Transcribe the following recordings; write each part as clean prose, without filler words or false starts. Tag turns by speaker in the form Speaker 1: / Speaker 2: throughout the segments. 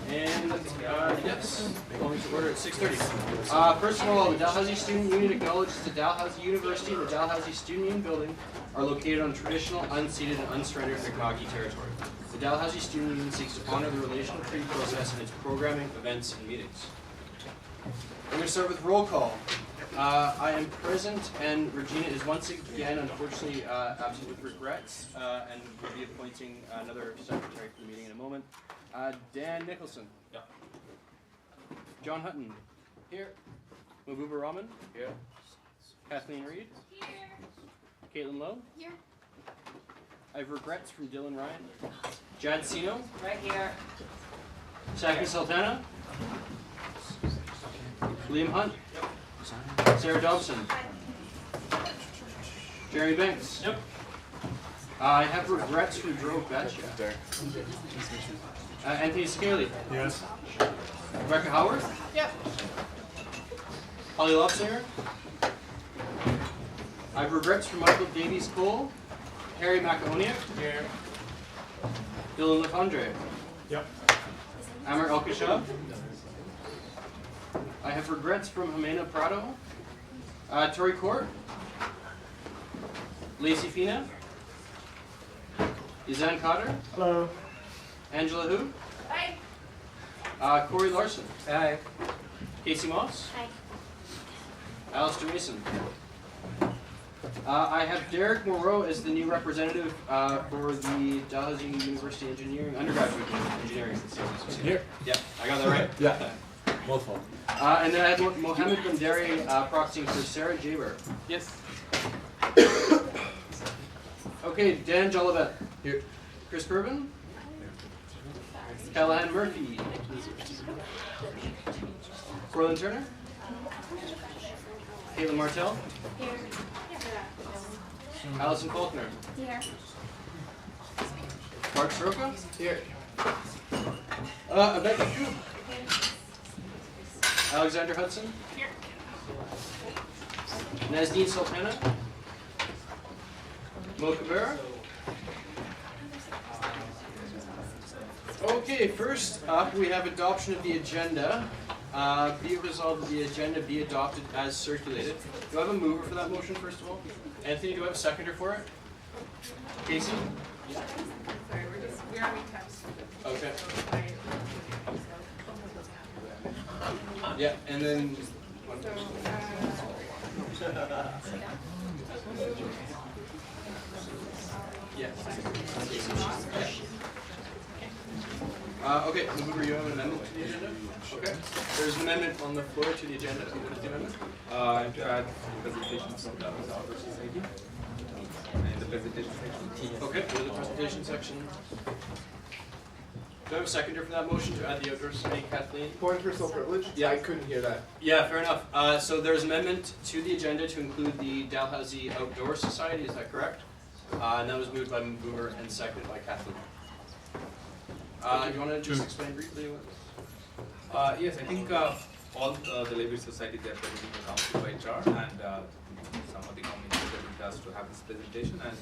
Speaker 1: Yes, going to order at 6:30. First of all, the Dalhousie Student Union acknowledges the Dalhousie University and the Dalhousie Student Union building are located on traditional, unceded, and unsurrendered Mi'kmaq territory. The Dalhousie Student Union seeks to honor the relational treaty process in its programming, events, and meetings. I'm going to start with roll call. I am present, and Regina is once again, unfortunately, absent with regrets, and will be appointing another secretary for the meeting in a moment. Dan Nicholson. Yeah. John Hutton. Here. Mabuba Rahman. Here. Kathleen Reed. Here. Caitlin Lowe. Here. I have regrets from Dylan Ryan. Jad Sino.
Speaker 2: Right here.
Speaker 1: Saki Sultana. Liam Hunt. Yep. Sarah Dobson. Jeremy Banks. Yep. I have regrets from Drew Betcha. Anthony Scaly.
Speaker 3: Yes.
Speaker 1: Rebecca Howard. Yep. Holly Lobsinger. I have regrets from Michael Davies Cole. Harry Macaoniak. Here. Dylan Lefondre.
Speaker 3: Yep.
Speaker 1: Amr El Kashab. I have regrets from Jimena Prado. Tori Court. Lacey Fina. Izan Cotter.
Speaker 3: Hello.
Speaker 1: Angela Hu.
Speaker 2: Hi.
Speaker 1: Corey Larson.
Speaker 3: Hi.
Speaker 1: Casey Moss.
Speaker 2: Hi.
Speaker 1: Alistair Mason. I have Derek Moreau as the new representative for the Dalhousie University Engineering, undergraduate engineering.
Speaker 3: Here.
Speaker 1: Yeah, I got that right?
Speaker 3: Yeah. Multiple.
Speaker 1: And then I have Mohammed Bandari proxying for Sarah Jaber.
Speaker 3: Yes.
Speaker 1: Okay, Dan Jolivet.
Speaker 3: Here.
Speaker 1: Chris Corbin. Callahan Murphy. Corlin Turner. Caitlin Martell.
Speaker 2: Here.
Speaker 1: Allison Faulkner.
Speaker 2: Here.
Speaker 1: Mark Soroka. Here. Abed Shub. Alexander Hudson.
Speaker 2: Here.
Speaker 1: Nazdeen Sultana. Mo Cabrera. Okay, first up we have adoption of the agenda. Be it resolved that the agenda be adopted as circulated. Do I have a mover for that motion, first of all? Anthony, do I have a seconder for it? Casey? Yeah.
Speaker 2: Sorry, we're having text.
Speaker 1: Okay. Yeah, and then... Yeah. Okay, Mabuba, you have an amendment to the agenda? Okay. There's an amendment on the floor to the agenda. What is the amendment?
Speaker 4: To add presentations from the Outdoor Society and the presentation section.
Speaker 1: Okay, go to the presentation section. Do I have a seconder for that motion to add the Outdoor Society, Kathleen?
Speaker 5: Point of personal privilege?
Speaker 1: Yeah.
Speaker 5: I couldn't hear that.
Speaker 1: Yeah, fair enough. So there's an amendment to the agenda to include the Dalhousie Outdoor Society, is that correct? And that was moved by Mabuba and seconded by Kathleen. Do you want to just explain briefly what?
Speaker 4: Yes, I think all the Labour Society, they are presenting the council by chart, and some of the communities that us to have this presentation, and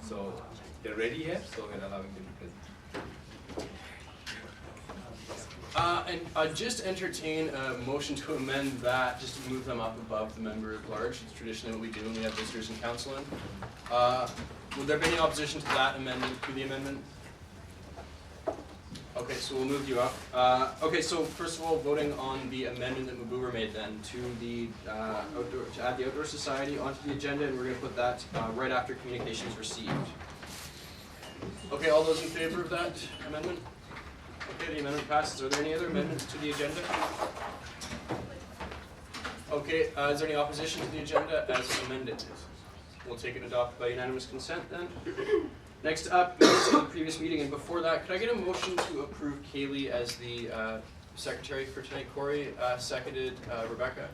Speaker 4: so they're ready here, so we're allowing them to present.
Speaker 1: And I'd just entertain a motion to amend that, just to move them up above the member at large. It's traditionally what we do when we have visitors and council in. Would there be any opposition to that amendment, to the amendment? Okay, so we'll move you up. Okay, so first of all, voting on the amendment that Mabuba made then to the to add the Outdoor Society onto the agenda, and we're going to put that right after communications received. Okay, all those in favor of that amendment? Okay, the amendment passes. Are there any other amendments to the agenda? Okay, is there any opposition to the agenda as amended? We'll take it adopted by unanimous consent then. Next up, minutes of the previous meeting, and before that, could I get a motion to approve Kaylee as the secretary for tonight? Corey seconded Rebecca.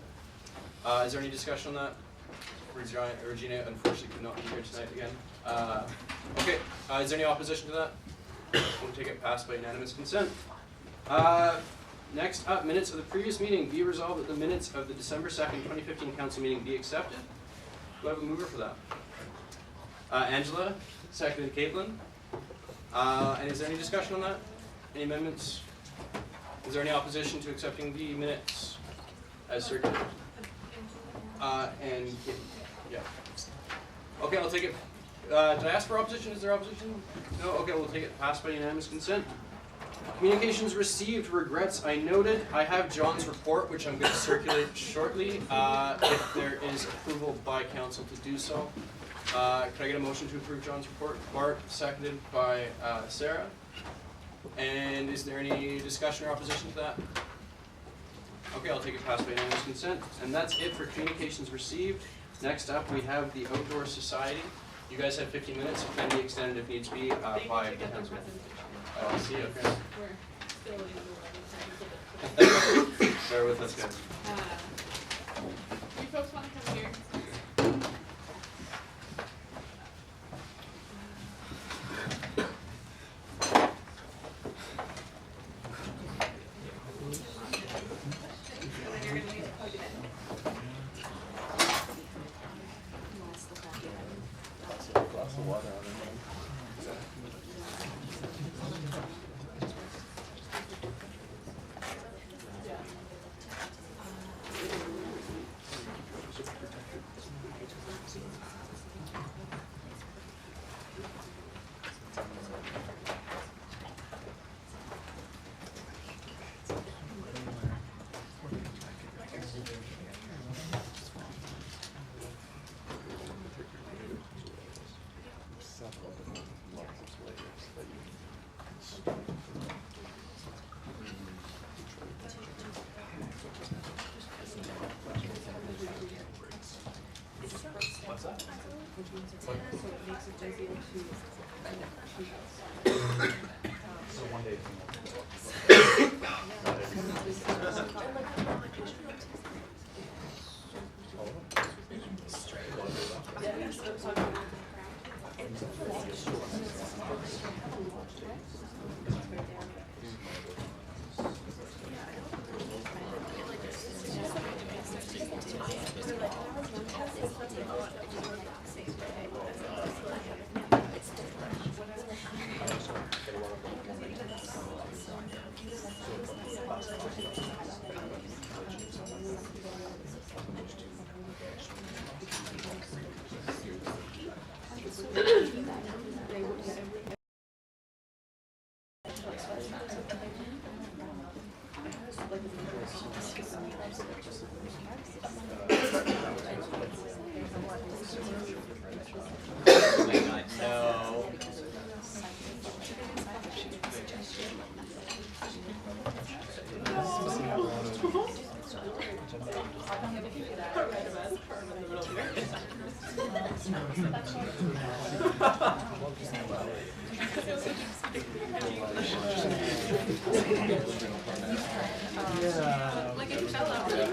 Speaker 1: Is there any discussion on that? Regina unfortunately could not be here tonight again. Okay, is there any opposition to that? We'll take it passed by unanimous consent. Next up, minutes of the previous meeting. Be resolved that the minutes of the December 2nd, 2015 council meeting be accepted. Do I have a mover for that? Angela, seconded Caitlin. And is there any discussion on that? Any amendments? Is there any opposition to accepting the minutes as circulated? And yeah. Okay, I'll take it. Did I ask for opposition? Is there opposition? No? Okay, we'll take it passed by unanimous consent. Communications received, regrets I noted. I have John's report, which I'm going to circulate shortly, if there is approval by council to do so. Could I get a motion to approve John's report? Bart, seconded by Sarah. And is there any discussion or opposition to that? Okay, I'll take it passed by unanimous consent. And that's it for communications received. Next up, we have the Outdoor Society. You guys have 15 minutes. It can be extended if needs be by the council. Oh, I see, okay.
Speaker 2: We're still in the weather.
Speaker 1: Bear with us, guys.
Speaker 2: You folks want to come here? And then you're gonna need to plug it in.
Speaker 3: Glass of water on it.
Speaker 2: Like if you fell out really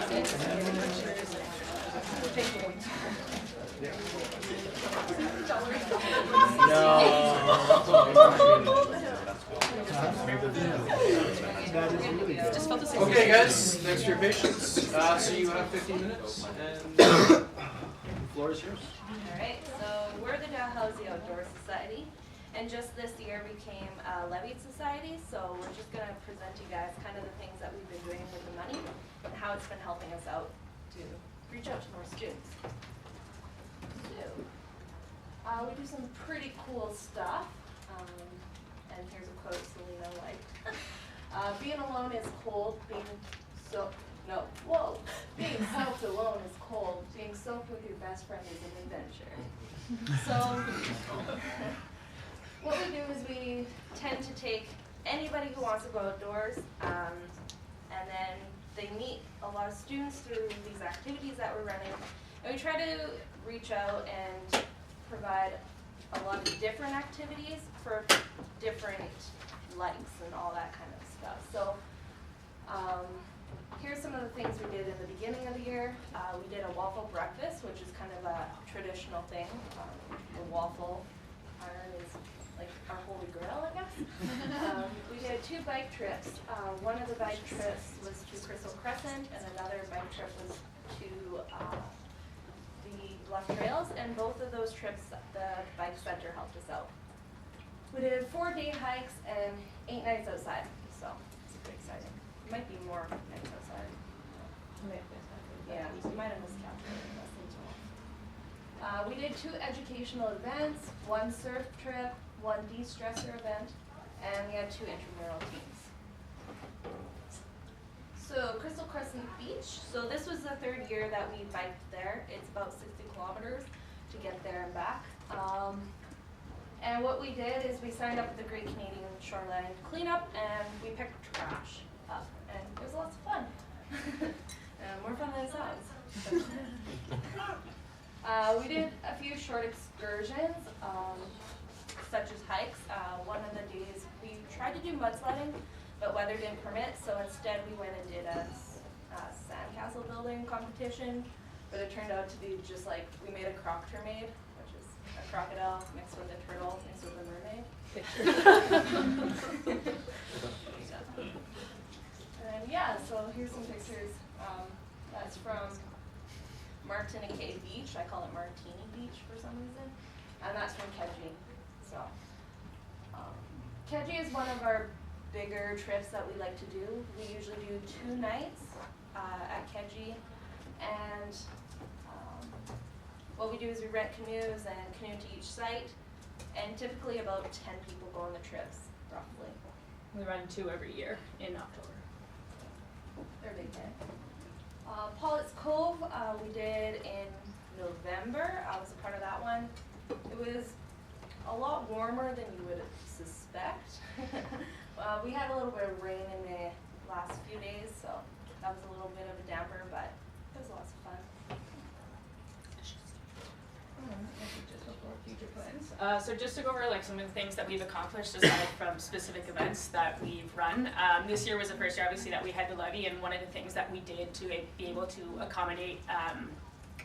Speaker 1: Okay, guys, thanks for your patience. So you have 15 minutes, and the floor is yours.
Speaker 5: Alright, so we're the Dalhousie Outdoor Society, and just this year became a levied society, so we're just going to present you guys kind of the things that we've been doing with the money and how it's been helping us out to reach out to more students. So, we do some pretty cool stuff, and here's a quote Selena liked. Being alone is cold, being soaked alone is cold, being soaked with your best friend is an adventure. So, what we do is we tend to take anybody who wants to go outdoors, and then they meet a lot of students through these activities that we're running, and we try to reach out and provide a lot of different activities for different likes and all that kind of stuff. So here's some of the things we did in the beginning of the year. We did a waffle breakfast, which is kind of a traditional thing. The waffle iron is like our holy grail, I guess. We did 2 bike trips. One of the bike trips was to Crystal Crescent, and another bike trip was to the Bluff Trails, and both of those trips, the bike center helped us out. We did 4-day hikes and 8 nights outside, so it's pretty exciting. Might be more nights outside. Yeah, we might have miscalculated. We did 2 educational events, 1 surf trip, 1 de-stressor event, and we had 2 intramural teams. So Crystal Crescent Beach, so this was the 3rd year that we biked there. It's about 60 kilometers to get there and back. And what we did is we signed up with the Great Canadian Shoreline Cleanup and we picked trash up, and it was lots of fun. And more fun than it sounds. We did a few short excursions, such as hikes. One of the days we tried to do mudsledding, but weather didn't permit, so instead we went and did a sandcastle building competition, but it turned out to be just like, we made a croc mermaid, which is a crocodile mixed with a turtle mixed with a mermaid. And yeah, so here's some pictures. That's from Martinique Beach. I call it Martini Beach for some reason. And that's from Keji. So, Keji is one of our bigger trips that we like to do. We usually do 2 nights at Keji. And what we do is we rent canoes and canoe to each site. And typically about 10 people go on the trips, roughly.
Speaker 2: We run 2 every year in October.
Speaker 5: They're big day. Paulette's Cove, we did in November. I was a part of that one. It was a lot warmer than you would suspect. We had a little bit of rain in the last few days, so that was a little bit of a damper, but it was lots of fun.
Speaker 2: Future plans. So just to go over like some of the things that we've accomplished aside from specific events that we've run. This year was the first year obviously that we had the levy, and one of the things that we did to be able to accommodate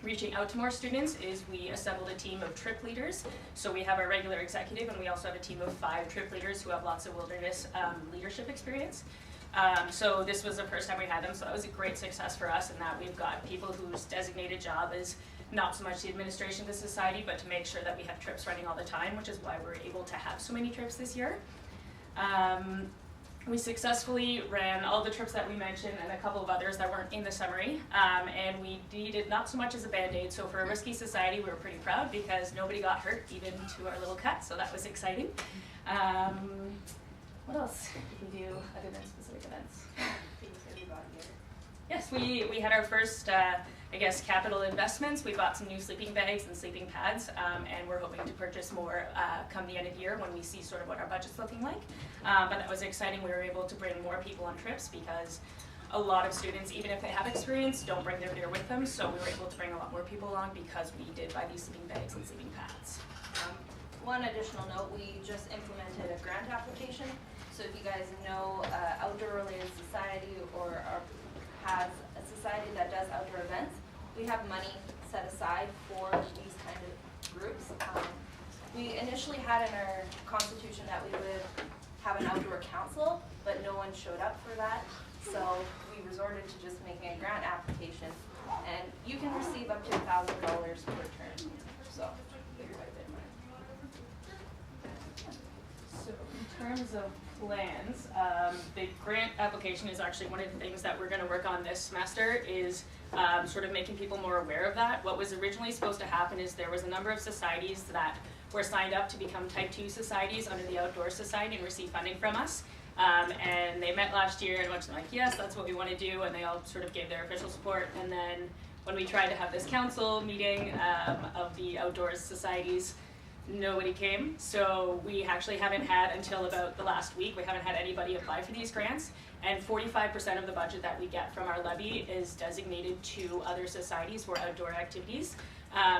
Speaker 2: reaching out to more students is we assembled a team of trip leaders. So we have our regular executive, and we also have a team of 5 trip leaders who have lots of wilderness leadership experience. So this was the first time we had them, so that was a great success for us in that we've got people whose designated job is not so much the administration of the society, but to make sure that we have trips running all the time, which is why we're able to have so many trips this year. We successfully ran all the trips that we mentioned and a couple of others that weren't in the summary, and we did it not so much as a band-aid. So for a risky society, we were pretty proud because nobody got hurt, even to our little cat, so that was exciting. What else did we do other than specific events? Yes, we had our first, I guess, capital investments. We bought some new sleeping bags and sleeping pads, and we're hoping to purchase more come the end of the year when we see sort of what our budget's looking like. But that was exciting. We were able to bring more people on trips because a lot of students, even if they have experience, don't bring their gear with them. So we were able to bring a lot more people along because we did buy these sleeping bags and sleeping pads.
Speaker 5: One additional note, we just implemented a grant application. So if you guys know Outdoor Related Society or has a society that does outdoor events, we have money set aside for these kind of groups. We initially had in our constitution that we would have an outdoor council, but no one showed up for that. So we resorted to just making a grant application, and you can receive up to $1,000 per term. So
Speaker 2: So in terms of plans, the grant application is actually one of the things that we're going to work on this semester is sort of making people more aware of that. What was originally supposed to happen is there was a number of societies that were signed up to become Type 2 societies under the Outdoor Society and receive funding from us. And they met last year and went like, yes, that's what we want to do, and they all sort of gave their official support. And then when we tried to have this council meeting of the Outdoors societies, nobody came. So we actually haven't had, until about the last week, we haven't had anybody apply for these grants. And 45% of the budget that we get from our levy is designated to other societies for outdoor activities.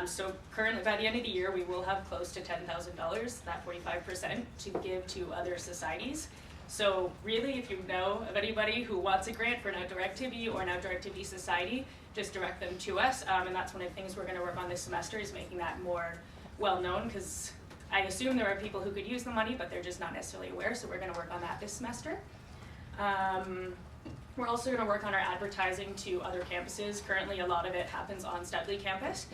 Speaker 2: So currently, by the end of the year, we will have close to $10,000, that 45%, to give to other societies. So really, if you know of anybody who wants a grant for an outdoor activity or an outdoor activity society, just direct them to us. And that's one of the things we're going to work on this semester, is making that more well known, because I assume there are people who could use the money, but they're just not necessarily aware. So we're going to work on that this semester. We're also going to work on our advertising to other campuses. Currently, a lot of it happens on Studley campus.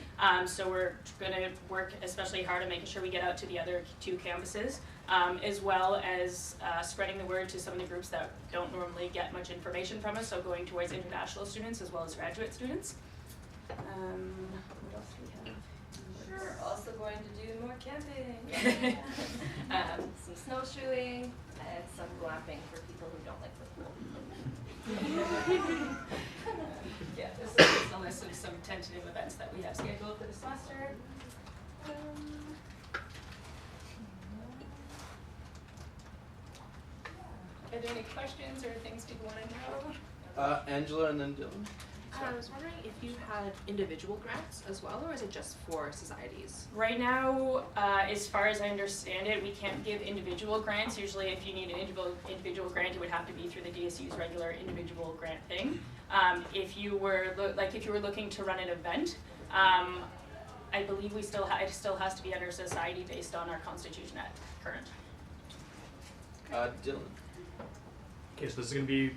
Speaker 2: So we're going to work especially hard on making sure we get out to the other 2 campuses. as well as spreading the word to some of the groups that don't normally get much information from us, so going towards international students as well as graduate students. What else do we have?
Speaker 5: We're also going to do more camping. Some snowshoeing and some glamping for people who don't like the pool.
Speaker 2: Yeah, this is just a list of some tentative events that we have scheduled for the semester. Are there any questions or things people want to know?
Speaker 1: Angela and then Dylan.
Speaker 6: I was wondering if you had individual grants as well, or is it just for societies?
Speaker 2: Right now, as far as I understand it, we can't give individual grants. Usually if you need an individual grant, it would have to be through the DSU's regular individual grant thing. If you were looking to run an event, I believe it still has to be under society based on our constitution at current.
Speaker 1: Dylan.
Speaker 7: Okay, so this is going to be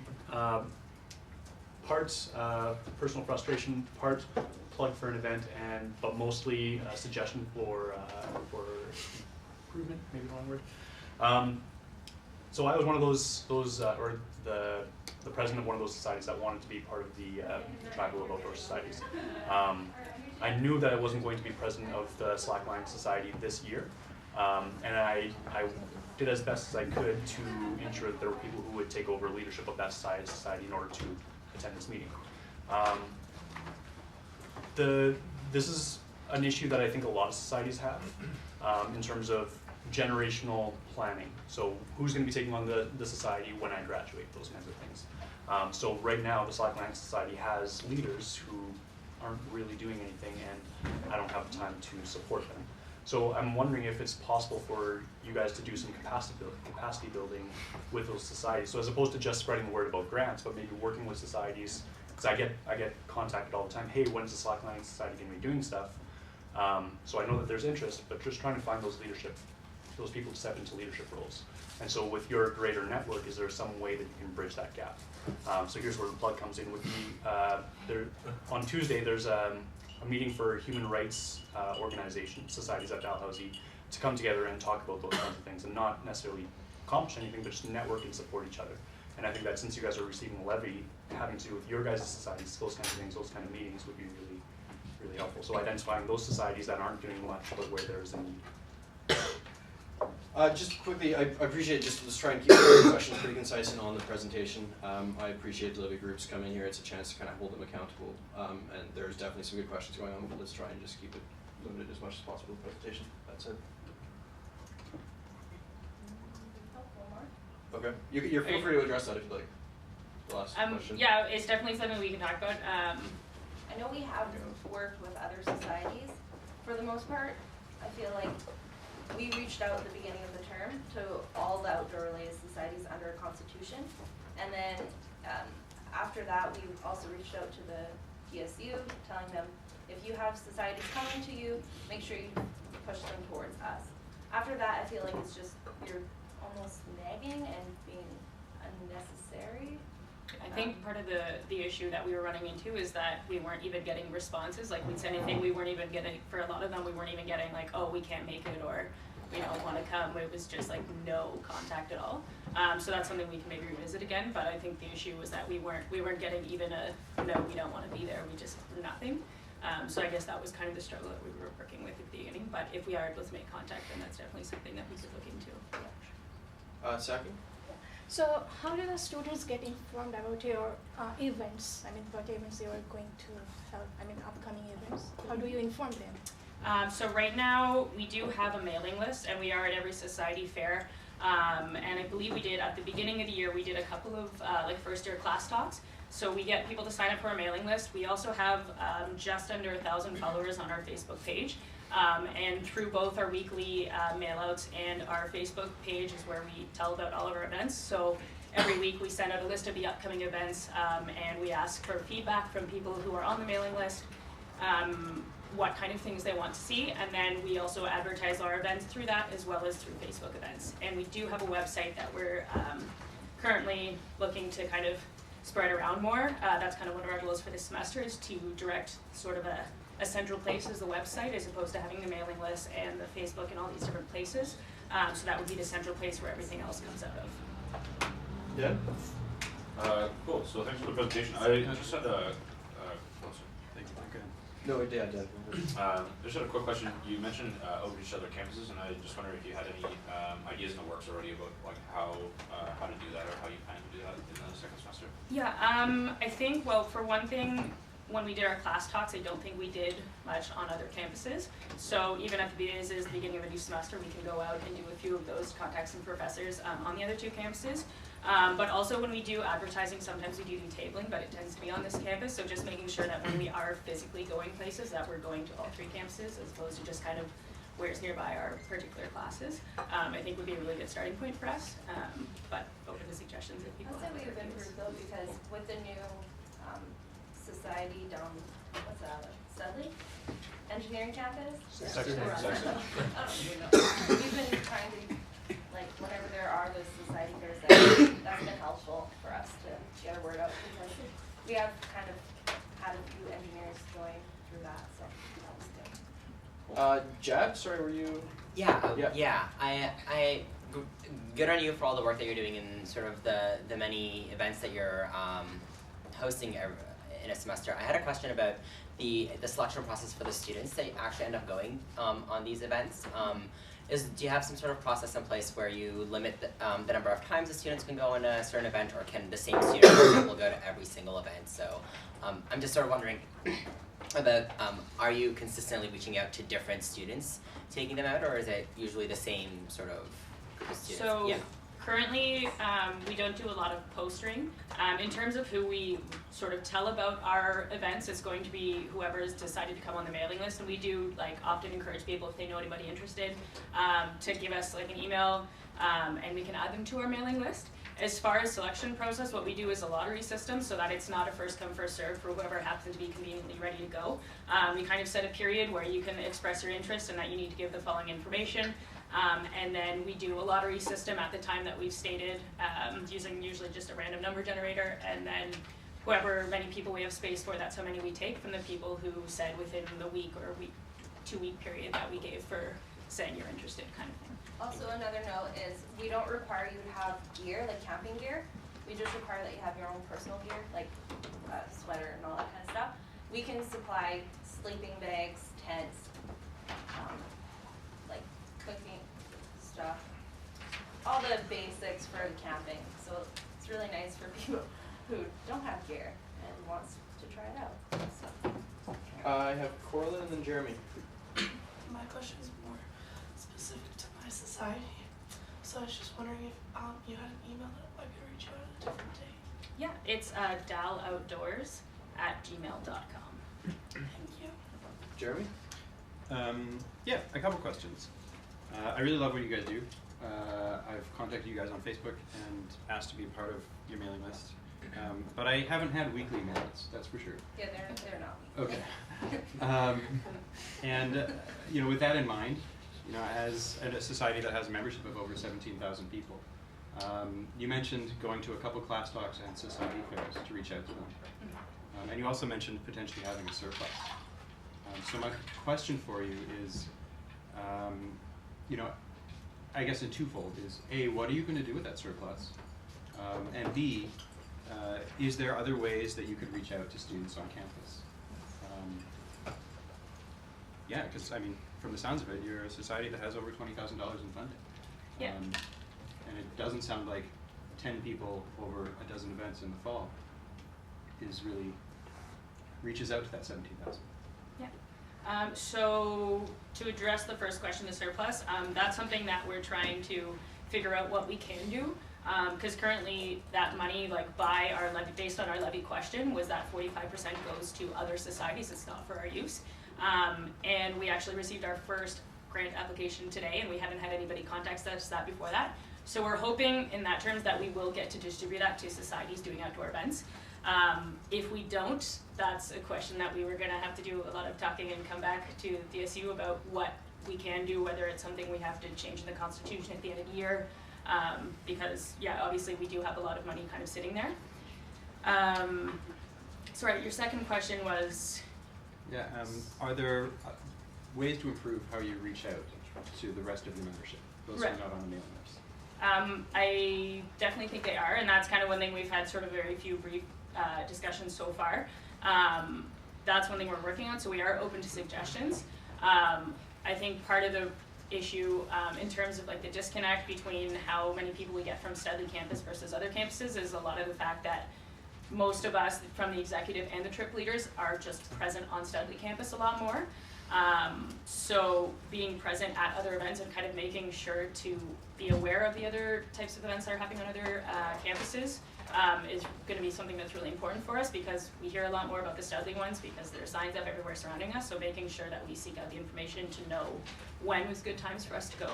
Speaker 7: part personal frustration, part plug for an event, but mostly a suggestion for improvement, maybe the wrong word. So I was one of those or the president of one of those societies that wanted to be part of the Tribal of Outdoor Societies. I knew that I wasn't going to be president of the Slackline Society this year, and I did as best as I could to ensure that there were people who would take over leadership of that society in order to attend this meeting. This is an issue that I think a lot of societies have in terms of generational planning. So who's going to be taking on the society when I graduate, those kinds of things. So right now the Slackline Society has leaders who aren't really doing anything, and I don't have the time to support them. So I'm wondering if it's possible for you guys to do some capacity building with those societies. So as opposed to just spreading the word about grants, but maybe working with societies, because I get contacted all the time. Hey, when's the Slackline Society going to be doing stuff? So I know that there's interest, but just trying to find those people to step into leadership roles. And so with your greater network, is there some way that you can bridge that gap? So here's where the plug comes in. With on Tuesday, there's a meeting for human rights organizations, societies at Dalhousie, to come together and talk about those kinds of things and not necessarily accomplish anything, but just network and support each other. And I think that since you guys are receiving a levy, having to do with your guys' societies, those kinds of things, those kind of meetings would be really, really helpful. So identifying those societies that aren't doing much, but where there is a need.
Speaker 1: Just quickly, I appreciate let's try and keep the questions pretty concise and on the presentation. I appreciate the levy groups coming here. It's a chance to kind of hold them accountable. And there's definitely some good questions going on, but let's try and just keep it limited as much as possible in the presentation. That's it. Okay. You're feel free to address that if you'd like. The last question.
Speaker 2: Yeah, it's definitely something we can talk about.
Speaker 5: I know we have worked with other societies for the most part. I feel like we reached out at the beginning of the term to all the outdoor-related societies under a constitution, and then after that, we also reached out to the DSU, telling them if you have societies coming to you, make sure you push them towards us. After that, I feel like it's just you're almost nagging and being unnecessary.
Speaker 2: I think part of the issue that we were running into is that we weren't even getting responses. Like we'd send anything, we weren't even getting, for a lot of them, we weren't even getting like, oh, we can't make it, or we don't want to come. It was just like no contact at all. So that's something we can maybe revisit again. But I think the issue was that we weren't getting even a no, we don't want to be there. We just nothing. So I guess that was kind of the struggle that we were working with at the beginning. But if we are able to make contact, then that's definitely something that we could look into.
Speaker 1: Saki?
Speaker 8: So how do the students get informed about your events? I mean, what events you are going to have, I mean, upcoming events? How do you inform them?
Speaker 2: So right now, we do have a mailing list, and we are at every society fair. And I believe we did, at the beginning of the year, we did a couple of like first year class talks. So we get people to sign up for our mailing list. We also have just under 1,000 followers on our Facebook page. And through both our weekly mailouts and our Facebook page is where we tell about all of our events. So every week we send out a list of the upcoming events, and we ask for feedback from people who are on the mailing list, what kind of things they want to see, and then we also advertise our events through that as well as through Facebook events. And we do have a website that we're currently looking to kind of spread around more. That's kind of one of our goals for this semester, is to direct sort of a central place as the website, as opposed to having the mailing list and the Facebook and all these different places. So that would be the central place where everything else comes out of.
Speaker 7: Yeah.
Speaker 9: Cool. So thanks for the presentation. I just had a
Speaker 7: Thank you. Okay.
Speaker 1: No, yeah, Dad.
Speaker 9: just had a quick question. You mentioned outreach to other campuses, and I just wondered if you had any ideas in the works already about like how to do that or how you plan to do that in the second semester.
Speaker 2: Yeah, I think, well, for one thing, when we did our class talks, I don't think we did much on other campuses. So even at the BAs, the beginning of a new semester, we can go out and do a few of those, contact some professors on the other two campuses. But also when we do advertising, sometimes we do tabling, but it tends to be on this campus. So just making sure that when we are physically going places, that we're going to all three campuses as opposed to just kind of where's nearby our particular classes, I think would be a really good starting point for us. But open to suggestions if people
Speaker 5: I'd say
Speaker 2: have
Speaker 5: we've
Speaker 2: other ideas.
Speaker 5: improved though, because with the new society down, what's that, Studley? Engineering campus?
Speaker 7: Second.
Speaker 5: We're on
Speaker 9: Second.
Speaker 5: that. We've been trying to, like, whenever there are those society fairs, that's been helpful for us to get a word out, because we have kind of had a few engineers join through that, so that was good.
Speaker 1: Jad, sorry, were you?
Speaker 10: Yeah. Good on you for all the work that you're doing in sort of the many events that you're hosting in a semester. I had a question about the selection process for the students that actually end up going on these events. Do you have some sort of process in place where you limit the number of times the students can go on a certain event, or can the same student, for example, go to every single event? So I'm just sort of wondering about, are you consistently reaching out to different students, taking them out, or is it usually the same sort of group of students?
Speaker 2: So
Speaker 10: Yeah.
Speaker 2: currently, we don't do a lot of postering. In terms of who we sort of tell about our events, it's going to be whoever's decided to come on the mailing list, and we do like often encourage people, if they know anybody interested, to give us like an email, and we can add them to our mailing list. As far as selection process, what we do is a lottery system so that it's not a first come first serve for whoever happens to be conveniently ready to go. We kind of set a period where you can express your interest and that you need to give the following information. And then we do a lottery system at the time that we've stated, using usually just a random number generator, and then whoever many people we have space for, that's how many we take from the people who said within the week or 2 week period that we gave for saying you're interested, kind of thing.
Speaker 5: Also, another note is we don't require you to have gear, like camping gear. We just require that you have your own personal gear, like a sweater and all that kind of stuff. We can supply sleeping bags, tents, like cooking stuff, all the basics for the camping. So it's really nice for people who don't have gear and wants to try it out. So.
Speaker 1: I have Corlin and then Jeremy.
Speaker 11: My question is more specific to my society. So I was just wondering if you had an email that I could reach out at a different day.
Speaker 2: Yeah, it's daloutdoors@gmail.com.
Speaker 11: Thank you.
Speaker 1: Jeremy?
Speaker 3: Yeah, a couple questions. I really love what you guys do. I've contacted you guys on Facebook and asked to be part of your mailing list. But I haven't had weekly mails, that's for sure.
Speaker 5: Yeah, they're not.
Speaker 3: Okay. With that in mind, as a society that has a membership of over 17,000 people, you mentioned going to a couple class talks and society fairs to reach out to them. And you also mentioned potentially having a surplus. So my question for you is, I guess in twofold is, A, what are you going to do with that surplus? And B, is there other ways that you could reach out to students on campus? Because from the sounds of it, you're a society that has over $20,000 in funding.
Speaker 2: Yeah.
Speaker 3: And it doesn't sound like 10 people over a dozen events in the fall reaches out to that 17,000.
Speaker 2: Yeah. So to address the first question, the surplus, that's something that we're trying to figure out what we can do. Because currently that money, by our levy, based on our levy question, was that 45% goes to other societies. It's not for our use. And we actually received our first grant application today, and we haven't had anybody contact us that before that. So we're hoping in that terms that we will get to distribute that to societies doing outdoor events. If we don't, that's a question that we were going to have to do a lot of talking and come back to DSU about what we can do, whether it's something we have to change in the Constitution at the end of the year. Because obviously we do have a lot of money kind of sitting there. Sorry, your second question was?
Speaker 3: Are there ways to improve how you reach out to the rest of your membership? those
Speaker 2: Right.
Speaker 3: who are not on the mailing list?
Speaker 2: I definitely think they are, and that's kind of one thing we've had sort of very few brief discussions so far. That's one thing we're working on, so we are open to suggestions. I think part of the issue in terms of like the disconnect between how many people we get from Studley campus versus other campuses is a lot of the fact that most of us from the executive and the trip leaders are just present on Studley campus a lot more. So being present at other events and kind of making sure to be aware of the other types of events that are happening on other campuses is going to be something that's really important for us, because we hear a lot more about the Studley ones because there are signs up everywhere surrounding us, so making sure that we seek out the information to know when was good times for us to go.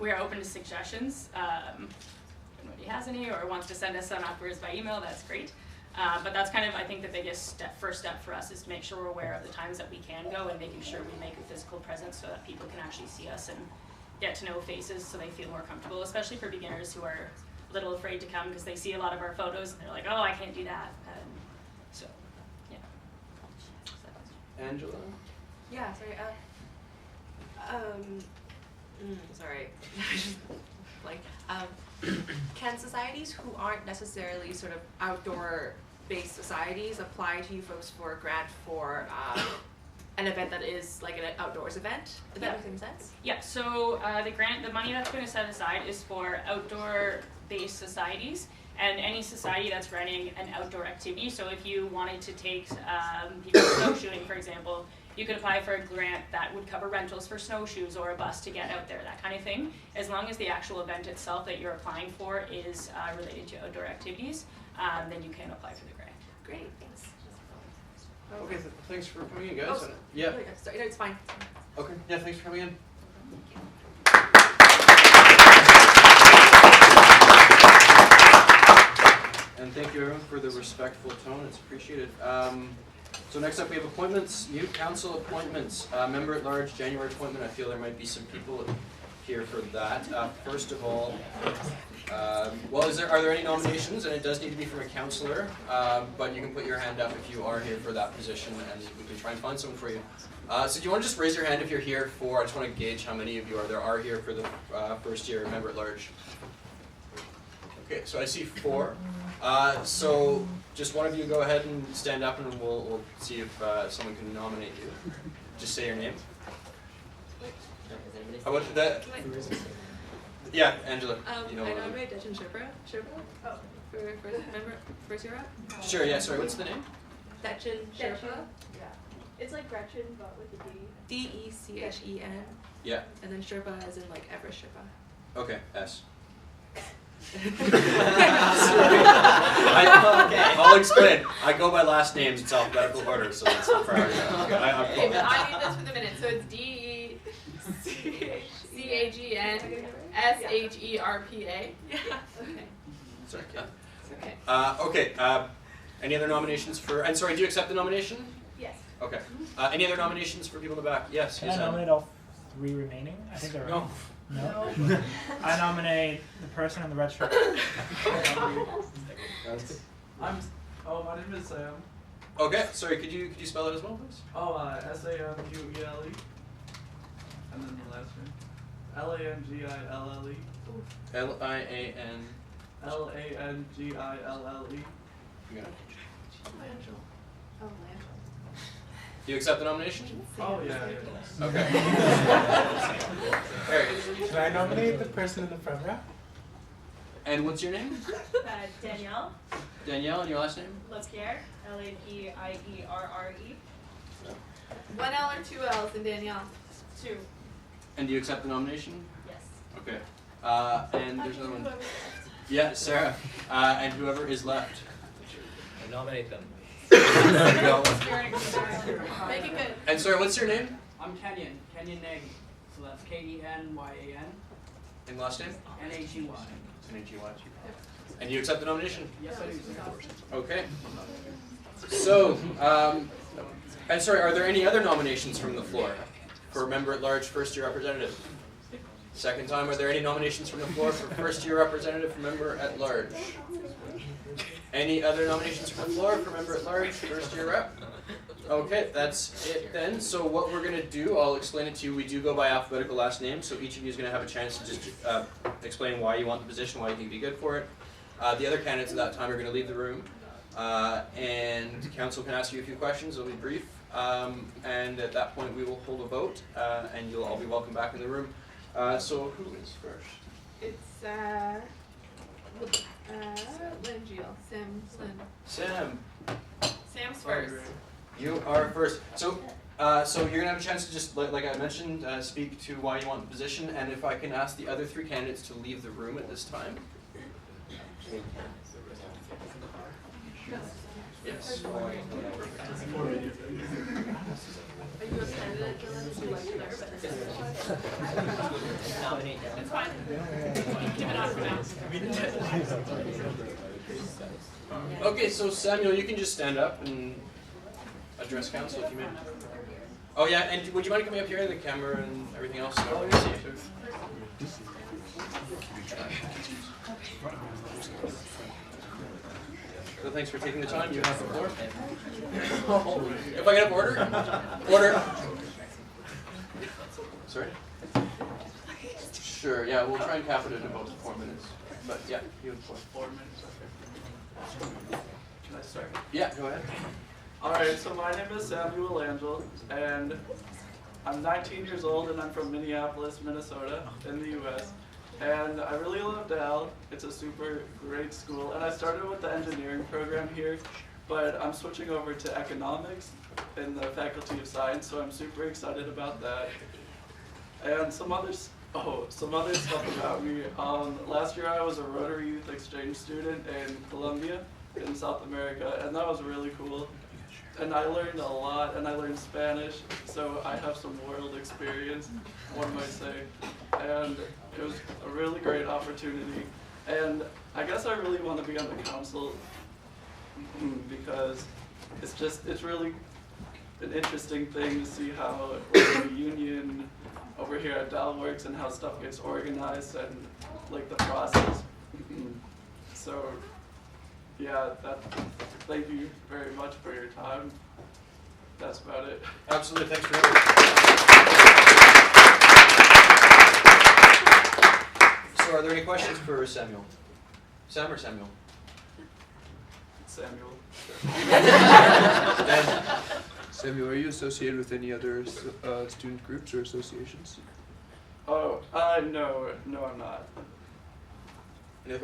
Speaker 2: We are open to suggestions. If anybody has any or wants to send us some afterwards by email, that's great. But that's kind of, I think, the biggest first step for us is to make sure we're aware of the times that we can go and making sure we make a physical presence so that people can actually see us and get to know faces so they feel more comfortable, especially for beginners who are a little afraid to come because they see a lot of our photos and they're like, oh, I can't do that. So, yeah.
Speaker 1: Angela?
Speaker 6: Yeah, sorry. Sorry. Can societies who aren't necessarily sort of outdoor-based societies apply to you folks for a grant for an event that is like an outdoors event? Does that make any sense?
Speaker 2: Yeah, so the grant, the money that's going to set aside is for outdoor-based societies and any society that's running an outdoor activity. So if you wanted to take people snowshoeing, for example, you could apply for a grant that would cover rentals for snowshoes or a bus to get out there, that kind of thing. As long as the actual event itself that you're applying for is related to outdoor activities, then you can apply for the grant.
Speaker 6: Great, thanks.
Speaker 1: Okay, thanks for coming in, guys.
Speaker 6: Oh,
Speaker 1: Yeah.
Speaker 6: Sorry, no, it's fine.
Speaker 1: Okay, yeah, thanks for coming in. And thank you everyone for the respectful tone, it's appreciated. So next up we have appointments, youth council appointments, member at large, January appointment. I feel there might be some people here for that. First of all, well, are there any nominations? And it does need to be from a councillor, but you can put your hand up if you are here for that position and we can try and find someone for you. So do you want to just raise your hand if you're here for, I just want to gauge how many of you are here for the first year member at large. Okay, so I see 4. So just one of you go ahead and stand up and we'll see if someone can nominate you. Just say your name. How about that? Yeah, Angela.
Speaker 6: I nominate Dechen Sherpa. Oh. For member, first year up?
Speaker 1: Sure, yeah, sorry, what's the name?
Speaker 6: Dechen Sherpa.
Speaker 8: Yeah. It's like Gretchen, but with the D.
Speaker 6: D-E-C-H-E-N.
Speaker 1: Yeah.
Speaker 6: And then Sherpa as in like Everest Sherpa.
Speaker 1: Okay, S. I'll explain. I go by last names, it's alphabetical order, so that's the priority.
Speaker 12: I need this for the minute. So it's D-E-C-H-E-N-S-H-E-R-P-A.
Speaker 6: Yeah.
Speaker 12: Okay.
Speaker 1: Sorry,
Speaker 12: Okay.
Speaker 1: okay, any other nominations for, and sorry, do you accept the nomination?
Speaker 8: Yes.
Speaker 1: Okay. Any other nominations for people in the back? Yes,
Speaker 13: Can I nominate all 3 remaining? I think they're
Speaker 1: No.
Speaker 13: No? I nominate the person in the red shirt.
Speaker 14: My name is Sam.
Speaker 1: Okay, sorry, could you spell it as well, please?
Speaker 14: S-A-M-U-E-L-E. And then the last name. L-A-N-G-I-L-L-E.
Speaker 1: L-I-A-N.
Speaker 14: L-A-N-G-I-L-L-E.
Speaker 1: You got it?
Speaker 14: Langell.
Speaker 8: Oh, Langell.
Speaker 1: Do you accept the nomination?
Speaker 14: Oh, yeah.
Speaker 1: Okay.
Speaker 15: Should I nominate the person in the front row?
Speaker 1: And what's your name?
Speaker 16: Danielle.
Speaker 1: Danielle, and your last name?
Speaker 16: Lapierre. L-A-P-I-E-R-R-E.
Speaker 12: 1 L or 2 L's in Danielle?
Speaker 16: 2.
Speaker 1: And do you accept the nomination?
Speaker 16: Yes.
Speaker 1: Okay. And there's another one. Yeah, Sarah. And whoever is left.
Speaker 17: I nominate them.
Speaker 1: There you go.
Speaker 12: Make it good.
Speaker 1: And sorry, what's your name?
Speaker 18: I'm Kenyon Nagy. So that's K-E-N-Y-A-N.
Speaker 1: And last name?
Speaker 18: N-H-E-Y.
Speaker 1: N-H-E-Y. And you accept the nomination?
Speaker 18: Yes, I do.
Speaker 1: Okay. So, and sorry, are there any other nominations from the floor for member at large, first year representative? Second time, are there any nominations from the floor for first year representative for member at large? Any other nominations from the floor for member at large, first year rep? Okay, that's it then. So what we're gonna do, I'll explain it to you. We do go by alphabetical last name, so each of you is gonna have a chance to just explain why you want the position, why you think you'd be good for it. The other candidates at that time are gonna leave the room, and council can ask you a few questions. It'll be brief, and at that point we will hold a vote, and you'll all be welcome back in the room. So who is first?
Speaker 12: It's Lynn Geel. Lynn.
Speaker 1: Sam.
Speaker 12: Sam's first.
Speaker 1: You are first. So you're gonna have a chance to just, like I mentioned, speak to why you want the position, and if I can ask the other three candidates to leave the room at this time. Yes.
Speaker 12: Are you a candidate, Dylan? Would you like to
Speaker 10: Nominate Dylan.
Speaker 2: It's fine. Give it on for now.
Speaker 1: Okay, so Samuel, you can just stand up and address council if you may. Oh yeah, and would you mind coming up here, the camera and everything else, so everyone can see you? So thanks for taking the time. You have the floor. If I can have order? Order. Sorry? Sure, yeah, we'll try and cap it at about 4 minutes. But yeah, you have the floor.
Speaker 14: 4 minutes, okay. Can I start?
Speaker 1: Yeah, go ahead.
Speaker 14: Alright, so my name is Samuel Angel, and I'm 19 years old, and I'm from Minneapolis, Minnesota, in the US. And I really love Dal. It's a super great school, and I started with the engineering program here, but I'm switching over to economics in the Faculty of Science, so I'm super excited about that. And some other stuff about me. Last year I was a Rotary Youth Exchange student in Colombia, in South America, and that was really cool. And I learned a lot, and I learned Spanish, so I have some world experience, one might say. And it was a really great opportunity. And I guess I really want to be on the council because it's really an interesting thing to see how the union over here at Dal works and how stuff gets organized and like the process. So yeah, thank you very much for your time. That's about it.
Speaker 1: Absolutely, thanks for having me. So are there any questions for Samuel? Sam or Samuel?
Speaker 14: Samuel.
Speaker 16: Samuel, are you associated with any other student groups or associations?
Speaker 14: Oh, no, I'm not.
Speaker 1: Yeah,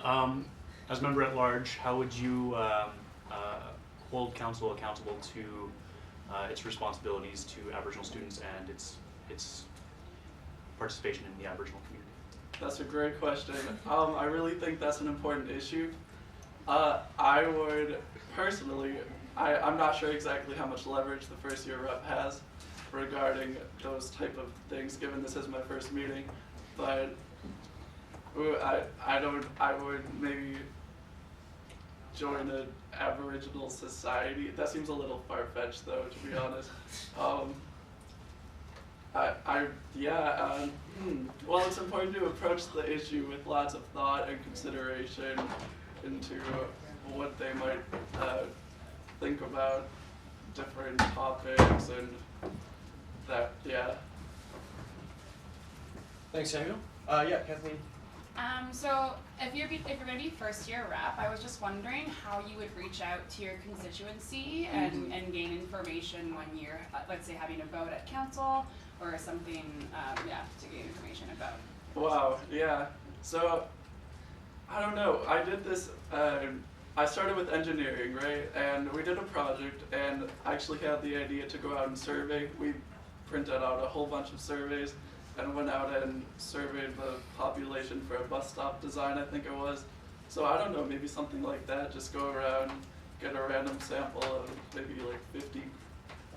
Speaker 1: Dylan.
Speaker 7: As member at large, how would you hold council accountable to its responsibilities to Aboriginal students and its participation in the Aboriginal community?
Speaker 14: That's a great question. I really think that's an important issue. I would personally, I'm not sure exactly how much leverage the first year rep has regarding those type of things, given this is my first meeting, but I would maybe join an Aboriginal society. That seems a little far-fetched though, to be honest. Well, it's important to approach the issue with lots of thought and consideration into what they might think about different topics and that, yeah.
Speaker 1: Thanks, Samuel. Yeah, Kathleen.
Speaker 19: So if you're going to be first year rep, I was just wondering how you would reach out to your constituency and gain information when you're, let's say, having a vote at council or something, to gain information about.
Speaker 14: Wow, yeah. So, I don't know, I did this, I started with engineering, right? And we did a project, and I actually had the idea to go out and survey. We printed out a whole bunch of surveys and went out and surveyed the population for a bus stop design, I think it was. So I don't know, maybe something like that, just go around, get a random sample of maybe like 50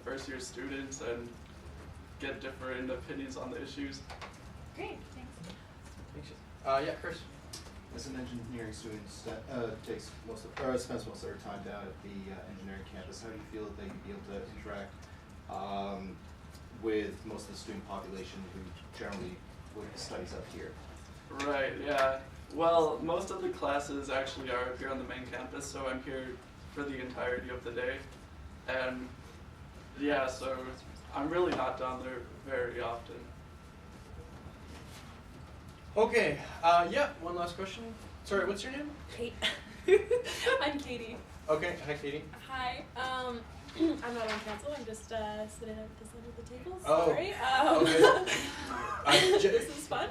Speaker 14: first year students and get different opinions on the issues.
Speaker 19: Great, thanks.
Speaker 1: Yeah, Chris.
Speaker 20: As an engineering student that spends most of their time down at the engineering campus, how do you feel that you'd be able to interact with most of the student population who generally would studies up here?
Speaker 14: Right, yeah. Well, most of the classes actually are up here on the main campus, so I'm here for the entirety of the day. and yeah, so I'm really not down there very often.
Speaker 1: Okay, yeah, one last question. Sorry, what's your name?
Speaker 21: Kate. I'm Katie.
Speaker 1: Okay, hi Katie.
Speaker 21: Hi. I'm not on council. I'm just sitting at this end of the table.
Speaker 1: Oh,
Speaker 21: Sorry.
Speaker 1: okay.
Speaker 21: This is fun.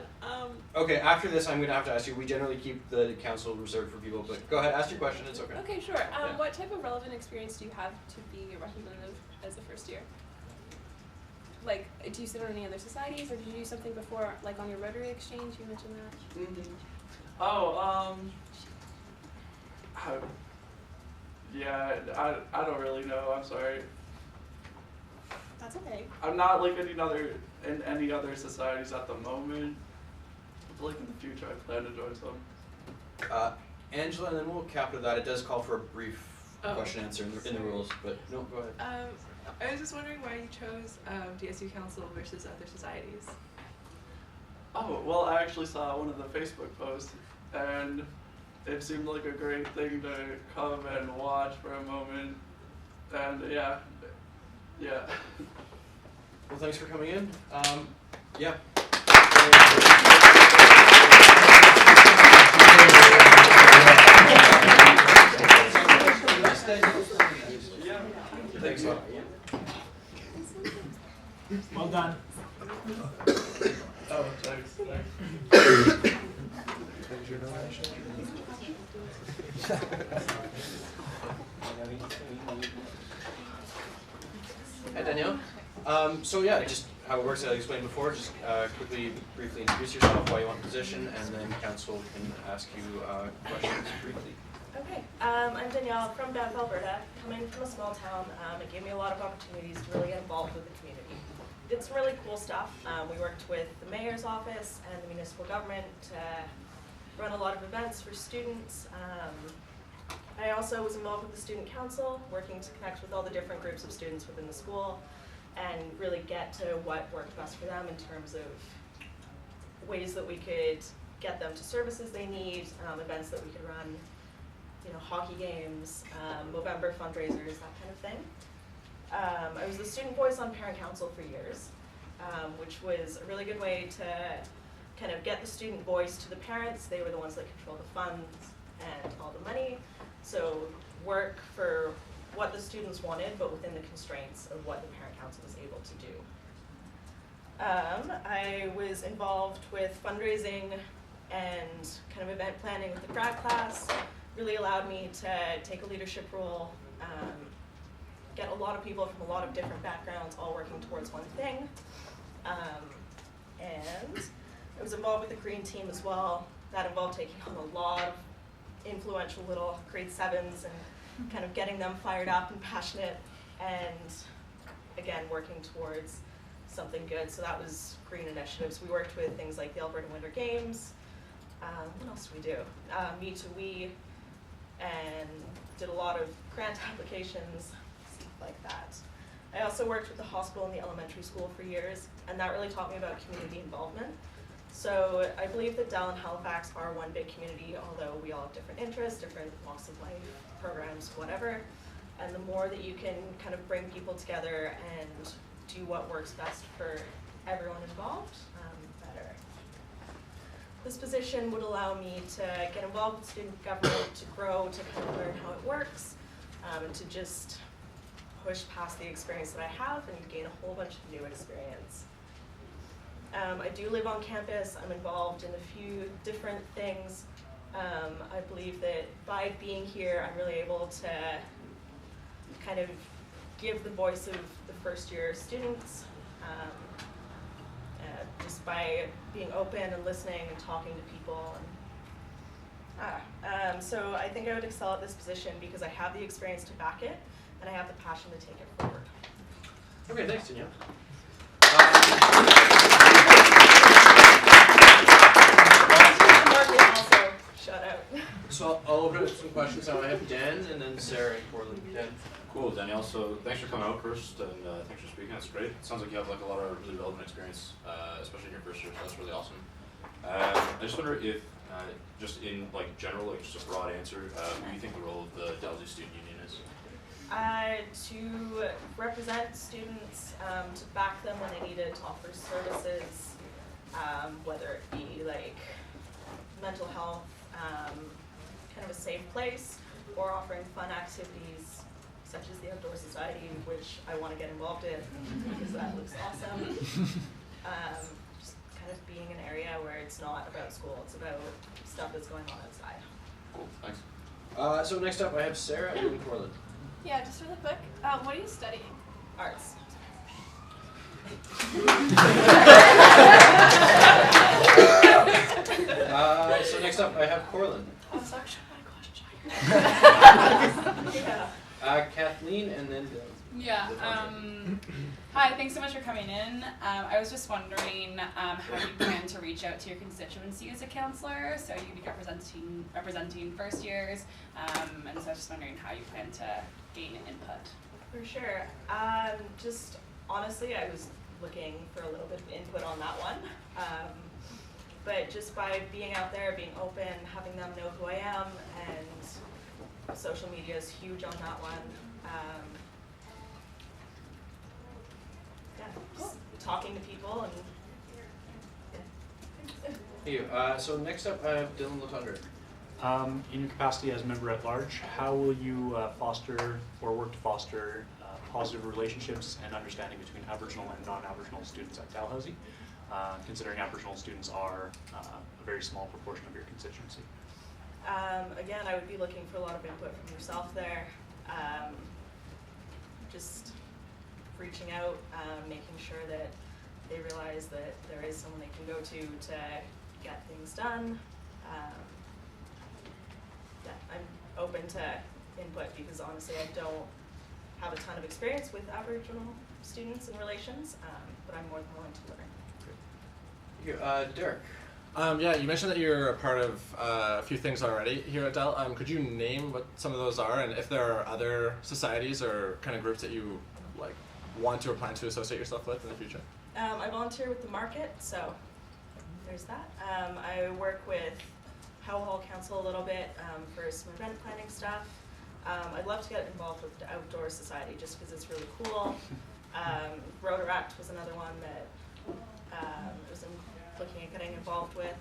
Speaker 1: Okay, after this I'm going to have to ask you, we generally keep the council reserved for people, but go ahead, ask your question, it's okay.
Speaker 21: Okay, sure. What type of relevant experience do you have to be a representative as a first year? Like, do you sit on any other societies, or did you do something before, like on your Rotary Exchange? You mentioned that.
Speaker 14: Mm-hmm. Oh, yeah, I don't really know. I'm sorry.
Speaker 21: That's okay.
Speaker 14: I'm not like in any other societies at the moment. But like in the future, I plan to join some.
Speaker 1: Angela, and then we'll cap to that. It does call for a brief question answer in the rules, but no, go ahead.
Speaker 6: I was just wondering why you chose DSU Council versus other societies.
Speaker 14: Oh, well, I actually saw one of the Facebook posts, and it seemed like a great thing to come and watch for a moment, and yeah.
Speaker 1: Well, thanks for coming in. Yeah. Thanks a lot.
Speaker 13: Well done.
Speaker 14: Oh, thanks.
Speaker 1: Hi Danielle. So yeah, just how it works, as I explained before, just quickly, briefly introduce yourself, why you want the position, and then council can ask you questions briefly.
Speaker 22: Okay, I'm Danielle from Banff, Alberta. Coming from a small town, it gave me a lot of opportunities to really get involved with the community. Did some really cool stuff. We worked with the mayor's office and the municipal government to run a lot of events for students. I also was involved with the student council, working to connect with all the different groups of students within the school and really get to what worked best for them in terms of ways that we could get them to services they need, events that we could run, hockey games, Movember fundraisers, that kind of thing. I was the student voice on parent council for years, which was a really good way to kind of get the student voice to the parents. They were the ones that control the funds and all the money. So work for what the students wanted, but within the constraints of what the parent council was able to do. I was involved with fundraising and kind of event planning with the grad class. Really allowed me to take a leadership role, get a lot of people from a lot of different backgrounds all working towards one thing. And I was involved with the green team as well. That involved taking on a lot of influential little grade 7s and kind of getting them fired up and passionate, and again working towards something good. So that was green initiatives. We worked with things like the Alberta Winter Games. What else did we do? Me to We, and did a lot of grant applications, stuff like that. I also worked with the hospital and the elementary school for years, and that really taught me about community involvement. So I believe that Dell and Halifax are one big community, although we all have different interests, different walks of life, programs, whatever. And the more that you can kind of bring people together and do what works best for everyone involved, better. This position would allow me to get involved with student government, to grow, to kind of learn how it works, and to just push past the experience that I have and gain a whole bunch of new experience. I do live on campus. I'm involved in a few different things. I believe that by being here, I'm really able to kind of give the voice of the first year students, just by being open and listening and talking to people. So I think I would excel at this position because I have the experience to back it, and I have the passion to take it forward.
Speaker 1: Okay, thanks, Danielle.
Speaker 22: Also, shout out.
Speaker 1: So I'll open up some questions now. I have Dan and then Sarah and Portland. Dan.
Speaker 9: Cool, Danielle. So thanks for coming out first, and thanks for speaking. That's great. It sounds like you have like a lot of really relevant experience, especially in your first year. So that's really awesome. I just wonder if, just in like general, like just a broad answer, who do you think the role of the DSU Student Union is?
Speaker 22: To represent students, to back them when they need it, to offer services, whether it be like mental health, kind of a safe place, or offering fun activities such as the Outdoor Society, which I want to get involved in because that looks awesome. Just kind of being an area where it's not about school, it's about stuff that's going on outside.
Speaker 1: Cool, thanks. So next up I have Sarah and Corlin.
Speaker 21: Yeah, just really quick. What are you studying?
Speaker 22: Arts.
Speaker 1: So next up I have Corlin.
Speaker 21: That's actually my question.
Speaker 22: Yeah.
Speaker 1: Kathleen and then Dylan.
Speaker 19: Yeah. Hi, thanks so much for coming in. I was just wondering how you plan to reach out to your constituency as a counselor. So you'd be representing first years, and so I was just wondering how you plan to gain input.
Speaker 22: For sure. Just honestly, I was looking for a little bit of input on that one. But just by being out there, being open, having them know who I am, and social media is huge on that one. Yeah, just talking to people and.
Speaker 1: Thank you. So next up I have Dylan Latundra.
Speaker 7: In your capacity as member at large, how will you foster or work to foster positive relationships and understanding between Aboriginal and non-Aboriginal students at Dalhousie, considering Aboriginal students are a very small proportion of your constituency?
Speaker 22: Again, I would be looking for a lot of input from yourself there. Just reaching out, making sure that they realize that there is someone they can go to get things done. Yeah, I'm open to input because honestly I don't have a ton of experience with Aboriginal students and relations, but I'm more than willing to learn.
Speaker 1: Thank you. Derek.
Speaker 4: Yeah, you mentioned that you're a part of a few things already here at Dell. Could you name what some of those are, and if there are other societies or kind of groups that you like want to or plan to associate yourself with in the future?
Speaker 22: I volunteer with the market, so there's that. I work with Howe Hall Council a little bit for some event planning stuff. I'd love to get involved with the Outdoor Society just because it's really cool. Rotaract was another one that I was looking at getting involved with.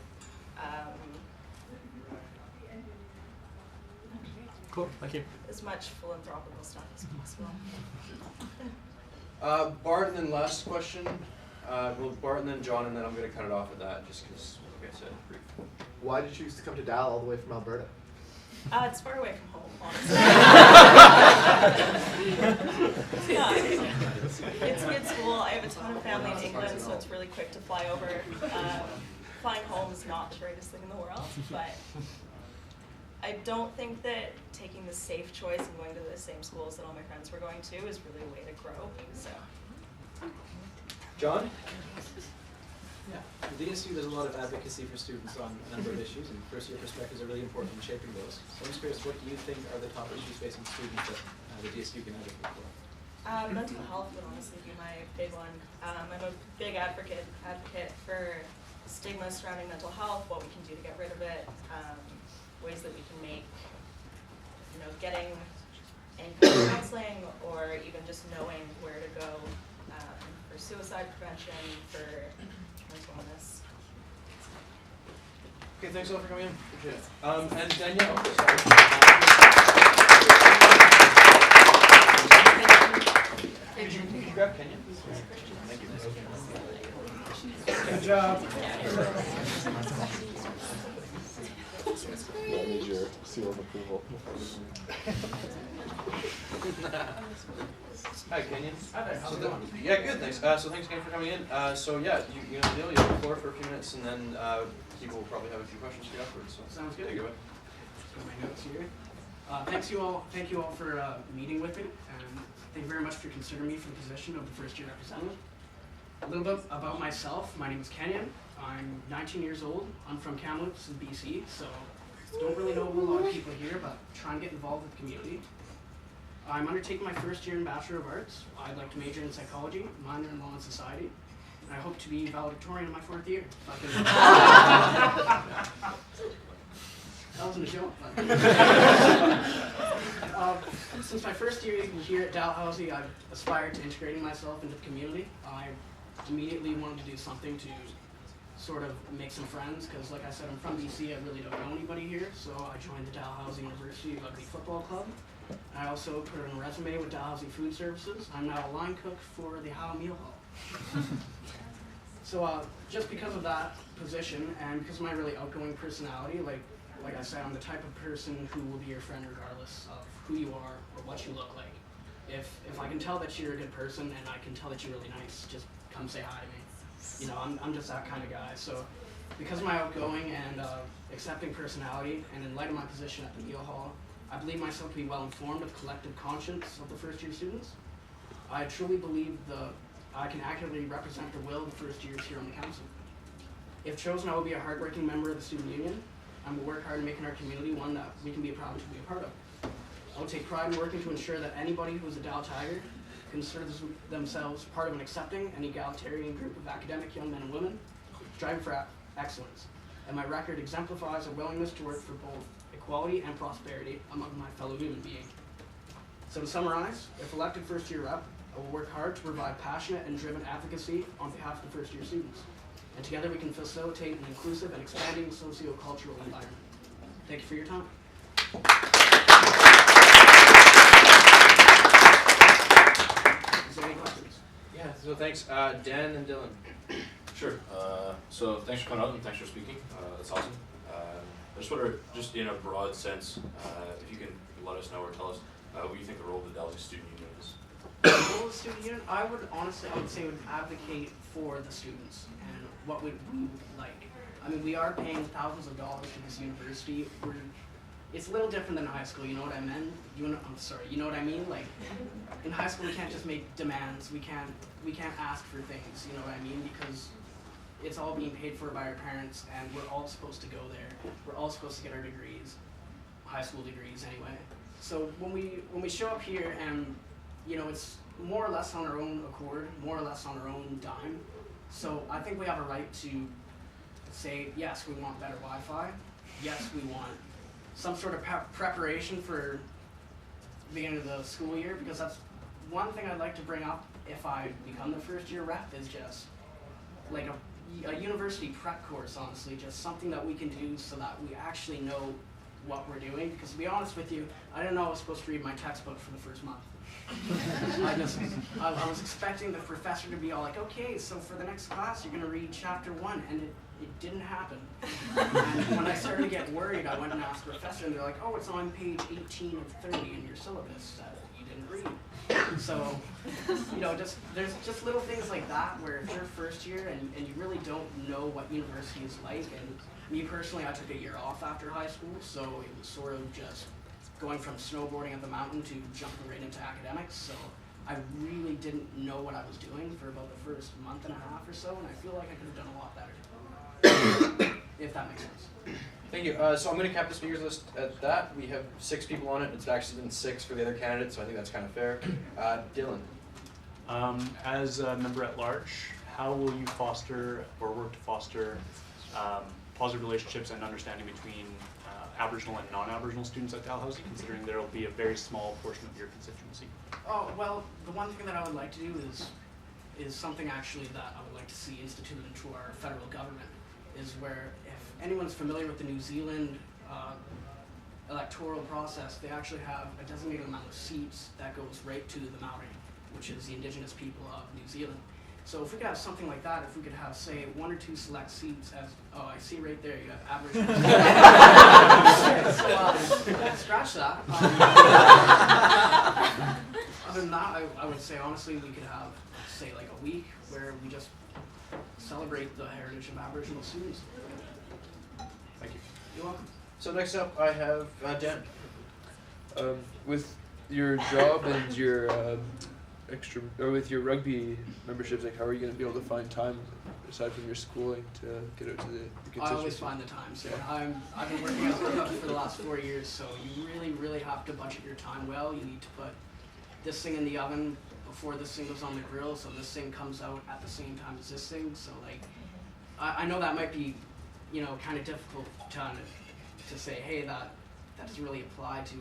Speaker 4: Cool, thank you.
Speaker 22: As much philanthropical stuff as possible.
Speaker 1: Bart, and then last question. Well, Bart and then John, and then I'm going to cut it off at that just because, like I said, brief.
Speaker 20: Why did you choose to come to Dal all the way from Alberta?
Speaker 22: It's far away from home, honestly. Yeah, it's good school. I have a ton of family in England, so it's really quick to fly over. Flying home is not the greatest thing in the world, but I don't think that taking the safe choice and going to the same schools that all my friends were going to is really a way to grow. So,
Speaker 1: John?
Speaker 17: Yeah, at DSU there's a lot of advocacy for students on a number of issues, and first-year perspectives are really important in shaping those. So I'm just curious, what do you think are the top issues facing students that the DSU can advocate for?
Speaker 22: mental health would honestly be my big one. I'm a big advocate for stigma surrounding mental health, what we can do to get rid of it, ways that we can make, getting any kind of counseling or even just knowing where to go for suicide prevention, for mental illness.
Speaker 1: Okay, thanks all for coming in. Appreciate it. And Danielle. Could you grab Kenya? Thank you.
Speaker 15: Good job.
Speaker 20: I need your seal of approval.
Speaker 1: Hi, Kenyon. Hi there. Yeah, good. Thanks. So thanks again for coming in. So yeah, you know the deal. You have the floor for a few minutes, and then people will probably have a few questions for you afterwards. So
Speaker 18: sounds good.
Speaker 1: Take it away.
Speaker 18: Got my notes here. Thank you all for meeting with me, and thank you very much for considering me for the position of the first year representative. A little bit about myself. My name is Kenyon. I'm 19 years old. I'm from Kamloops in BC, so don't really know a lot of people here, but trying to get involved with the community. I'm undertaking my first year in Bachelor of Arts. I'd like to major in psychology, minor in law and society, and I hope to be valedictorian in my 4th year. That wasn't a joke. Since my first year here at Dalhousie, I've aspired to integrating myself into the community. I immediately wanted to do something to sort of make some friends, because like I said, I'm from BC, I really don't know anybody here, so I joined the Dalhousie University Rugby Football Club. I also put in a resume with Dalhousie Food Services. I'm now a line cook for the Howe Meal Hall. So just because of that position, and because of my really outgoing personality, like I said, I'm the type of person who will be your friend regardless of who you are or what you look like. If I can tell that you're a good person and I can tell that you're really nice, just come say hi to me. You know, I'm just that kind of guy. So because of my outgoing and accepting personality, and in light of my position at the meal hall, I believe myself to be well informed of collective conscience of the first year students. I truly believe I can accurately represent the will of the first years here on the council. If chosen, I will be a hardworking member of the student union. I will work hard in making our community one that we can be proud to be a part of. I will take pride in working to ensure that anybody who is a Dal Tiger considers themselves part of an accepting and egalitarian group of academic young men and women striving for excellence. And my record exemplifies a willingness to work for both equality and prosperity among my fellow human beings. So to summarize, if elected first year rep, I will work hard to provide passionate and driven advocacy on behalf of the first year students. And together we can facilitate an inclusive and expanding socio-cultural environment. Thank you for your time. Is there any questions?
Speaker 1: Yeah, so thanks. Dan and Dylan.
Speaker 9: Sure. So thanks for coming out and thanks for speaking. That's awesome. I just wonder, just in a broad sense, if you can let us know or tell us what you think the role of the Dalhousie Student Union is.
Speaker 18: The role of the student union, I would say would advocate for the students and what would we like. I mean, we are paying thousands of dollars to this university. It's a little different than high school, you know what I mean? You know what I mean? Like, in high school we can't just make demands. We can't ask for things, you know what I mean? Because it's all being paid for by our parents, and we're all supposed to go there. We're all supposed to get our degrees, high school degrees anyway. So when we show up here and, you know, it's more or less on our own accord, more or less on our own dime. So I think we have a right to say, yes, we want better Wi-Fi. Yes, we want some sort of preparation for the beginning of the school year, because that's one thing I'd like to bring up if I become the first year rep, is just like a university prep course, honestly, just something that we can do so that we actually know what we're doing. Because to be honest with you, I didn't know I was supposed to read my textbook for the first month. I was expecting the professor to be all like, okay, so for the next class you're going to read chapter 1, and it didn't happen. And when I started to get worried, I went and asked the professor, and they're like, oh, it's on page 18 of 30 in your syllabus that you didn't read. So, you know, there's just little things like that where if you're first year and you really don't know what university is like, and me personally, I took a year off after high school, so it was sort of just going from snowboarding at the mountain to jumping right into academics, so I really didn't know what I was doing for about the first month and a half or so, and I feel like I could have done a lot better, if that makes sense.
Speaker 1: Thank you. So I'm going to cap the speakers list at that. We have 6 people on it. It's actually been 6 for the other candidates, so I think that's kind of fair. Dylan.
Speaker 7: As a member at large, how will you foster or work to foster positive relationships and understanding between Aboriginal and non-Aboriginal students at Dalhousie, considering there will be a very small portion of your constituency?
Speaker 18: Oh, well, the one thing that I would like to do is something actually that I would like to see instituted into our federal government, is where if anyone's familiar with the New Zealand electoral process, they actually have a designated amount of seats that goes right to the Maori, which is the indigenous people of New Zealand. So if we could have something like that, if we could have, say, 1 or 2 select seats as, oh, I see right there, you have Aboriginal. So, scratch that. Other than that, I would say, honestly, we could have, say, like a week where we just celebrate the heritage of Aboriginal students.
Speaker 7: Thank you.
Speaker 18: You're welcome.
Speaker 1: So next up, I have Dan.
Speaker 16: With your job and your with your rugby memberships, like how are you going to be able to find time aside from your schooling to get out to the constituency?
Speaker 18: I always find the time, sir. I've been working as a cook for the last 4 years, so you really, really have to budget your time well. You need to put this thing in the oven before this thing goes on the grill, so this thing comes out at the same time as this thing. So like, I know that might be, you know, kind of difficult to say, hey, that doesn't really apply to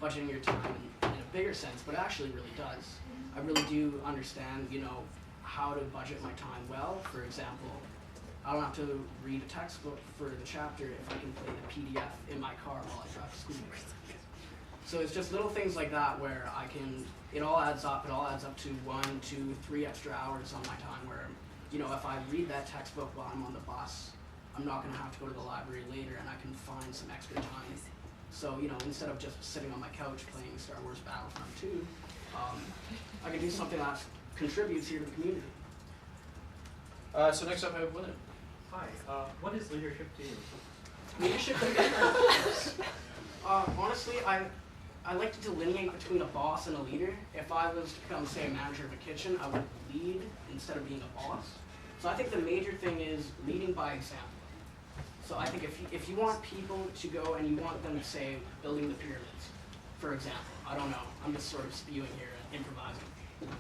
Speaker 18: budgeting your time in a bigger sense, but it actually really does. I really do understand, you know, how to budget my time well. For example, I don't have to read a textbook for the chapter if I can play the PDF in my car while I drive to school. So it's just little things like that where I can, it all adds up to 1, 2, 3 extra hours on my time where, you know, if I read that textbook while I'm on the bus, I'm not gonna have to go to the library later and I can find some extra time. So, you know, instead of just sitting on my couch playing Star Wars Battlefront 2, I can do something that contributes here to the community.
Speaker 1: So next up I have William.
Speaker 5: Hi, what is leadership to you?
Speaker 18: Leadership honestly, I like to delineate between a boss and a leader. If I was to become, say, a manager of a kitchen, I would lead instead of being a boss. So I think the major thing is leading by example. So I think if you want people to go and you want them to say building the pyramids, for example, I don't know, I'm just sort of spewing here and improvising.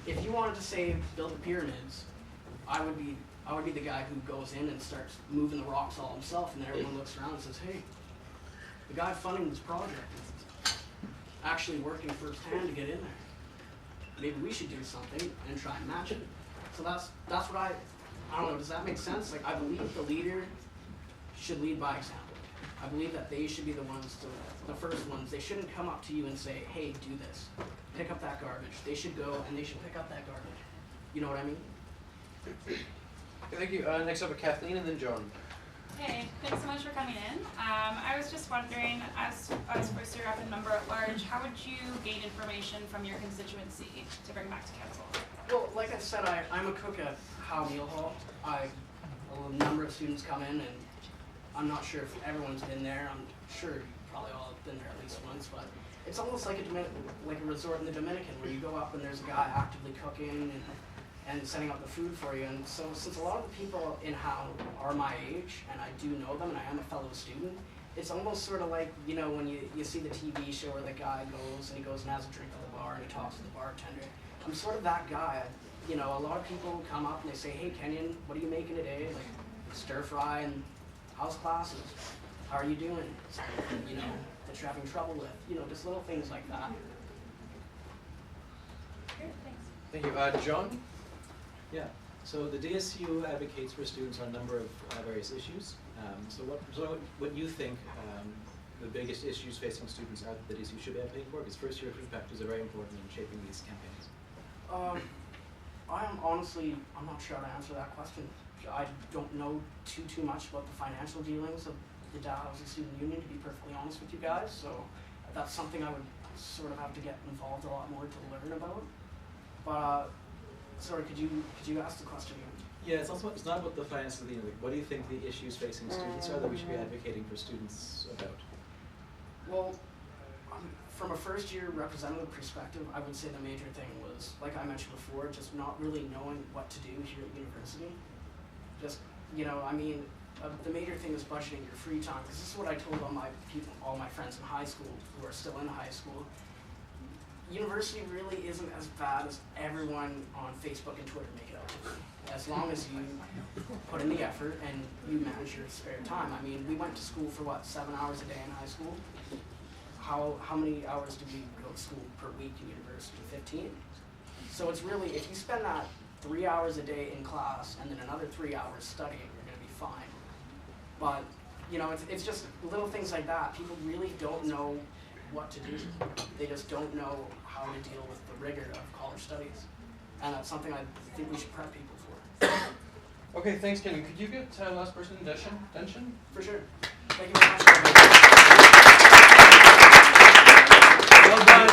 Speaker 18: If you wanted to say build the pyramids, I would be the guy who goes in and starts moving the rocks all himself, and then everyone looks around and says, hey, the guy funding this project is actually working firsthand to get in there. Maybe we should do something and try and match it. So that's what I don't know, does that make sense? Like, I believe the leader should lead by example. I believe that they should be the ones the first ones. They shouldn't come up to you and say, hey, do this. Pick up that garbage. They should go and they should pick up that garbage. You know what I mean?
Speaker 1: Okay, thank you. Next up, Kathleen and then John.
Speaker 19: Hey, thanks so much for coming in. I was just wondering, as first year rep and member at large, how would you gain information from your constituency to bring back to council?
Speaker 18: Well, like I said, I'm a cook at Howe Meal Hall. A number of students come in, and I'm not sure if everyone's been there. I'm sure you probably all have been there at least once, but it's almost like a resort in the Dominican where you go up and there's a guy actively cooking and setting up the food for you. And so since a lot of the people in Howe are my age, and I do know them, and I am a fellow student, it's almost sort of like, you know, when you see the TV show where the guy goes and he goes and has a drink at the bar and he talks to the bartender. I'm sort of that guy. You know, a lot of people come up and they say, hey, Kenyon, what are you making today? Like, stir fry and how's classes? How are you doing? You know, that you're having trouble with. You know, just little things like that.
Speaker 19: Great, thanks.
Speaker 1: Thank you. John?
Speaker 17: Yeah, so the DSU advocates for students on a number of various issues. So what you think the biggest issues facing students are that the DSU should be advocating for? Because first year perspectives are very important in shaping these campaigns.
Speaker 18: I'm not sure how to answer that question. I don't know too much about the financial dealings of the Dalhousie Student Union, to be perfectly honest with you guys. So that's something I would sort of have to get involved a lot more to learn about. But sorry, could you ask the question again?
Speaker 17: Yeah, it's not about the finances of the union. Like, what do you think the issues facing students are that we should be advocating for students about?
Speaker 18: Well, from a first year representative perspective, I would say the major thing was, like I mentioned before, just not really knowing what to do here at university. Just, you know, I mean, the major thing is budgeting your free time, because this is what I told all my friends in high school who are still in high school. University really isn't as bad as everyone on Facebook and Twitter make it out to be. As long as you put in the effort and you manage your spare time. I mean, we went to school for what, 7 hours a day in high school? How many hours do we go to school per week in university? 15. So it's really, if you spend that 3 hours a day in class and then another 3 hours studying, you're gonna be fine. But, you know, it's just little things like that. People really don't know what to do. They just don't know how to deal with the rigor of college studies. And that's something I think we should prep people for.
Speaker 1: Okay, thanks, Kenyon. Could you get last person, Denshin?
Speaker 18: For sure. Thank you very much, everybody.
Speaker 1: Well done.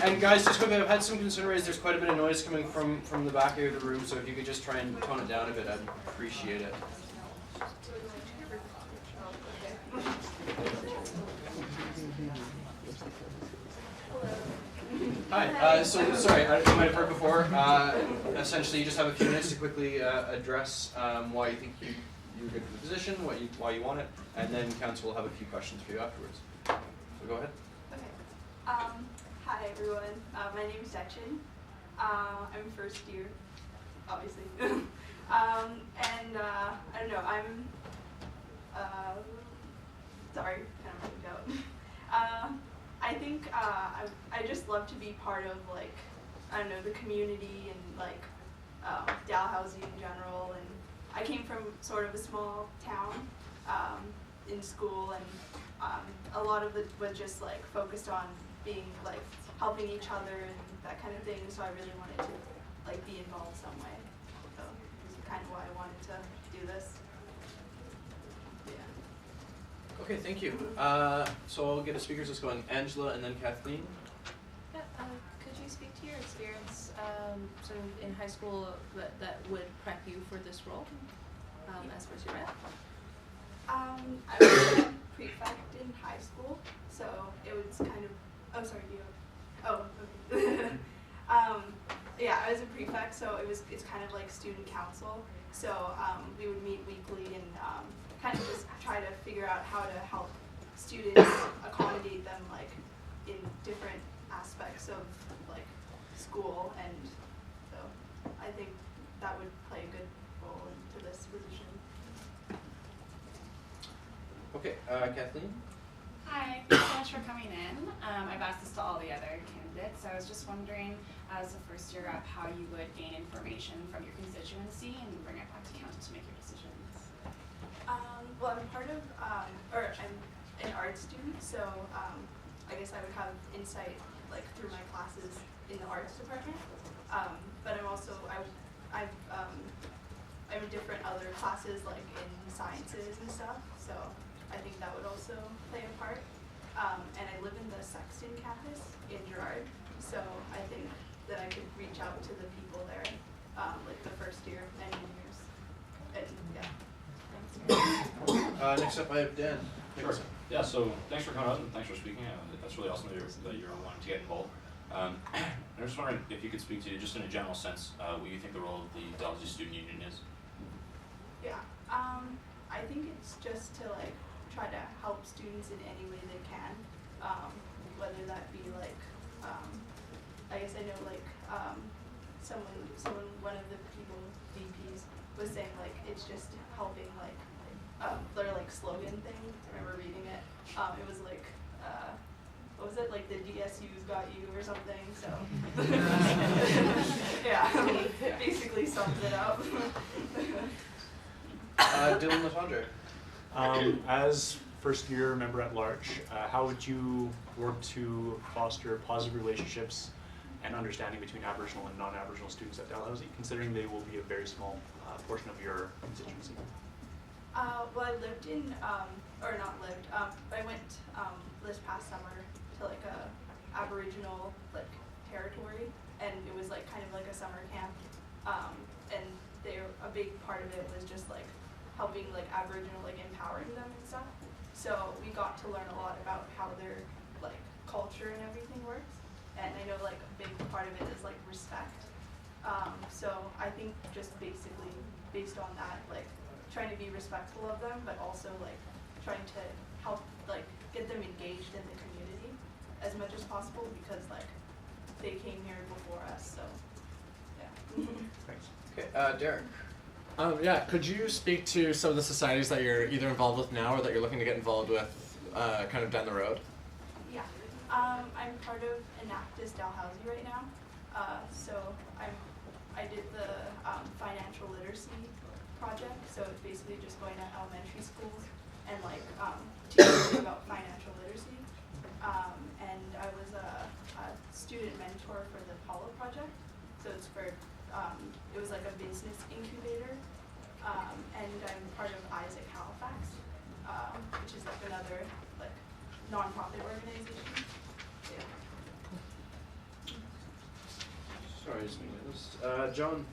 Speaker 1: And guys, just quickly, I've had some concern raised. There's quite a bit of noise coming from the back of the room, so if you could just try and tone it down a bit, I'd appreciate it. Hi, so sorry, you might have heard before, essentially you just have a few minutes to quickly address why you think you're good for the position, why you want it, and then council will have a few questions for you afterwards. So go ahead.
Speaker 11: Okay. Hi everyone, my name is Dechen. I'm first year, obviously. And I don't know, I'm, sorry, kind of freaked out. I think I just love to be part of like, I don't know, the community and like Dalhousie in general. And I came from sort of a small town in school, and a lot of it was just like focused on being like helping each other and that kind of thing. So I really wanted to like be involved some way. So this is kind of why I wanted to do this. Yeah.
Speaker 1: Okay, thank you. So I'll get a speakers. Let's go on Angela and then Kathleen.
Speaker 3: Yeah, could you speak to your experience sort of in high school that would prep you for this role as first year rep?
Speaker 11: I was a prefect in high school, so it was kind of, oh sorry, do you have, oh, okay. Yeah, I was a prefect, so it's kind of like student council. So we would meet weekly and kind of just try to figure out how to help students accommodate them like in different aspects of like school, and so I think that would play a good role into this position.
Speaker 1: Okay, Kathleen.
Speaker 19: Hi, thanks so much for coming in. I've asked this to all the other candidates, so I was just wondering, as a first year rep, how you would gain information from your constituency and bring it back to council to make your decisions.
Speaker 11: Well, I'm part of, or I'm an art student, so I guess I would have insight like through my classes in the arts department. But I'm also, I'm in different other classes like in sciences and stuff, so I think that would also play a part. And I live in the Sexton campus in Girard, so I think that I could reach out to the people there, like the first year engineers. And yeah.
Speaker 1: Next up I have Dan.
Speaker 9: Sure. Yeah, so thanks for coming out and thanks for speaking. That's really awesome that you're wanting to get involved. I'm just wondering if you could speak to, just in a general sense, what you think the role of the Dalhousie Student Union is.
Speaker 11: Yeah, I think it's just to like try to help students in any way they can, whether that be like, I guess I know like one of the people, VPs, was saying like it's just helping like their like slogan thing. I remember reading it. It was like what was it, like the DSU's got you or something, so yeah, basically sums it up.
Speaker 1: Dylan Latondre.
Speaker 7: As first year member at large, how would you work to foster positive relationships and understanding between Aboriginal and non-Aboriginal students at Dalhousie, considering they will be a very small portion of your constituency?
Speaker 11: Well, I lived in, or not lived, I went this past summer to like a Aboriginal like territory, and it was like kind of like a summer camp, and a big part of it was just like helping like Aboriginal, like empowering them and stuff. So we got to learn a lot about how their like culture and everything works, and I know like a big part of it is like respect. So I think just basically based on that, like trying to be respectful of them, but also like trying to help like get them engaged in the community as much as possible, because like they came here before us, so yeah.
Speaker 7: Thanks.
Speaker 1: Okay, Derek.
Speaker 4: Yeah, could you speak to some of the societies that you're either involved with now or that you're looking to get involved with kind of down the road?
Speaker 11: Yeah, I'm part of Enactus Dalhousie right now. So I did the financial literacy project. So it's basically just going to elementary schools and like teaching them about financial literacy. And I was a student mentor for the Apollo project. So it's for it was like a business incubator. And I'm part of Isaac Halifax, which is like another like nonprofit organization. Yeah.
Speaker 1: Sorry, just making my list. John.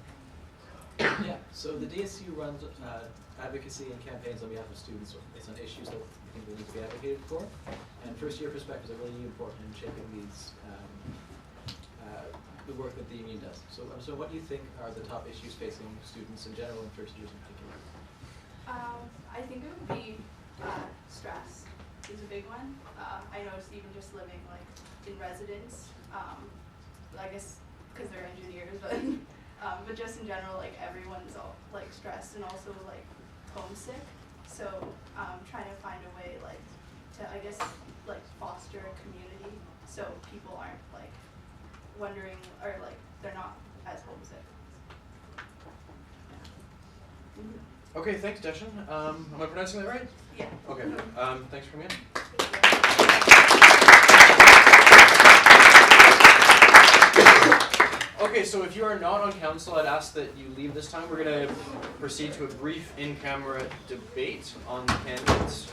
Speaker 17: Yeah, so the DSU runs advocacy and campaigns on behalf of students based on issues that we think they need to be advocated for. And first year perspectives are really important in shaping these, the work that the union does. So what do you think are the top issues facing students in general and first years in particular?
Speaker 11: I think it would be stress is a big one. I noticed even just living like in residence, I guess because they're engineers, but just in general, like everyone's all like stressed and also like homesick. So trying to find a way like to, I guess, like foster a community so people aren't like wondering or like they're not as homesick.
Speaker 1: Okay, thanks, Deshan. Am I pronouncing that right?
Speaker 11: Yeah.
Speaker 1: Okay. Thanks for coming in. Okay, so if you are not on council, I'd ask that you leave this time. We're going to proceed to a brief in-camera debate on the candidates.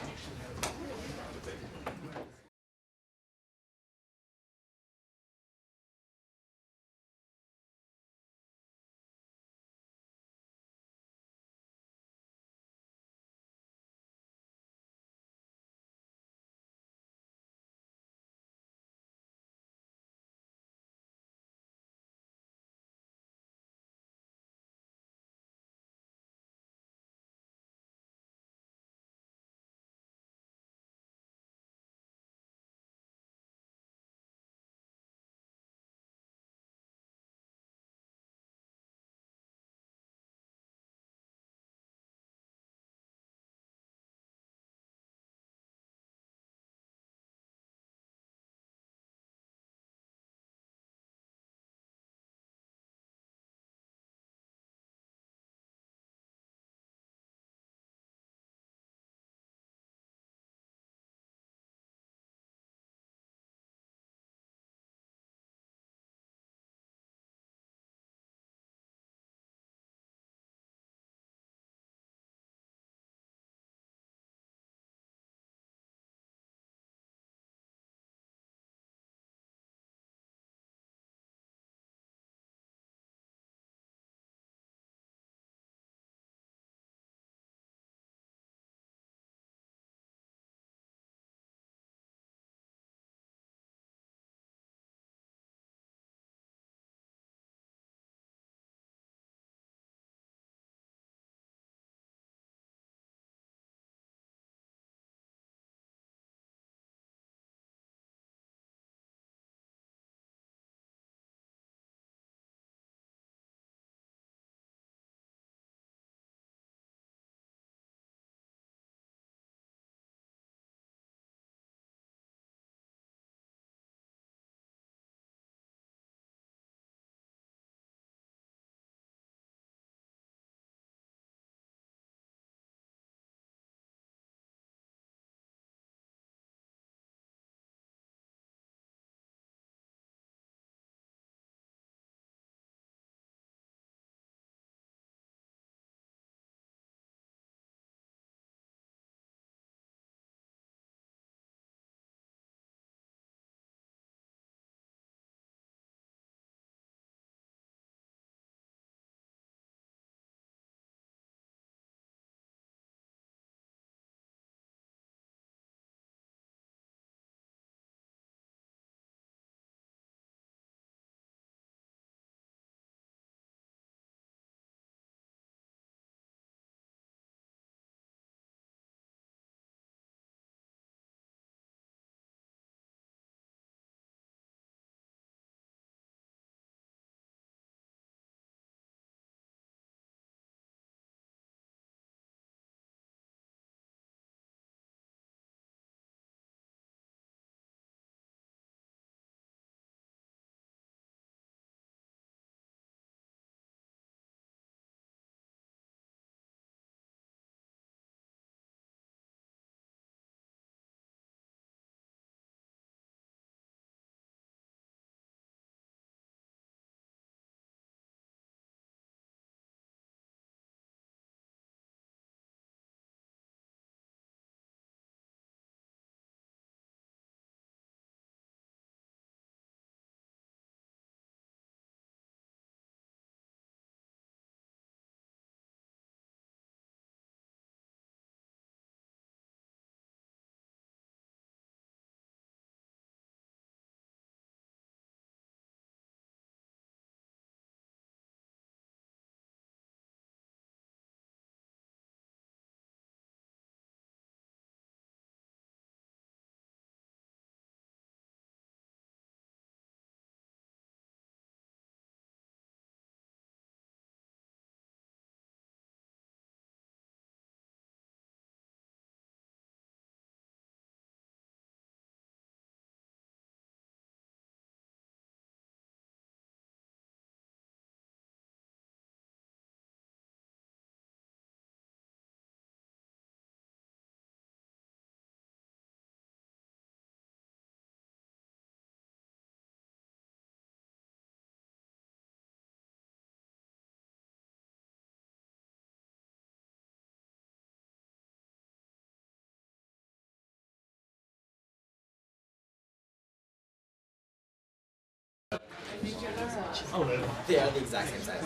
Speaker 17: Oh, really?
Speaker 10: They are the exact same size.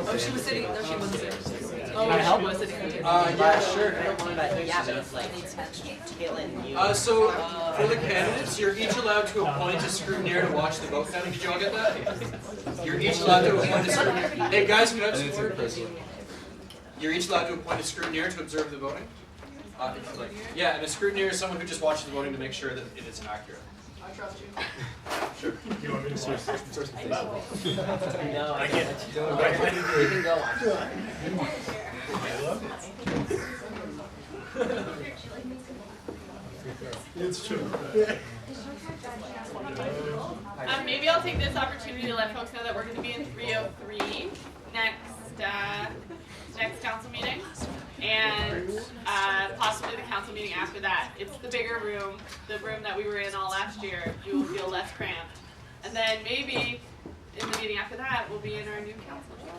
Speaker 6: Oh, she was sitting. No, she wasn't sitting.
Speaker 10: Can I help?
Speaker 6: Was sitting.
Speaker 1: Yeah, sure.
Speaker 10: But yeah, but it's like Caitlin, you.
Speaker 1: So for the candidates, you're each allowed to appoint a scrutineer to watch the vote counting. Did you all get that? You're each allowed to appoint a scrutineer. Hey guys, can I have some order? You're each allowed to appoint a scrutineer to observe the voting. Yeah, and a scrutineer is someone who just watches the voting to make sure that it is accurate.
Speaker 11: I trust you.
Speaker 1: Sure.
Speaker 17: You want me to source
Speaker 10: No,
Speaker 17: I can't.
Speaker 10: You can go watch.
Speaker 17: It's true.
Speaker 19: Maybe I'll take this opportunity to let folks know that we're going to be in 303 next council meeting, and possibly the council meeting after that. It's the bigger room, the room that we were in all last year. You will feel less cramped, and then maybe in the meeting after that, we'll be in our new council chamber.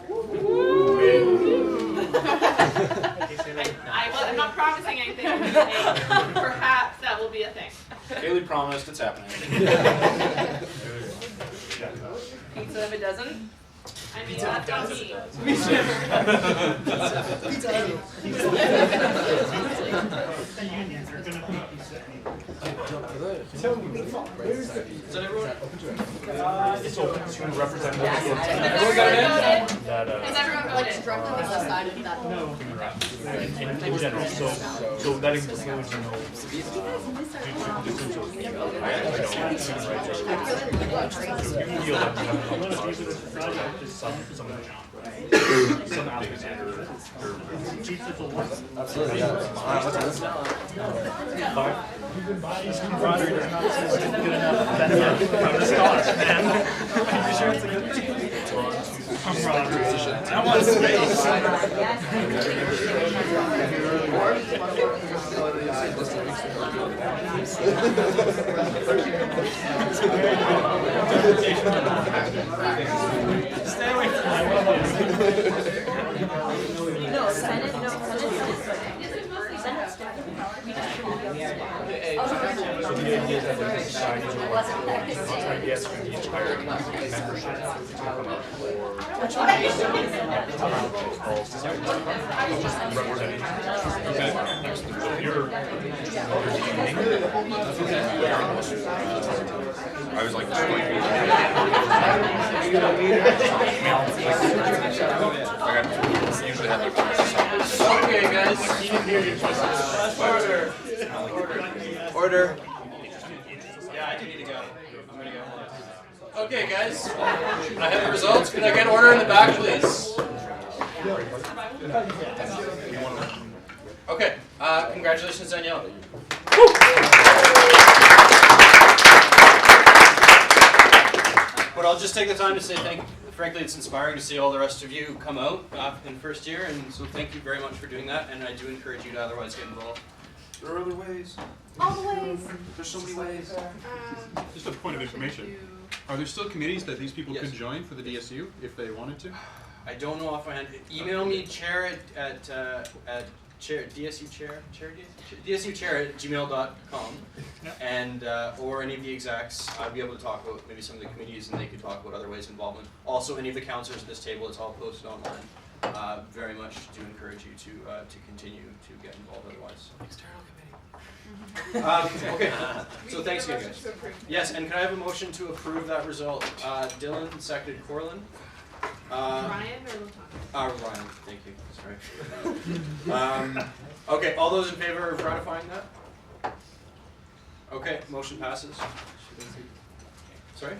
Speaker 19: I'm not promising anything. I'm just saying perhaps that will be a thing.
Speaker 9: Kaylee promised, it's happening.
Speaker 6: Pizza if it doesn't.
Speaker 19: I mean, that's on me.
Speaker 1: Is that everyone?
Speaker 7: It's open to representatives.
Speaker 1: Everyone got it in?
Speaker 19: Is everyone voted?
Speaker 3: Directly on the side of that.
Speaker 7: In general, so that includes, you know, some applicants
Speaker 4: Absolutely, yeah. What's this?
Speaker 17: Camaraderie does not seem like a good enough benefit from the scholars, man. I'm sure it's a good thing. Camaraderie. I want space. Stay away from my
Speaker 3: No, Senate, no,
Speaker 7: So the idea is that the societies are trying to get the entire membership to come up for all societies representing. Okay. So you're
Speaker 9: I was like, usually have
Speaker 1: Okay, guys. Order. Yeah, I do need to go. I'm gonna go. Okay, guys. Can I have the results? Can I get order in the back, please? Okay. Congratulations, Danielle. But I'll just take the time to say frankly, it's inspiring to see all the rest of you come out in first year, and so thank you very much for doing that, and I do encourage you to otherwise get involved.
Speaker 9: There are other ways.
Speaker 21: All the ways.
Speaker 9: There's so many ways.
Speaker 8: Just a point of information. Are there still committees that these people
Speaker 1: Yes.
Speaker 8: could join for the DSU if they wanted to?
Speaker 1: I don't know offhand. Email me chair at chair DSU chair at gmail.com, and or any of the execs. I'd be able to talk about maybe some of the committees, and they could talk about other ways of involvement. Also, any of the counselors at this table, it's all posted online. Very much do encourage you to continue to get involved. Otherwise, external committee. Okay. So thanks again, guys. Yes, and can I have a motion to approve that result? Dylan seconded Corlin.
Speaker 6: Ryan or Latanya?
Speaker 1: Ryan, thank you. Sorry. Okay, all those in favor of ratifying that? Okay, motion passes. Sorry?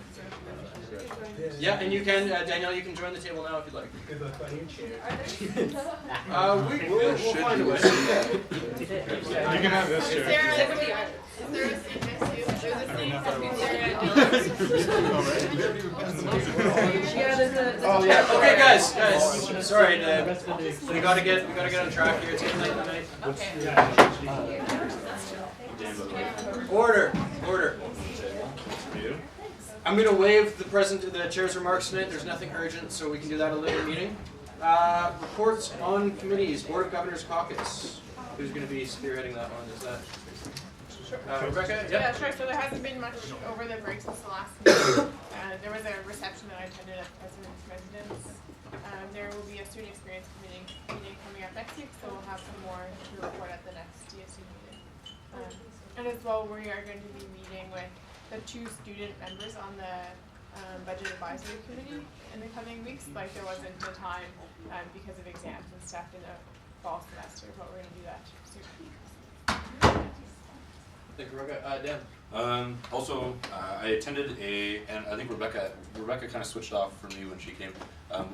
Speaker 1: Yeah, and you can, Danielle, you can join the table now if you'd like. We'll find a way.
Speaker 8: You can have this,
Speaker 19: Is
Speaker 8: Chair.
Speaker 19: there a seat next to you? There's a seat
Speaker 1: Oh yeah. Okay, guys. Sorry, we gotta get on track here. It's getting late at night. Order. I'm gonna waive the chair's remarks tonight. There's nothing urgent, so we can do that at a later meeting. Reports on committees. Board of Governors Caucus. Who's going to be spearheading that one? Is that Rebecca? Yep.
Speaker 2: Yeah, sure. So there hasn't been much over the break since the last meeting. There was a reception that I attended at the President's residence. There will be a student experience meeting coming up next week, so we'll have some more to report at the next DSU meeting. And as well, we are going to be meeting with the 2 student members on the budget advisory committee in the coming weeks. Like there wasn't the time because of exams and stuff in the fall semester, but we're going to do that soon.
Speaker 1: Thank you, Rebecca. Dan?
Speaker 9: Also, I attended and I think Rebecca kind of switched off for me when she came.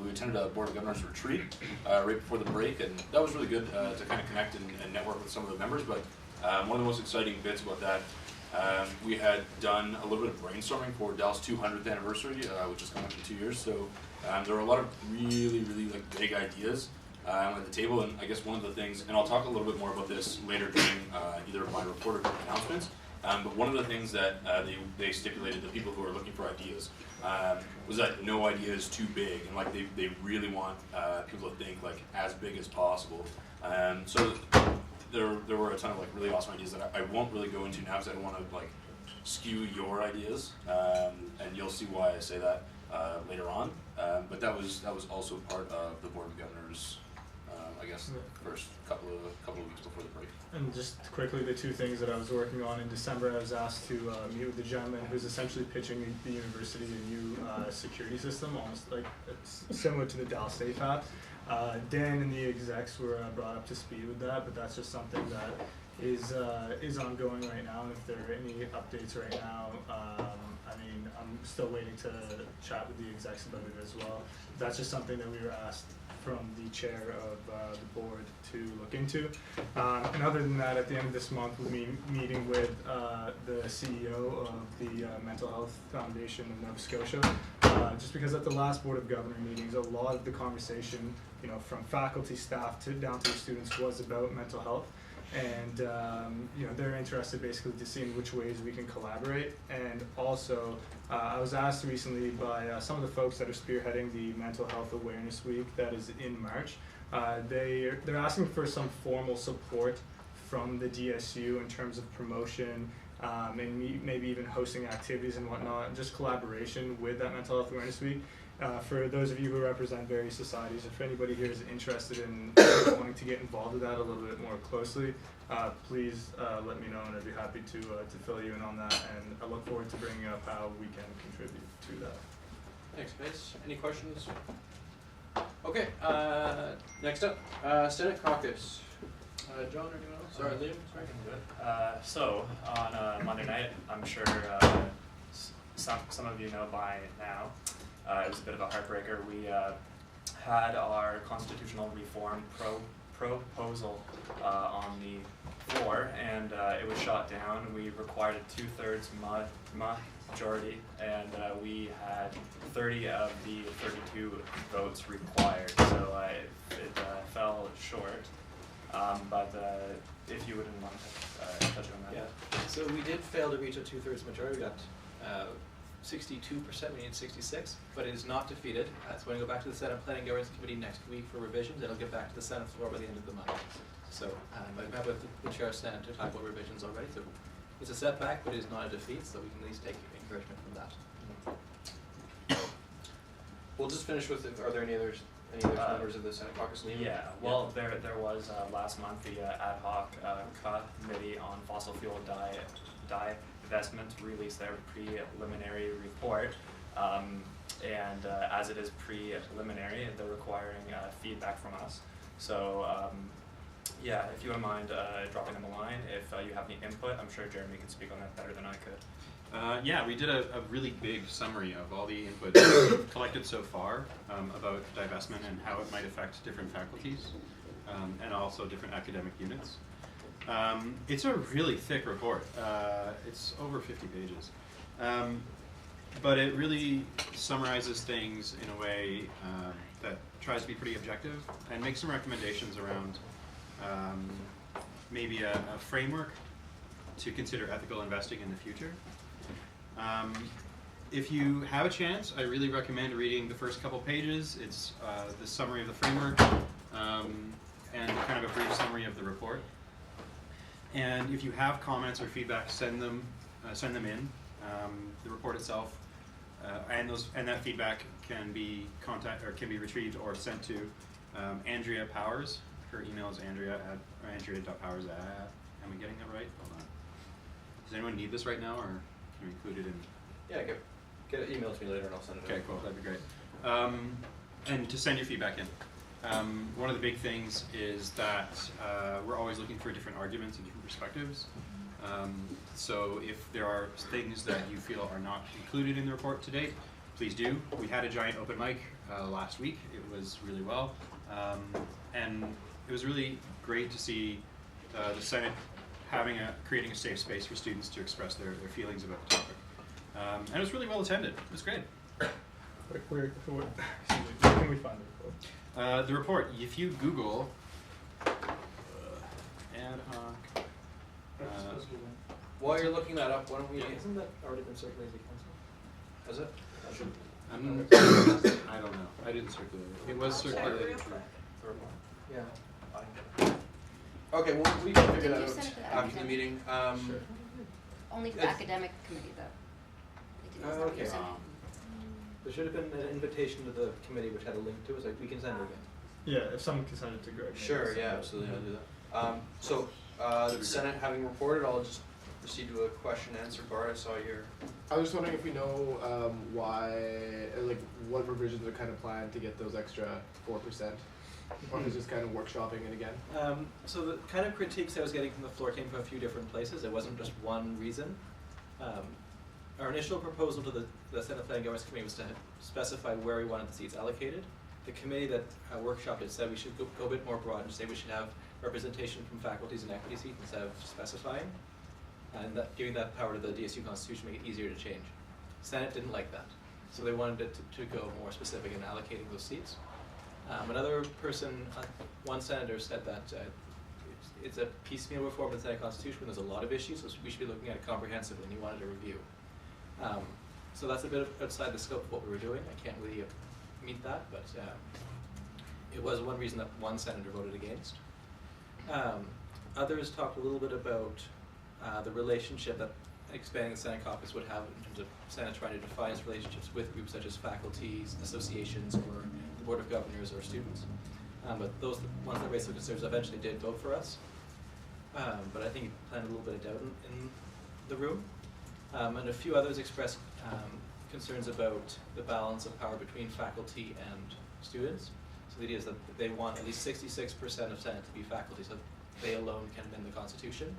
Speaker 9: We attended a Board of Governors retreat right before the break, and that was really good to kind of connect and network with some of the members. But one of the most exciting bits about that, we had done a little bit of brainstorming for Dell's 200th anniversary, which is coming up in 2 years. So there were a lot of really like big ideas at the table, and I guess one of the things, and I'll talk a little bit more about this later during either my report or announcements, but one of the things that they stipulated, the people who are looking for ideas, was that no idea is too big, and like they really want people to think like as big as possible. So there were a ton of like really awesome ideas that I won't really go into now because I don't want to like skew your ideas, and you'll see why I say that later on. But that was also part of the Board of Governors. I guess first couple of weeks before the break.
Speaker 12: And just quickly, the 2 things that I was working on in December, I was asked to meet with the gentleman who's essentially pitching the university a new security system, almost like similar to the Dallas Safe app. Dan and the execs were brought up to speed with that, but that's just something that is ongoing right now. And if there are any updates right now, I mean, I'm still waiting to chat with the execs about it as well. That's just something that we were asked from the chair of the board to look into. And other than that, at the end of this month, we'll be meeting with the CEO of the Mental Health Foundation of Nova Scotia. Just because at the last Board of Governor meetings, a lot of the conversation, from faculty, staff to down to the students was about mental health. And they're interested basically to see in which ways we can collaborate. And also, I was asked recently by some of the folks that are spearheading the Mental Health Awareness Week that is in March. They're asking for some formal support from the DSU in terms of promotion, and maybe even hosting activities and whatnot, and just collaboration with that Mental Health Awareness Week. For those of you who represent various societies, if anybody here is interested in wanting to get involved with that a little bit more closely, please let me know, and I'd be happy to fill you in on that. And I look forward to bringing up how we can contribute to that.
Speaker 1: Thanks, Pace. Any questions? Okay. Next up, Senate Caucus. John, or anyone else? Sorry, Liam. Sorry.
Speaker 7: So on Monday night, I'm sure some of you know by now. It was a bit of a heartbreaker. We had our constitutional reform proposal on the floor, and it was shot down. We required a 2/3 majority, and we had 30 of the 32 votes required. So it fell short. But if you wouldn't want to touch on that.
Speaker 17: Yeah. So we did fail to reach a 2/3 majority. We got 62%, we need 66, but it is not defeated. It's going to go back to the Senate Planning Governance Committee next week for revisions. It'll get back to the Senate floor by the end of the month. So I've met with the Chair of Senate to talk about revisions already. So it's a setback, but it is not a defeat, so we can at least take encouragement from that.
Speaker 1: We'll just finish with, are there any other members of the Senate Caucus?
Speaker 7: Yeah, well, there was last month the ad hoc committee on fossil fuel divestment released their preliminary report, and as it is preliminary, they're requiring feedback from us. So yeah, if you wouldn't mind dropping them a line if you have any input. I'm sure Jeremy can speak on that better than I could.
Speaker 8: Yeah, we did a really big summary of all the input that we've collected so far about divestment and how it might affect different faculties and also different academic units. It's a really thick report. It's over 50 pages. But it really summarizes things in a way that tries to be pretty objective and makes some recommendations around maybe a framework to consider ethical investing in the future. if you have a chance, I really recommend reading the first couple pages. It's the summary of the framework and kind of a brief summary of the report. And if you have comments or feedback, send them in. The report itself and that feedback can be retrieved or sent to Andrea Powers. Her email is andrea.powers@. Am I getting that right? Hold on. Does anyone need this right now, or can we include it in?
Speaker 17: Yeah, get an email to me later and I'll send it.
Speaker 8: Okay, cool. That'd be great. And to send your feedback in. One of the big things is that we're always looking for different arguments and different perspectives. So if there are things that you feel are not included in the report to date, please do. We had a giant open mic last week. It was really well. And it was really great to see the Senate creating a safe space for students to express their feelings about the topic. And it was really well attended. It was great.
Speaker 12: Where can we find the report?
Speaker 8: The report, if you Google ad hoc.
Speaker 17: While you're looking that up, why don't we? Hasn't that already been circulated to council? Has it?
Speaker 8: I don't know. I didn't circulate it. It was
Speaker 17: Check
Speaker 8: circulated.
Speaker 17: real quick. Yeah. Okay, well, we can figure that out after the meeting.
Speaker 13: Only for
Speaker 17: It's-
Speaker 13: academic committee though.
Speaker 17: Okay. There should have been an invitation to the committee which had a link to it, like we can send it again.
Speaker 12: Yeah, if someone can send it to Greg.
Speaker 17: Sure, yeah, absolutely, I'll do that. So, the Senate having reported, I'll just proceed to a question and answer. Bart, I saw your.
Speaker 14: I was just wondering if we know what revisions are kind of planned to get those extra 4%, or if it's just kind of workshopping it again.
Speaker 17: So the kind of critiques I was getting from the floor came from a few different places. It wasn't just one reason. Our initial proposal to the Senate Planning Governance Committee was to specify where we wanted the seats allocated. The committee that workshopped it said we should go a bit more broad and say we should have representation from faculties and equity seats instead of specifying, and giving that power to the DSU Constitution make it easier to change. Senate didn't like that, so they wanted it to go more specific in allocating those seats. Another person, one senator, said that it's a piecemeal reform of the Senate Constitution when there's a lot of issues, so we should be looking at it comprehensively, and he wanted a review. So that's a bit outside the scope of what we were doing. I can't really meet that, but it was one reason that one senator voted against. Others talked a little bit about the relationship that expanding the Senate caucus would have in terms of Senate trying to define its relationships with groups such as faculties, associations, or the Board of Governors or students. But those ones that raised the concerns eventually did vote for us. But I think it planted a little bit of doubt in the room. And a few others expressed concerns about the balance of power between faculty and students. So the idea is that they want at least 66% of Senate to be faculty, so they alone can amend the Constitution.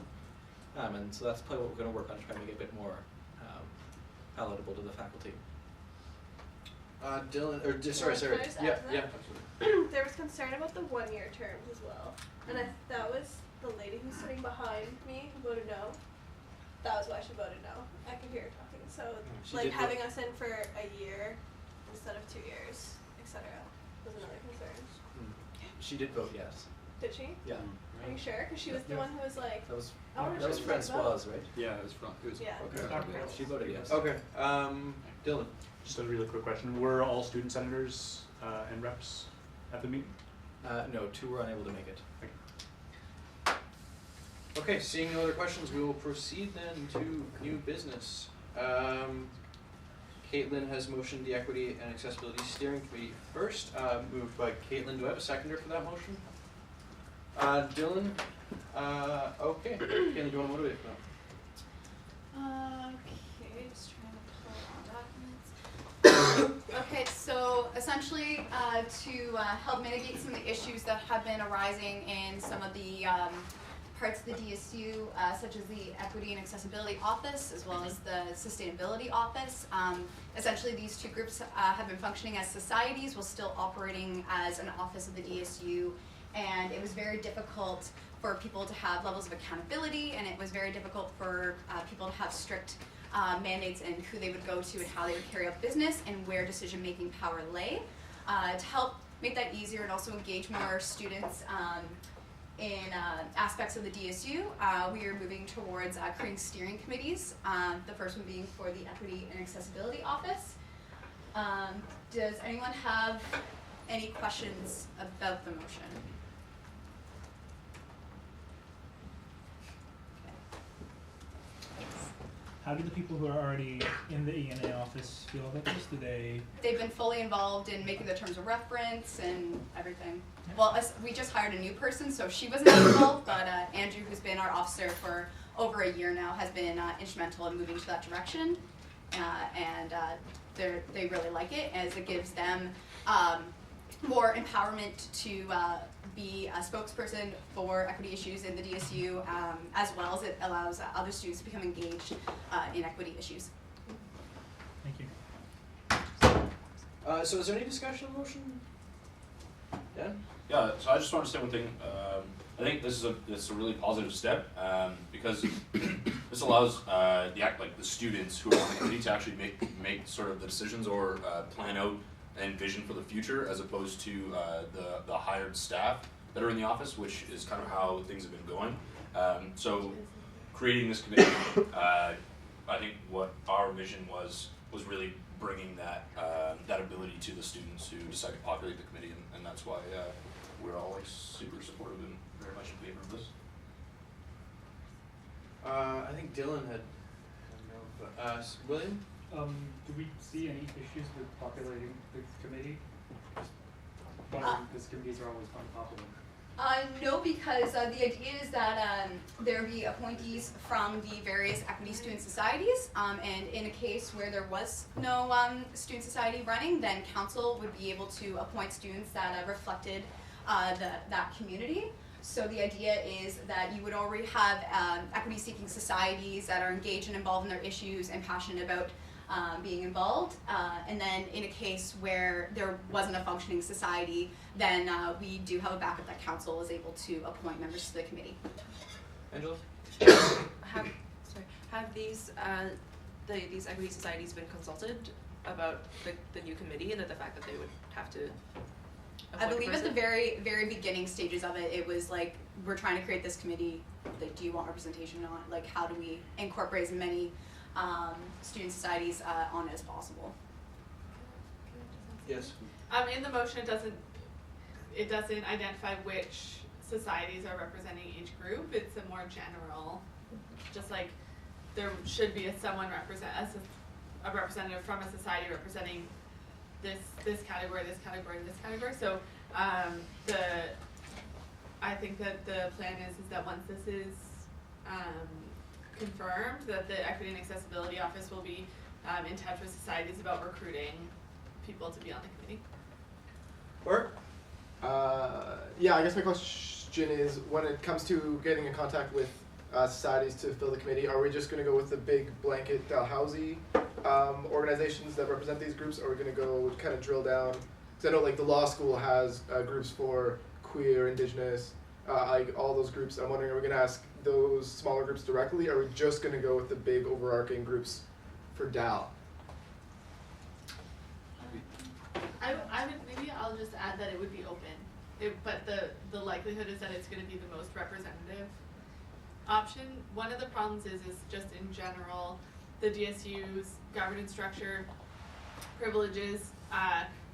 Speaker 17: And so that's probably what we're going to work on, trying to make it a bit more palatable to the faculty. Dylan, or sorry.
Speaker 11: Can I just add
Speaker 17: Yeah,
Speaker 11: to that?
Speaker 17: yeah.
Speaker 11: There was concern about the one-year terms as well, and that was the lady who's sitting behind me who voted no. That was why she voted no. I could hear her talking. So,
Speaker 17: She
Speaker 11: like
Speaker 17: did
Speaker 11: having us in for a year instead of 2 years, etc., was another concern.
Speaker 17: She did vote yes.
Speaker 11: Did she?
Speaker 17: Yeah.
Speaker 11: Are you sure? Because she was the one who was like,
Speaker 17: That was
Speaker 11: I wanna
Speaker 17: that was
Speaker 11: change my
Speaker 17: Francoise,
Speaker 11: vote.
Speaker 17: right?
Speaker 8: Yeah, it was.
Speaker 11: Yeah.
Speaker 17: Okay. She voted yes.
Speaker 7: Okay.
Speaker 17: Dylan.
Speaker 7: Just a really quick question. Were all student senators and reps at the meeting?
Speaker 17: No, 2 were unable to make it. Okay, seeing no other questions, we will proceed then to new business. Caitlin has motioned the Equity and Accessibility Steering Committee first, moved by Caitlin. Do I have a seconder for that motion? Dylan? Okay. Caitlin, do you want to motivate for that?
Speaker 19: Okay, just trying to pull out documents. Okay, so essentially to help mitigate some of the issues that have been arising in some of the parts of the DSU, such as the Equity and Accessibility Office, as well as the Sustainability Office. Essentially, these 2 groups have been functioning as societies while still operating as an office of the DSU, and it was very difficult for people to have levels of accountability, and it was very difficult for people to have strict mandates in who they would go to and how they would carry out business and where decision-making power lay. To help make that easier and also engage more students
Speaker 15: in aspects of the DSU, we are moving towards creating steering committees, the first one being for the Equity and Accessibility Office. Does anyone have any questions about the motion?
Speaker 22: How do the people who are already in the E&A office feel about this? Do they?
Speaker 15: They've been fully involved in making the terms of reference and everything. Well, we just hired a new person, so she wasn't involved, but Andrew, who's been our officer for over a year now, has been instrumental in moving to that direction. They really like it, as it gives them more empowerment to be a spokesperson for equity issues in the DSU, as well as it allows other students to become engaged in equity issues.
Speaker 22: Thank you.
Speaker 1: So is there any discussion on the motion? Dan?
Speaker 9: Yeah, so I just want to say one thing. I think this is a really positive step because this allows the students who are on the committee to actually make sort of the decisions or plan out and vision for the future, as opposed to the hired staff that are in the office, which is kind of how things have been going. So creating this committee, I think what our vision was really bringing that ability to the students who decide to populate the committee, and that's why we're all super supportive and very much in favor of this.
Speaker 1: I think Dylan had William?
Speaker 5: Do we see any issues with populating the committee? Just wondering, because committees are always unpopular.
Speaker 15: No, because the idea is that there be appointees from the various equity student societies, and in a case where there was no student society running, then council would be able to appoint students that reflected that community. So the idea is that you would already have equity-seeking societies that are engaged and involved in their issues and passionate about being involved, and then in a case where there wasn't a functioning society, then we do have a backup that council is able to appoint members to the committee.
Speaker 1: Angela?
Speaker 6: Have these equity societies been consulted about the new committee and the fact that they would have to
Speaker 15: I believe at the very, very beginning stages of it, it was like, we're trying to create this committee, like, do you want representation on it? Like, how do we incorporate as many student societies on as possible?
Speaker 1: Yes.
Speaker 2: In the motion, it doesn't identify which societies are representing each group. It's a more general, just like there should be a representative from a society representing this category, this category, this category. So I think that the plan is that once this is confirmed, that the Equity and Accessibility Office will be in touch with societies about recruiting people to be on the committee.
Speaker 1: Or?
Speaker 14: Yeah, I guess my question is, when it comes to getting in contact with societies to fill the committee, are we just going to go with the big blanket Dalhousie organizations that represent these groups, or are we going to go kind of drill down? Because I know like the law school has groups for queer, indigenous, like all those groups. I'm wondering, are we going to ask those smaller groups directly, or are we just going to go with the big overarching groups for DAL?
Speaker 2: Maybe I'll just add that it would be open, but the likelihood is that it's going to be the most representative option. One of the problems is just in general, the DSU's governance structure privileges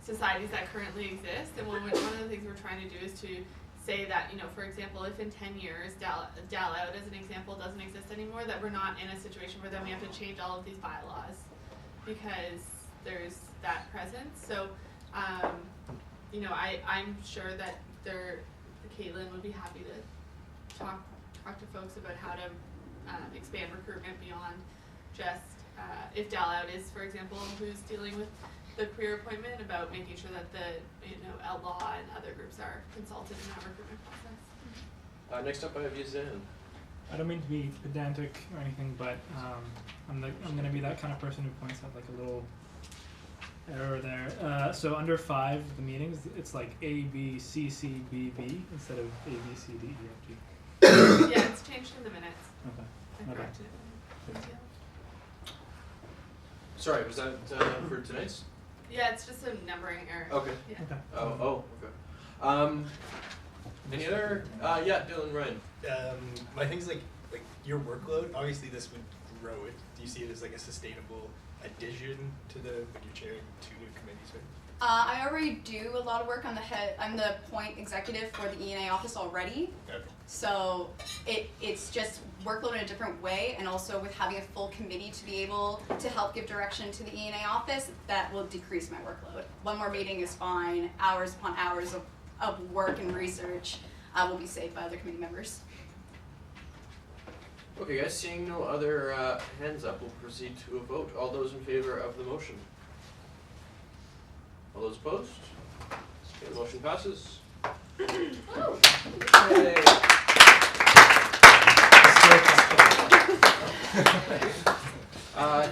Speaker 2: societies that currently exist, and one of the things we're trying to do is to say that, you know, for example, if in 10 years DAL out as an example doesn't exist anymore, that we're not in a situation where then we have to change all of these bylaws because there's that presence. So you know, I'm sure that Caitlin would be happy to talk to folks about how to expand recruitment beyond just if DAL out is, for example, who's dealing with the career appointment, about making sure that the Outlaw and other groups are consulted in that recruitment process.
Speaker 1: Next up I have Yuzan.
Speaker 22: I don't mean to be pedantic or anything, but I'm going to be that kind of person who points out like a little error there. So under 5, the meetings, it's like A, B, C, C, B, B instead of A, B, C, D, E, F, G.
Speaker 2: Yeah, it's changed in the minutes.
Speaker 22: Okay.
Speaker 2: I corrected it.
Speaker 1: Sorry, was that for tonight's?
Speaker 2: Yeah, it's just a numbering error.
Speaker 1: Okay.
Speaker 2: Yeah.
Speaker 22: Okay.
Speaker 1: Oh, okay. Any other? Yeah, Dylan, Ryan.
Speaker 16: My thing's like your workload. Obviously, this would grow it. Do you see it as like a sustainable addition to the when you're chairing 2 new committees, right?
Speaker 15: I already do a lot of work. I'm the point executive for the E&A office already.
Speaker 16: Okay.
Speaker 15: So it's just workload in a different way, and also with having a full committee to be able to help give direction to the E&A office, that will decrease my workload. One more meeting is fine. Hours upon hours of work and research will be saved by other committee members.
Speaker 1: Okay, guys, seeing no other hands up, we'll proceed to a vote. All those in favor of the motion? All those opposed? Okay, the motion passes. Yay.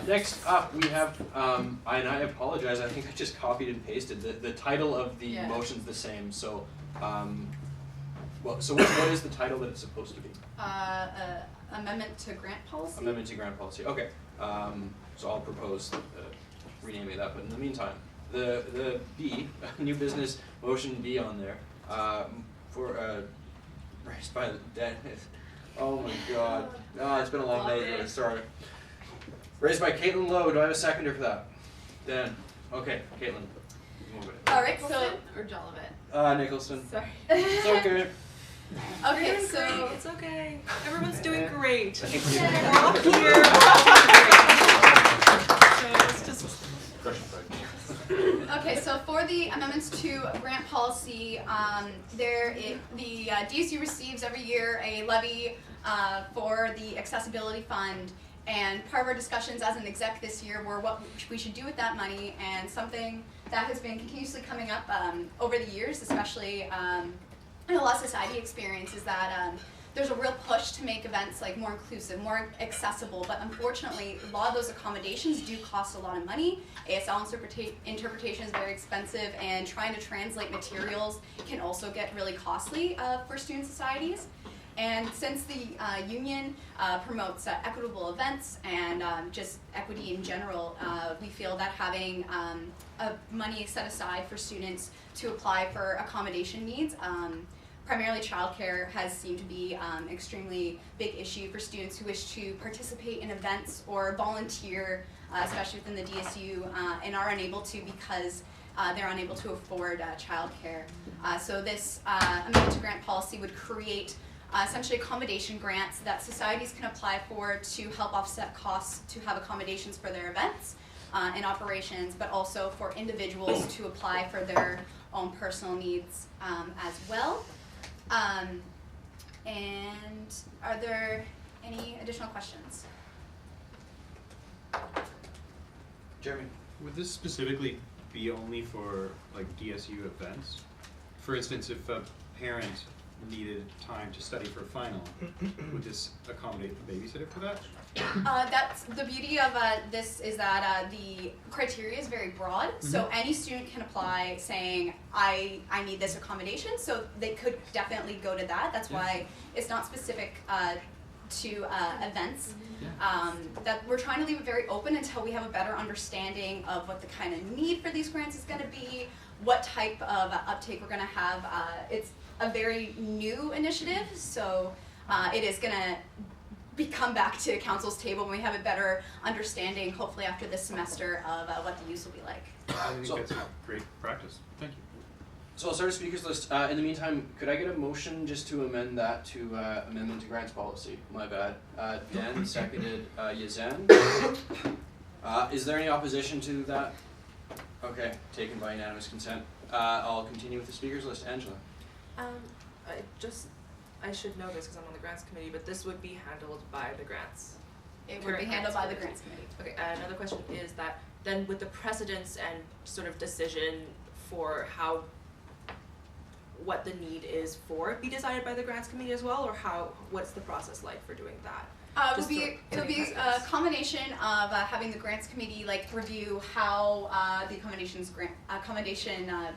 Speaker 1: Next up, we have, and I apologize, I think I just copied and pasted. The title of the motion's the same, so, what is the title that it's supposed to be?
Speaker 15: Amendment to grant policy?
Speaker 1: Amendment to grant policy, okay. So I'll propose renaming that, but in the meantime, the B, new business, motion B on there, raised by the dead. Oh my god. It's been a long day, sorry. Raised by Caitlin Lowe, do I have a seconder for that? Dan, okay, Caitlin. Move it.
Speaker 15: Alright, so.
Speaker 6: Or Jolivet?
Speaker 1: Nicholson.
Speaker 15: Sorry.
Speaker 1: It's okay.
Speaker 15: Okay, so.
Speaker 6: Great. It's okay. Everyone's doing great.
Speaker 1: Thank you.
Speaker 6: We're all here. So it's just.
Speaker 15: Okay, so for the amendments to grant policy, the DSU receives every year a levy for the accessibility fund, and part of our discussions as an exec this year were what we should do with that money, and something that has been continuously coming up over the years, especially in a lot of society experience, is that there's a real push to make events like more inclusive, more accessible, but unfortunately a lot of those accommodations do cost a lot of money. ASL interpretation is very expensive, and trying to translate materials can also get really costly for student societies. And since the union promotes equitable events and just equity in general, we feel that having money set aside for students to apply for accommodation needs, primarily childcare, has seemed to be an extremely big issue for students who wish to participate in events or volunteer, especially within the DSU, and are unable to because they're unable to afford childcare. So this amendment to grant policy would create essentially accommodation grants that societies can apply for to help offset costs to have accommodations for their events and operations, but also for individuals to apply for their own personal needs as well. And are there any additional questions?
Speaker 1: Jeremy?
Speaker 8: Would this specifically be only for like DSU events? For instance, if a parent needed time to study for a final, would this accommodate the babysitter for that?
Speaker 15: That's the beauty of this, is that the criteria is very broad. So any student can apply saying, I need this accommodation, so they could definitely go to that. That's why it's not specific to events. That we're trying to leave it very open until we have a better understanding of what the kind of need for these grants is going to be, what type of uptake we're going to have. It's a very new initiative, so it is going to come back to council's table when we have a better understanding, hopefully after this semester, of what the use will be like.
Speaker 8: I think that's great practice. Thank you.
Speaker 1: So I'll start a speakers list. In the meantime, could I get a motion just to amend that to amendment to grants policy? My bad. Dan seconded Yazan. Is there any opposition to that? Okay, taken by unanimous consent. I'll continue with the speakers list. Angela.
Speaker 6: I should know this because I'm on the grants committee, but this would be handled by the grants.
Speaker 15: It would be handled by the grants committee.
Speaker 6: Okay, another question is that then with the precedence and sort of decision for what the need is for be decided by the grants committee as well, or what's the process like for doing that?
Speaker 15: It would be a combination of having the grants committee review how the accommodation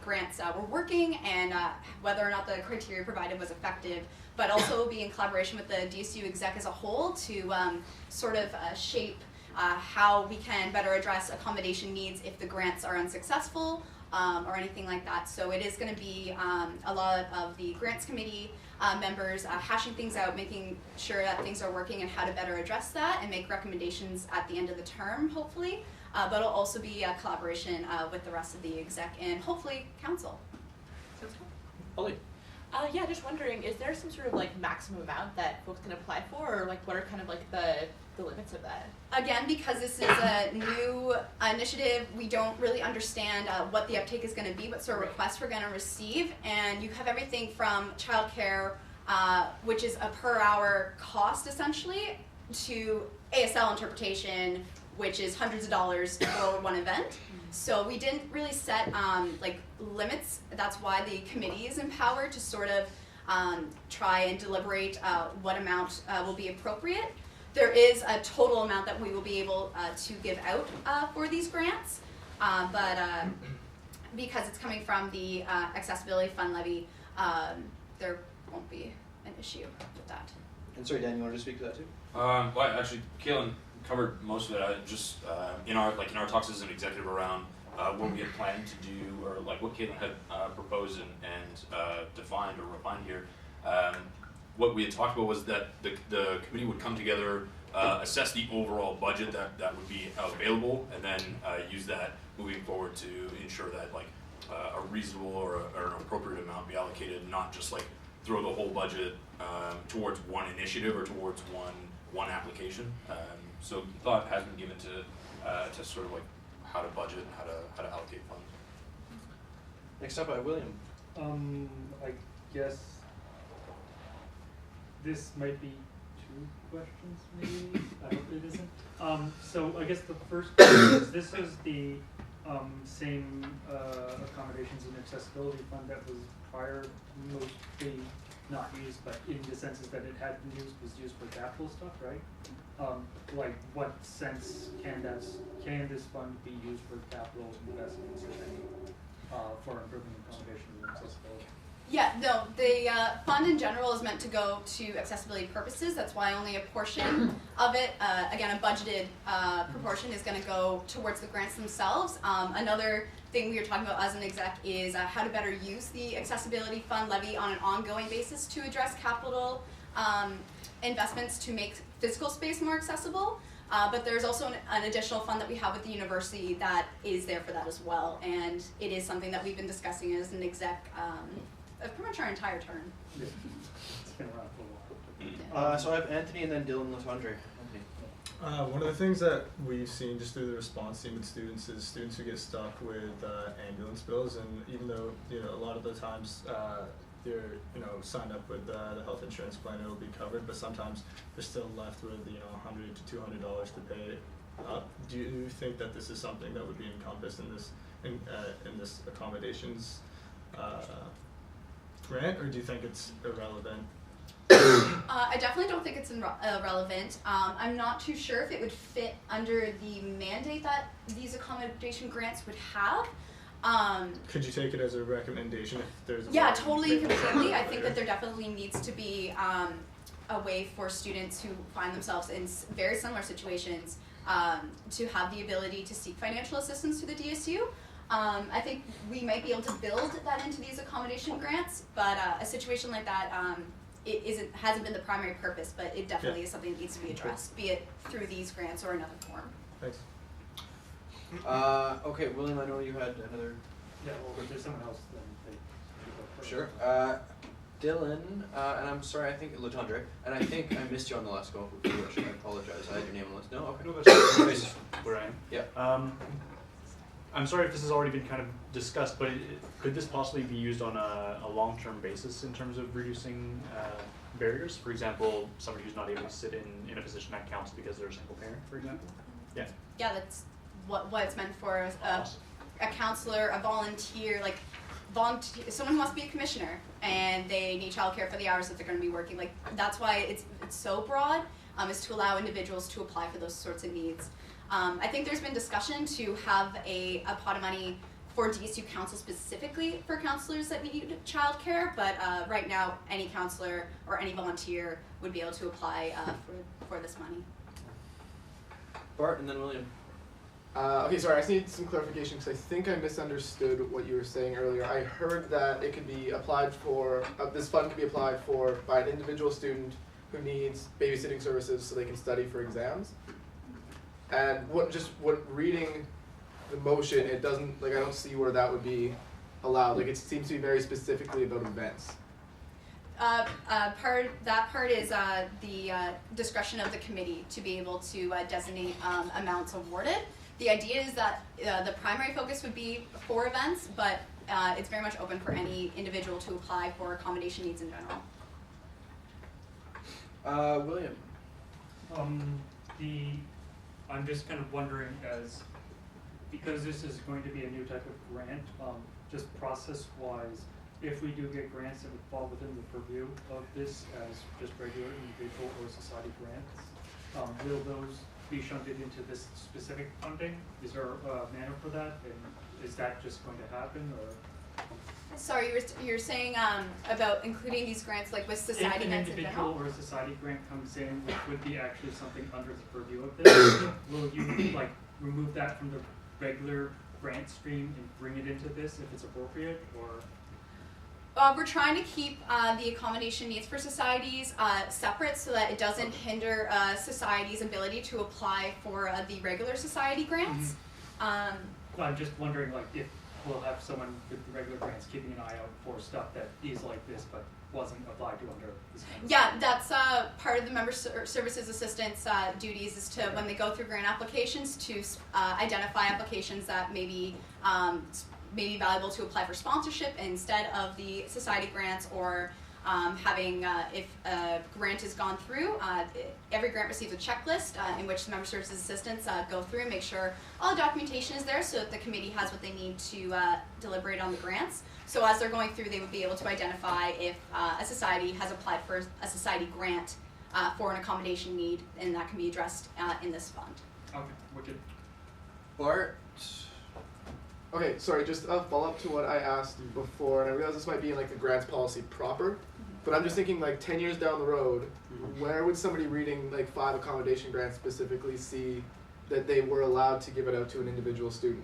Speaker 15: grants were working and whether or not the criteria provided was effective, but also be in collaboration with the DSU exec as a whole to sort of shape how we can better address accommodation needs if the grants are unsuccessful, or anything like that. So it is going to be a lot of the grants committee members hashing things out, making sure that things are working and how to better address that and make recommendations at the end of the term, hopefully. But it'll also be a collaboration with the rest of the exec and hopefully council.
Speaker 6: Ollie. Yeah, just wondering, is there some sort of like maximum amount that folks can apply for, or like what are kind of like the limits of that?
Speaker 15: Again, because this is a new initiative, we don't really understand what the uptake is going to be, what sort of requests we're going to receive, and you have everything from childcare, which is a per hour cost essentially, to ASL interpretation, which is hundreds of dollars for one event. So we didn't really set like limits. That's why the committee is empowered to sort of try and deliberate what amount will be appropriate. There is a total amount that we will be able to give out for these grants, but because it's coming from the Accessibility Fund levy, there won't be an issue with that.
Speaker 17: And sorry, Dan, you wanted to speak to that too?
Speaker 9: Well, actually, Kaylin covered most of it. I just in our talks as an executive around what we had planned to do, or like what Kaylin had proposed and defined or refined here. What we had talked about was that the committee would come together, assess the overall budget that would be available, and then use that moving forward to ensure that like a reasonable or an appropriate amount be allocated, not just like throw the whole budget towards one initiative or towards one application. So thought has been given to sort of like how to budget and how to allocate funds.
Speaker 17: Next up, William.
Speaker 5: I guess this might be two questions, maybe. I hope it isn't. So I guess the first question is, this is the same accommodations and accessibility fund that was prior, mostly not used, but in the senses that it had been used, was used for capital stuff, right? Like, what sense can this fund be used for capital investments, if any, for improving accommodations and accessibility?
Speaker 15: Yeah, no, the fund in general is meant to go to accessibility purposes. That's why only a portion of it, again, a budgeted proportion, is going to go towards the grants themselves. Another thing we were talking about as an exec is how to better use the accessibility fund levy on an ongoing basis to address capital investments to make physical space more accessible. But there's also an additional fund that we have with the university that is there for that as well. And it is something that we've been discussing as an exec pretty much our entire term.
Speaker 5: Yeah. It's been around for a while.
Speaker 17: So I have Anthony and then Dylan Latondre. Anthony.
Speaker 12: One of the things that we've seen just through the response team with students is students who get stuck with ambulance bills, and even though a lot of the times they're signed up with the health insurance plan, it'll be covered, but sometimes they're still left with $100 to $200 to pay up. Do you think that this is something that would be encompassed in this accommodations grant, or do you think it's irrelevant?
Speaker 15: I definitely don't think it's irrelevant. I'm not too sure if it would fit under the mandate that these accommodation grants would have.
Speaker 12: Could you take it as a recommendation if there's a
Speaker 15: Yeah, totally, completely. I think that there definitely needs to be a way for students who find themselves in very similar situations to have the ability to seek financial assistance through the DSU. I think we might be able to build that into these accommodation grants, but a situation like that hasn't been the primary purpose, but it definitely is something that needs to be addressed, be it through these grants or another form.
Speaker 12: Thanks.
Speaker 17: Okay, William, I know you had another.
Speaker 5: Yeah, well, if there's someone else, then they
Speaker 17: Sure. Dylan, and I'm sorry, I think Latondre, and I think I missed you on the last go. I apologize. I had your name on the list. No, okay.
Speaker 7: No, that's where I am.
Speaker 17: Yeah.
Speaker 7: I'm sorry if this has already been kind of discussed, but could this possibly be used on a long-term basis in terms of reducing barriers? For example, somebody who's not able to sit in a position that counts because they're a single parent, for example? Yeah.
Speaker 15: Yeah, that's what it's meant for. A counselor, a volunteer, someone who wants to be a commissioner and they need childcare for the hours that they're going to be working. Like, that's why it's so broad, is to allow individuals to apply for those sorts of needs. I think there's been discussion to have a pot of money for DSU Council specifically for counselors that need childcare, but right now any counselor or any volunteer would be able to apply for this money.
Speaker 17: Bart and then William.
Speaker 14: Okay, sorry, I just need some clarification because I think I misunderstood what you were saying earlier. I heard that it could be applied for, this fund could be applied for by an individual student who needs babysitting services so they can study for exams. And what reading the motion, it doesn't, like I don't see where that would be allowed. Like it seems to be very specifically about events.
Speaker 15: That part is the discretion of the committee to be able to designate amounts awarded. The idea is that the primary focus would be for events, but it's very much open for any individual to apply for accommodation needs in general.
Speaker 1: William.
Speaker 5: I'm just kind of wondering, because this is going to be a new type of grant, just process-wise, if we do get grants that would fall within the purview of this as just regular individual or society grants, will those be shunted into this specific funding? Is there a manner for that, and is that just going to happen, or?
Speaker 15: Sorry, you're saying about including these grants like with society grants in general?
Speaker 5: If an individual or a society grant comes in, which would be actually something under the purview of this, will you like remove that from the regular grant stream and bring it into this if it's appropriate, or?
Speaker 15: We're trying to keep the accommodation needs for societies separate so that it doesn't hinder society's ability to apply for the regular society grants.
Speaker 5: Mm-hmm. I'm just wondering, like, if we'll have someone with the regular grants keeping an eye out for stuff that is like this but wasn't applied to under this kind of
Speaker 15: Yeah, that's part of the member services assistants' duties is to, when they go through grant applications, to identify applications that may be valuable to apply for sponsorship instead of the society grants, or having, if a grant has gone through, every grant receives a checklist in which the member services assistants go through and make sure all the documentation is there so that the committee has what they need to deliberate on the grants. So as they're going through, they would be able to identify if a society has applied for a society grant for an accommodation need, and that can be addressed in this fund.
Speaker 5: Okay, wicked.
Speaker 1: Bart?
Speaker 14: Okay, sorry, just a follow-up to what I asked before, and I realize this might be in like the grants policy proper, but I'm just thinking like 10 years down the road, where would somebody reading like 5 accommodation grants specifically see that they were allowed to give it out to an individual student?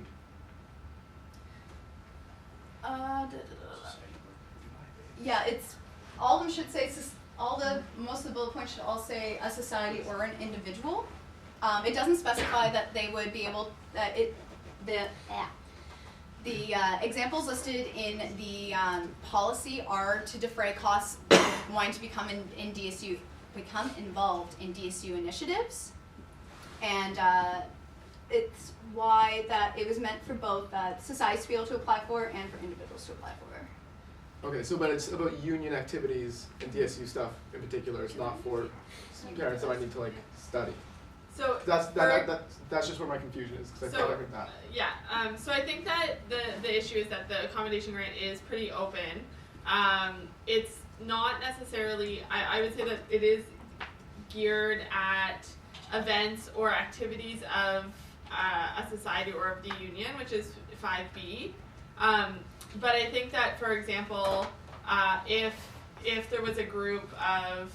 Speaker 15: Yeah, it's, all of them should say, most of the bullet points should all say a society or an individual. It doesn't specify that they would be able, the examples listed in the policy are to defray costs wanting to become involved in DSU initiatives, and it's why that it was meant for both societies to be able to apply for and for individuals to apply for.
Speaker 14: Okay, so but it's about union activities and DSU stuff in particular. It's not for parents that might need to like study.
Speaker 2: So
Speaker 14: that's just where my confusion is, because I thought I heard that.
Speaker 2: Yeah. So I think that the issue is that the accommodation grant is pretty open. It's not necessarily. I would say that it is geared at events or activities of a society or of the union, which is 5B. But I think that, for example, if there was a group of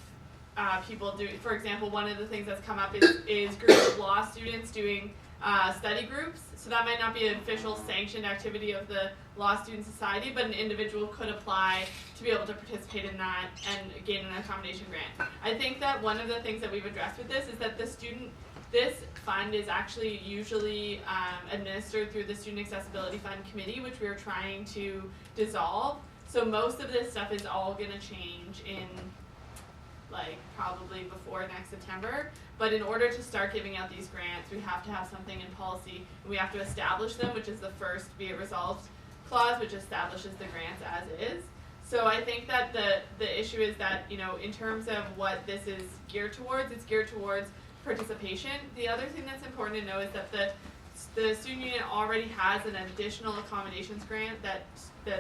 Speaker 2: people doing, for example, one of the things that's come up is groups of law students doing study groups. So that might not be an official sanctioned activity of the Law Student Society, but an individual could apply to be able to participate in that and gain an accommodation grant. I think that one of the things that we've addressed with this is that this fund is actually usually administered through the Student Accessibility Fund Committee, which we are trying to dissolve. So most of this stuff is all going to change in like probably before next September. But in order to start giving out these grants, we have to have something in policy, and we have to establish them, which is the first be it resolved clause, which establishes the grants as is. So I think that the issue is that, you know, in terms of what this is geared towards, it's geared towards participation. The other thing that's important to know is that the student union already has an additional accommodations grant that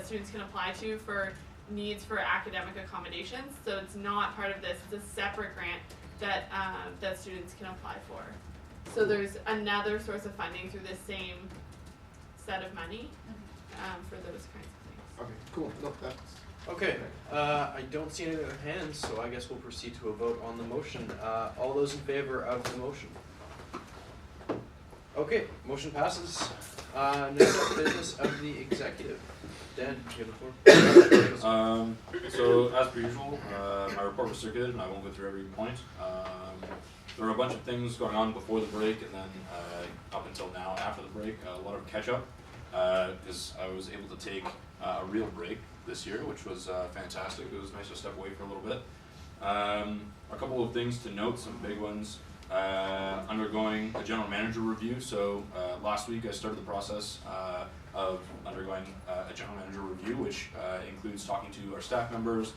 Speaker 2: students can apply to for needs for academic accommodations. So it's not part of this. It's a separate grant that that students can apply for. So there's another source of funding through the same set of money for those kinds of things.
Speaker 14: Okay, cool. No, that's
Speaker 1: okay. I don't see any other hands, so I guess we'll proceed to a vote on the motion. All those in favor of the motion? Okay, motion passes. Next up, business of the executive. Dan, you have the floor.
Speaker 9: So as per usual, my report was circulated, and I won't go through every point. There were a bunch of things going on before the break, and then up until now after the break, a lot of catch up, because I was able to take a real break this year, which was fantastic. It was nice to step away for a little bit. A couple of things to note, some big ones. Undergoing a general manager review. So last week I started the process of undergoing a general manager review, which includes talking to our staff members,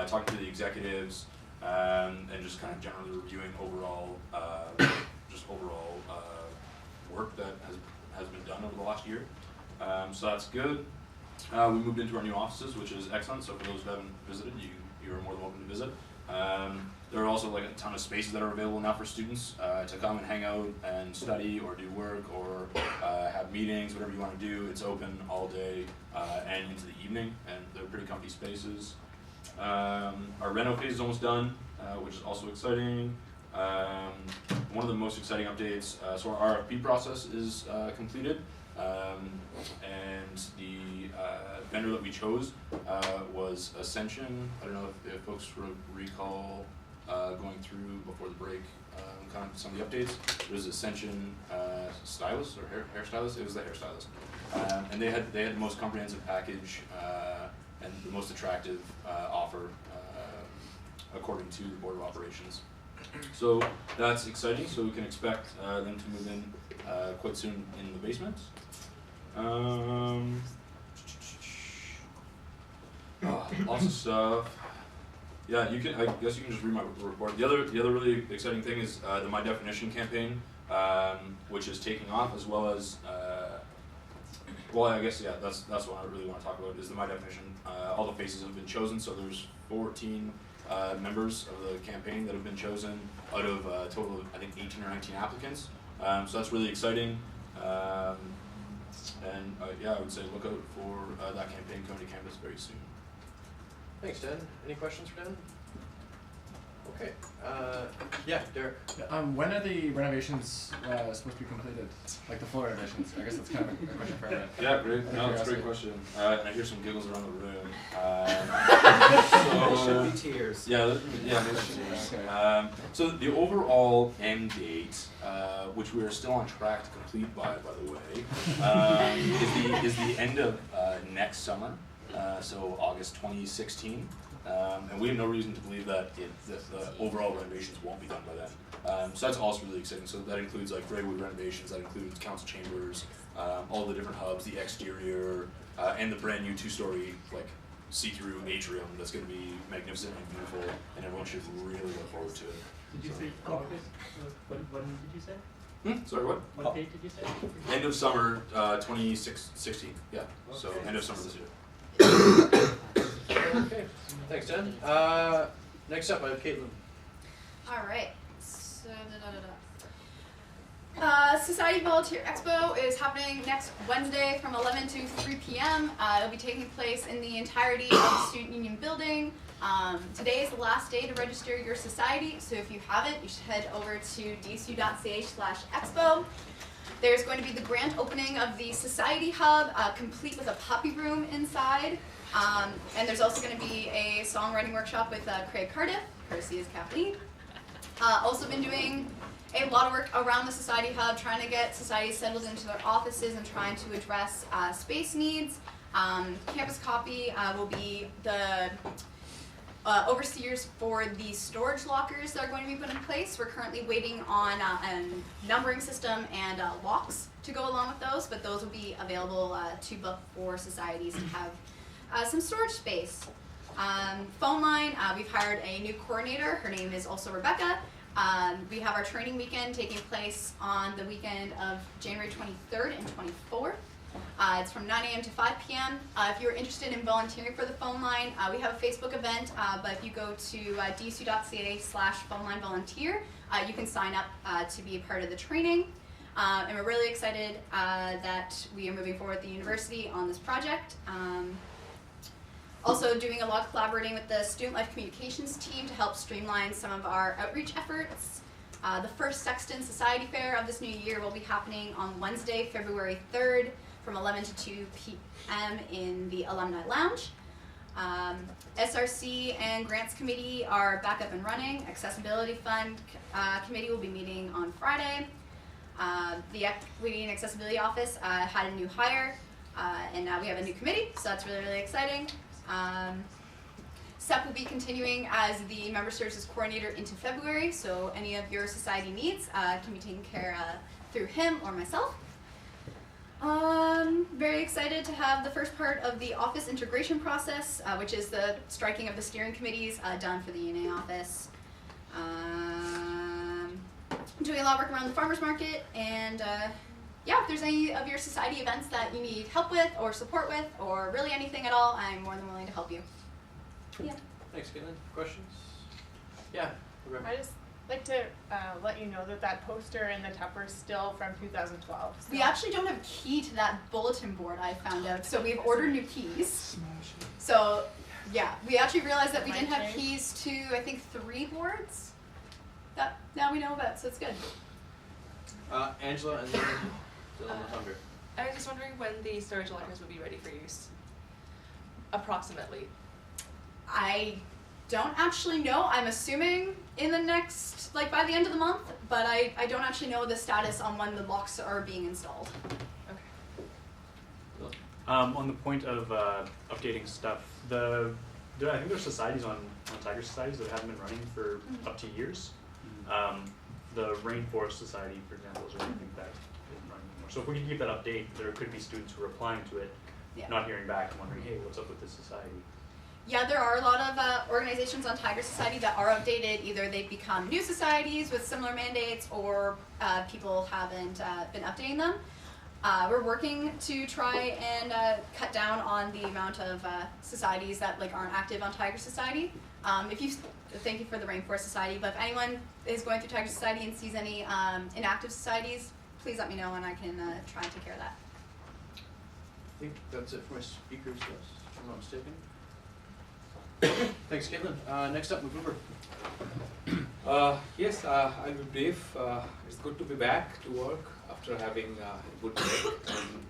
Speaker 9: talking to the executives, and just kind of generally reviewing overall, work that has been done over the last year. So that's good. We moved into our new offices, which is excellent. So for those who haven't visited, you're more than welcome to visit. There are also like a ton of spaces that are available now for students to come and hang out and study or do work or have meetings, whatever you want to do. It's open all day and into the evening, and they're pretty comfy spaces. Our reno phase is almost done, which is also exciting. One of the most exciting updates, so our RFP process is completed, and the vendor that we chose was Ascension. I don't know if folks recall going through before the break kind of some of the updates. It was Ascension stylist or hairstylist. It was the hairstylist, and they had the most comprehensive package and the most attractive offer according to the Board of Operations. So that's exciting. So we can expect them to move in quite soon in the basement. Lots of stuff. Yeah, you can. I guess you can just read my report. The other really exciting thing is the My Definition campaign, which is taking off, as well as. Well, I guess that's what I really want to talk about is the My Definition. All the faces have been chosen, so there's 14 members of the campaign that have been chosen out of a total of I think 18 or 19 applicants. So that's really exciting. And I would say look out for that campaign coming to campus very soon.
Speaker 1: Thanks, Dan. Any questions for Dan? Okay. Yeah, Derek.
Speaker 4: When are the renovations supposed to be completed? Like the full renovations? I guess that's kind of a question for everyone.
Speaker 9: Yeah, great. No, that's a great question. And I hear some giggles around the room.
Speaker 17: There should be tears.
Speaker 9: Yeah, there's tears. Okay. So the overall end date, which we are still on track to complete by the way, is the end of next summer. So August 2016, and we have no reason to believe that the overall renovations won't be done by then. So that's also really exciting. So that includes like Greywood renovations, that includes council chambers, all the different hubs, the exterior, and the brand new 2-story like see-through atrium that's going to be magnificent and beautiful, and everyone should really look forward to it.
Speaker 5: Did you say August? When did you say?
Speaker 9: Sorry, what?
Speaker 5: What date did you say?
Speaker 9: End of summer 2016. Yeah. Okay. So end of summer this year.
Speaker 1: Okay, thanks, Dan. Next up, I have Caitlin.
Speaker 15: All right. So, Society Volunteer Expo is happening next Wednesday from 11 to 3 p.m. It'll be taking place in the entirety of the Student Union building. Today is the last day to register your society, so if you haven't, you should head over to dsu.ca/expo. There's going to be the grand opening of the Society Hub, complete with a puppy room inside. And there's also going to be a songwriting workshop with Craig Cardiff, courtesy is Kathleen. Also been doing a lot of work around the Society Hub, trying to get societies settled into their offices and trying to address space needs. Campus Copy will be the overseers for the storage lockers that are going to be put in place. We're currently waiting on a numbering system and locks to go along with those, but those will be available to book for societies to have some storage space. Phone line, we've hired a new coordinator. Her name is also Rebecca. We have our training weekend taking place on the weekend of January 23rd and 24th. It's from 9 a.m. to 5 p.m. If you're interested in volunteering for the phone line, we have a Facebook event, but if you go to dsu.ca/phonelinevolunteer, you can sign up to be a part of the training. And we're really excited that we are moving forward with the university on this project. Also doing a lot of collaborating with the Student Life Communications team to help streamline some of our outreach efforts. The first Sexton Society Fair of this new year will be happening on Wednesday, February 3rd from 11 to 2 p.m. in the Alumni Lounge. SRC and Grants Committee are back up and running. Accessibility Fund Committee will be meeting on Friday. The Equity and Accessibility Office had a new hire, and now we have a new committee, so that's really, really exciting. SEP will be continuing as the Member Services Coordinator into February, so any of your society needs can be taken care of through him or myself. Very excited to have the first part of the office integration process, which is the striking of the steering committees, done for the UNA office. Doing a lot of work around the farmers market, and yeah, if there's any of your society events that you need help with or support with, or really anything at all, I'm more than willing to help you. Yeah.
Speaker 1: Thanks, Caitlin. Questions? Yeah. Rebecca.
Speaker 2: I just like to let you know that poster in the Tupper is still from 2012. So.
Speaker 15: We actually don't have a key to that bulletin board, I found out, so we've ordered new keys. So yeah, we actually realized that we didn't have keys to, I think, 3 boards that now we know about, so it's good.
Speaker 1: Angela and then Dylan Thunder.
Speaker 6: I was just wondering when the storage lockers would be ready for use. Approximately.
Speaker 15: I don't actually know. I'm assuming in the next, like by the end of the month, but I don't actually know the status on when the locks are being installed.
Speaker 7: On the point of updating stuff, I think there's societies on Tiger Societies that haven't been running for up to years. The Rainforest Society, for example, is one I think that isn't running anymore. So if we can keep that update, there could be students who are applying to it, not hearing back and wondering, hey, what's up with this society?
Speaker 15: Yeah, there are a lot of organizations on Tiger Society that are updated. Either they've become new societies with similar mandates, or people haven't been updating them. We're working to try and cut down on the amount of societies that aren't active on Tiger Society. Thank you for the Rainforest Society, but if anyone is going through Tiger Society and sees any inactive societies, please let me know and I can try and take care of that.
Speaker 1: I think that's it for my speakers list, if I'm not mistaken. Thanks, Caitlin. Next up, McGruber.
Speaker 18: Yes, I'll be brief. It's good to be back to work after having a good break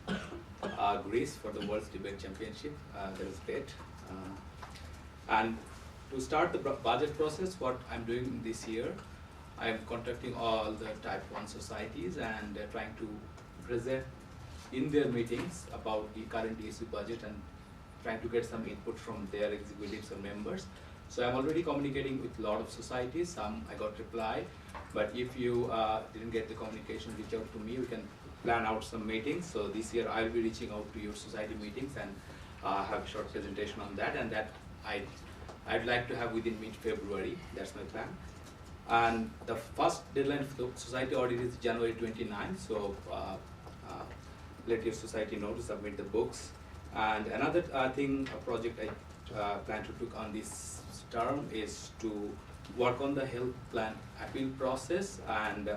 Speaker 18: in Greece for the World Debate Championship. That was great. And to start the budget process, what I'm doing this year, I'm contacting all the Type 1 societies and trying to present in their meetings about the current DSU budget and trying to get some input from their executives or members. So I'm already communicating with a lot of societies. Some I got reply, but if you didn't get the communication, reach out to me. We can plan out some meetings. So this year I'll be reaching out to your society meetings and have a short presentation on that. And that I'd like to have within mid-February. That's my plan. And the first deadline for the society audit is January 29. So let your society know to submit the books. And another project I plan to took on this term is to work on the health plan appeal process, and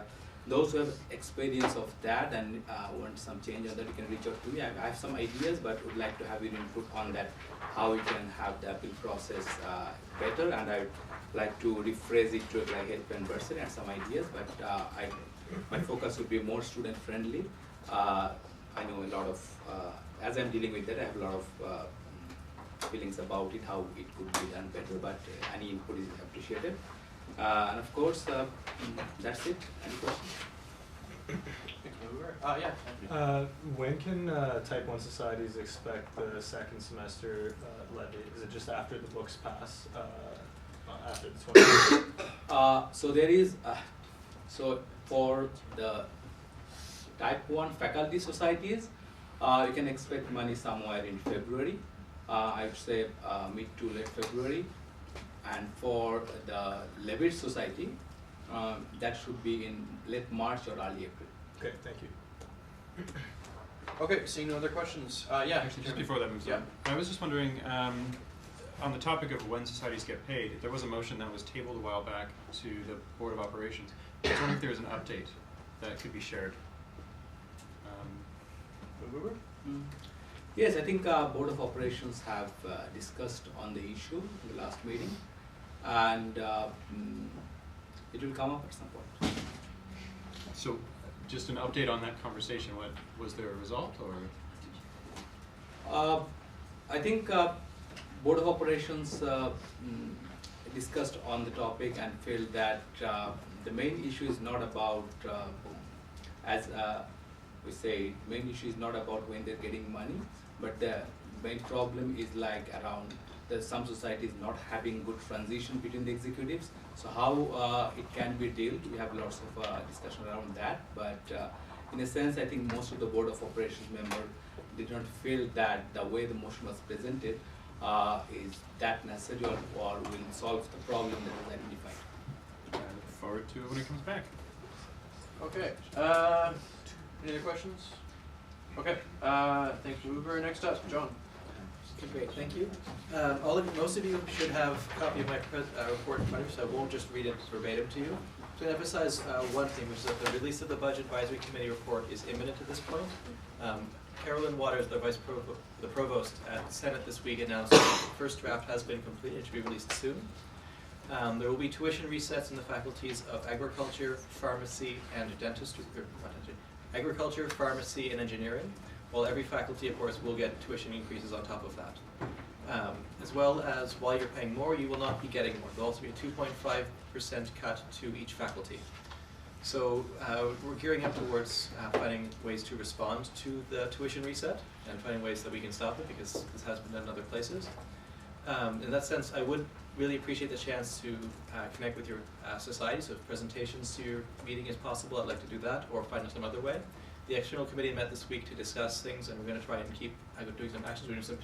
Speaker 18: those who have experience of that and want some change on that, you can reach out to me. I have some ideas, but would like to have your input on that, how we can have the appeal process better, and I'd like to rephrase it to like health plan bursary and some ideas, but my focus would be more student friendly. I know a lot of, as I'm dealing with that, I have a lot of feelings about it, how it could be done better, but any input is appreciated. And of course, that's it. Any questions?
Speaker 12: When can Type 1 societies expect the second semester levy? Is it just after the books pass, after the 20th?
Speaker 18: So there is, so for the Type 1 faculty societies, you can expect money somewhere in February. I would say mid to late February. And for the Levitt Society, that should be in late March or early April.
Speaker 12: Okay, thank you.
Speaker 1: Okay, seeing no other questions. Yeah,
Speaker 8: actually, just before that moves on, I was just wondering, on the topic of when societies get paid, there was a motion that was tabled a while back to the Board of Operations. I was wondering if there was an update that could be shared.
Speaker 18: Yes, I think Board of Operations have discussed on the issue in the last meeting, and it will come up at some point.
Speaker 8: So, just an update on that conversation. What was there a result, or?
Speaker 18: I think Board of Operations discussed on the topic and felt that the main issue is not about, as we say, main issue is not about when they're getting money, but the main problem is like around some societies not having good transition between the executives. So how it can be dealt, we have lots of discussion around that, but in a sense I think most of the Board of Operations members did not feel that the way the motion was presented is that necessary or will solve the problem that was identified.
Speaker 8: I look forward to it when it comes back.
Speaker 1: Okay. Any other questions? Okay. Thank you, Uber. Next up, John.
Speaker 17: Okay, great, thank you. Most of you should have a copy of my report in front of you, so I won't just read it verbatim to you. To emphasize one thing, which is that the release of the Budget Advisory Committee report is imminent at this point. Carolyn Waters, the Provost at Senate this week, announced that the first draft has been completed and should be released soon. There will be tuition resets in the faculties of agriculture, pharmacy, and dentistry, agriculture, pharmacy, and engineering, while every faculty, of course, will get tuition increases on top of that. As well as, while you're paying more, you will not be getting more. There will also be a 2.5% cut to each faculty. So we're gearing up towards finding ways to respond to the tuition reset and finding ways that we can stop it, because this has been done in other places. In that sense, I would really appreciate the chance to connect with your society. So if presentations to your meeting is possible, I'd like to do that, or find some other way. The external committee met this week to discuss things, and we're going to try and keep doing some actions. We're doing some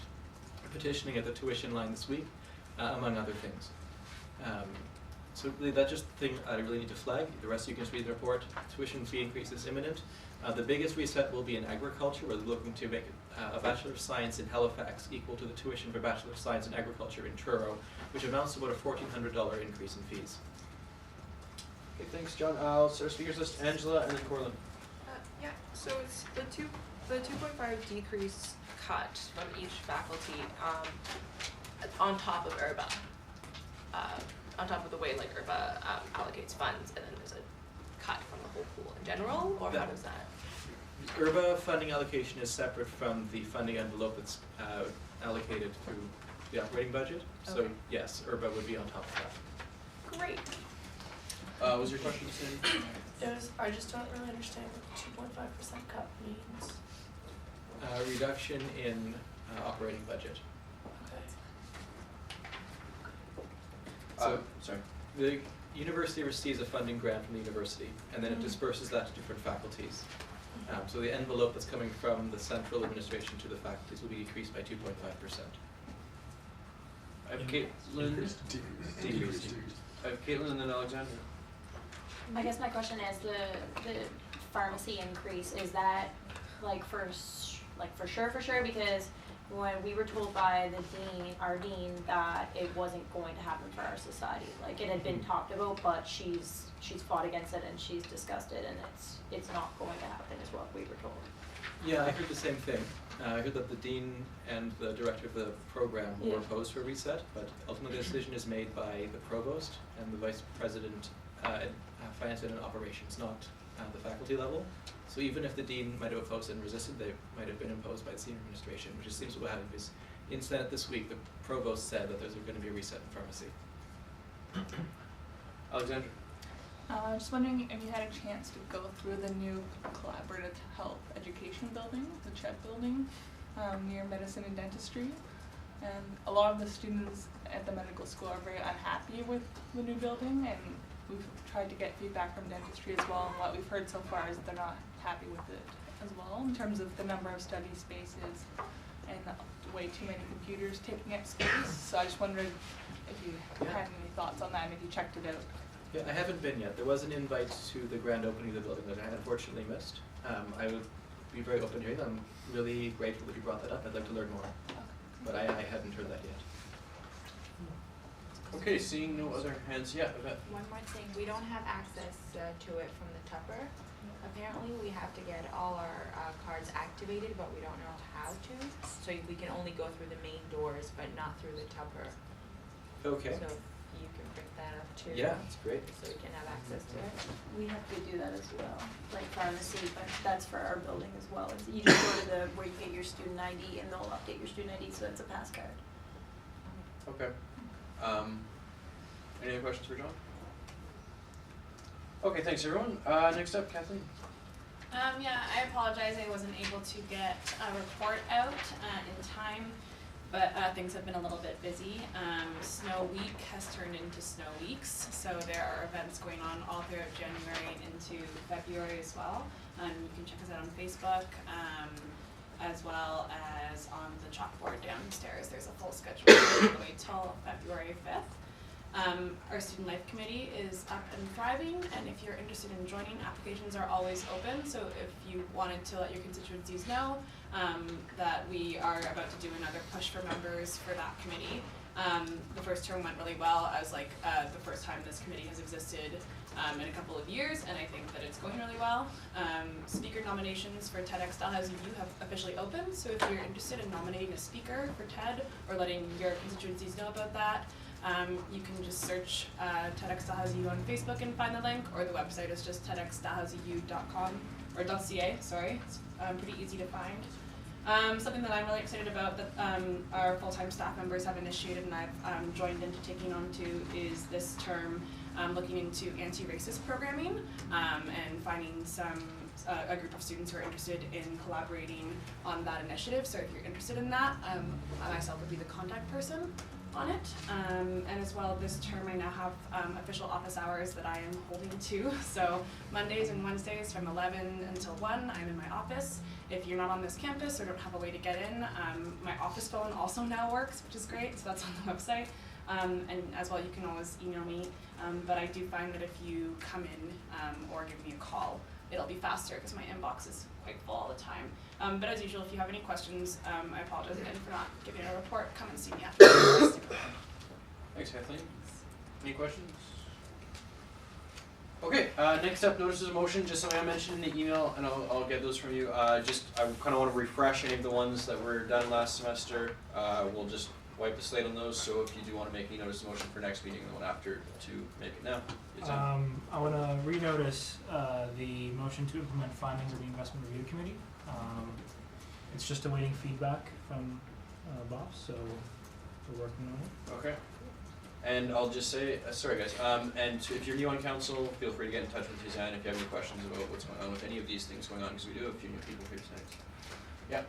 Speaker 17: petitioning at the tuition line this week, among other things. So really, that's just the thing I really need to flag. The rest of you can just read the report. Tuition fee increase is imminent. The biggest reset will be in agriculture. We're looking to make a Bachelor of Science in Halifax equal to the tuition for Bachelor of Science in Agriculture in Truro, which amounts to about a $1,400 increase in fees.
Speaker 1: Okay, thanks, John. I'll start speakers list. Angela, and then Corlin.
Speaker 6: Yeah, so it's the 2.5 decrease cut from each faculty on top of IRBA, on top of the way like IRBA allocates funds, and then there's a cut from the whole pool in general, or how does that?
Speaker 17: IRBA funding allocation is separate from the funding envelope that's allocated through the operating budget. So
Speaker 6: Okay.
Speaker 17: yes, IRBA would be on top of that.
Speaker 6: Great.
Speaker 1: Was your question, Cindy?
Speaker 10: I just don't really understand what the 2.5% cut means.
Speaker 17: Reduction in operating budget.
Speaker 1: Okay. Sorry.
Speaker 17: The university receives a funding grant from the university, and then it disperses that to different faculties. So the envelope that's coming from the central administration to the faculties will be decreased by 2.5%.
Speaker 1: I have Caitlin. Decreased. I have Caitlin and then Alexandra.
Speaker 13: I guess my question is the pharmacy increase, is that like for sure, because when we were told by our dean that it wasn't going to happen for our society, like it had been talked about, but she's fought against it and she's discussed it, and it's not going to happen is what we were told.
Speaker 17: Yeah, I heard the same thing. I heard that the dean and the director of the program were opposed to a reset, but ultimately the decision is made by the provost and the vice president finance and operations, not the faculty level. So even if the dean might have opposed and resisted, they might have been imposed by the senior administration, which just seems what happened because in Senate this week, the provost said that there's going to be a reset in pharmacy.
Speaker 1: Alexandra.
Speaker 20: Just wondering if you had a chance to go through the new collaborative health education building, the CHED building, near medicine and dentistry. And a lot of the students at the medical school are very unhappy with the new building, and we've tried to get feedback from dentistry as well, and what we've heard so far is they're not happy with it as well in terms of the number of study spaces and way too many computers taking up space. So I just wondered if you had any thoughts on that and if you checked it out.
Speaker 17: Yeah, I haven't been yet. There was an invite to the grand opening of the building that I unfortunately missed. I would be very open to hearing. I'm really grateful that you brought that up. I'd like to learn more, but I hadn't heard that yet.
Speaker 1: Okay, seeing no other hands, yeah, Yvette.
Speaker 23: One more thing, we don't have access to it from the Tupper. Apparently, we have to get all our cards activated, but we don't know how to. So we can only go through the main doors, but not through the Tupper.
Speaker 17: Okay.
Speaker 23: So you can print that up too.
Speaker 17: Yeah, that's great.
Speaker 23: So we can have access to it.
Speaker 13: We have to do that as well, like pharmacy, but that's for our building as well. It's, you just go to the, where you get your student ID and they'll update your student ID, so it's a pass card.
Speaker 1: Okay. Any other questions for John? Okay, thanks everyone. Next up, Kathleen.
Speaker 19: Yeah, I apologize I wasn't able to get a report out in time, but things have been a little bit busy. Snow Week has turned into Snow Weeks, so there are events going on all throughout January into February as well. You can check us out on Facebook, as well as on the chalkboard downstairs. There's a full schedule all the way till February 5th. Our Student Life Committee is up and thriving, and if you're interested in joining, applications are always open. So if you wanted to let your constituencies know that we are about to do another push for members for that committee. The first term went really well. I was like the first time this committee has existed in a couple of years, and I think that it's going really well. Speaker nominations for TEDx Dalhousie U have officially opened, so if you're interested in nominating a speaker for TED or letting your constituencies know about that, you can just search TEDx Dalhousie U on Facebook and find the link, or the website is just tedxdalhousieU.com or .ca, sorry. It's pretty easy to find. Something that I'm really excited about that our full-time staff members have initiated and I've joined into taking on to is this term looking into anti-racist programming and finding a group of students who are interested in collaborating on that initiative. So if you're interested in that, I myself would be the contact person on it. And as well, this term I now have official office hours that I am holding to. So Mondays and Wednesdays from 11 until 1, I'm in my office. If you're not on this campus or don't have a way to get in, my office phone also now works, which is great, so that's on the website. And as well, you can always email me. But I do find that if you come in or give me a call, it'll be faster because my inbox is quite full all the time. But as usual, if you have any questions, I apologize again for not giving a report. Come and see me after.
Speaker 1: Thanks, Kathleen. Any questions? Okay, next up, notices of motion, just something I mentioned in the email, and I'll get those from you. I kind of want to refresh any of the ones that were done last semester. We'll just wipe the slate on those, so if you do want to make any notice of motion for next meeting, the one after, to make it now.
Speaker 22: I want to renotice the motion to implement findings of the investment review committee. It's just awaiting feedback from Bob, so we're working on it.
Speaker 1: Okay. And I'll just say, sorry guys, and if you're new on council, feel free to get in touch with Suzanne if you have any questions about what's going on with any of these things going on, because we do have a few new people here tonight. Yeah.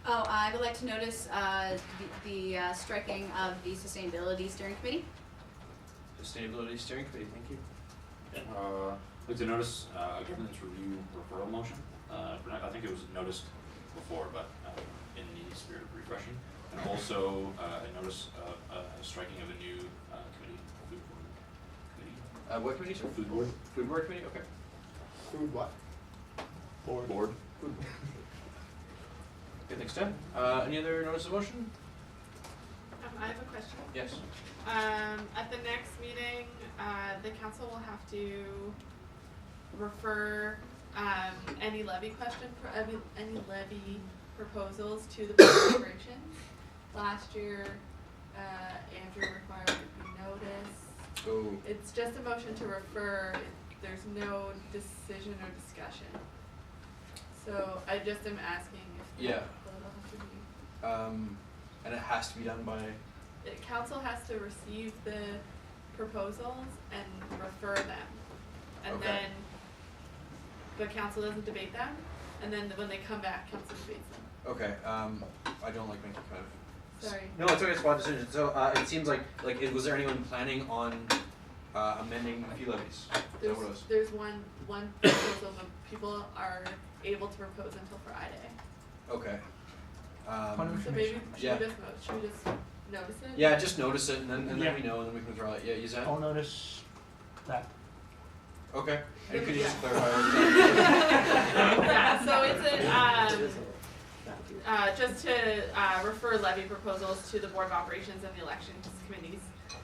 Speaker 15: Oh, I would like to notice the striking of the Sustainability Steering Committee.
Speaker 1: Sustainability Steering Committee, thank you.
Speaker 9: I'd like to notice a governance review referral motion. I think it was noticed before, but in the spirit of refreshing. And also a notice of striking of a new committee, food board committee.
Speaker 1: What committee, sir?
Speaker 9: Food board.
Speaker 1: Food board committee, okay.
Speaker 14: Food what?
Speaker 9: Board.
Speaker 1: Food board. Okay, thanks, Ted. Any other notice of motion?
Speaker 2: I have a question.
Speaker 1: Yes.
Speaker 2: At the next meeting, the council will have to refer any levy levy proposals to the board of operations. Last year, Andrew required it be noticed.
Speaker 1: Oh.
Speaker 2: It's just a motion to refer. There's no decision or discussion. So I just am asking if
Speaker 1: Yeah.
Speaker 2: it'll have to be.
Speaker 1: And it has to be done by.
Speaker 2: The council has to receive the proposals and refer them, and
Speaker 1: Okay.
Speaker 2: then the council doesn't debate them, and then when they come back, council debates them.
Speaker 1: Okay. I don't like making kind of.
Speaker 2: Sorry.
Speaker 1: No, it's okay. It's one decision. So it seems like was there anyone planning on amending fee levies? Is that what it was?
Speaker 2: There's one proposal, but people are able to propose until Friday.
Speaker 1: Okay.
Speaker 2: So maybe
Speaker 1: Yeah.
Speaker 2: should we just notice it?
Speaker 1: Yeah, just notice it, and then
Speaker 22: Yeah.
Speaker 1: we know, and then we can withdraw it. Yeah, use that.
Speaker 22: I'll notice that.
Speaker 1: Okay. And could you just
Speaker 2: Yeah.
Speaker 1: clarify?
Speaker 2: Yeah, so it's just to refer levy proposals to the Board of Operations and the Elections Committees.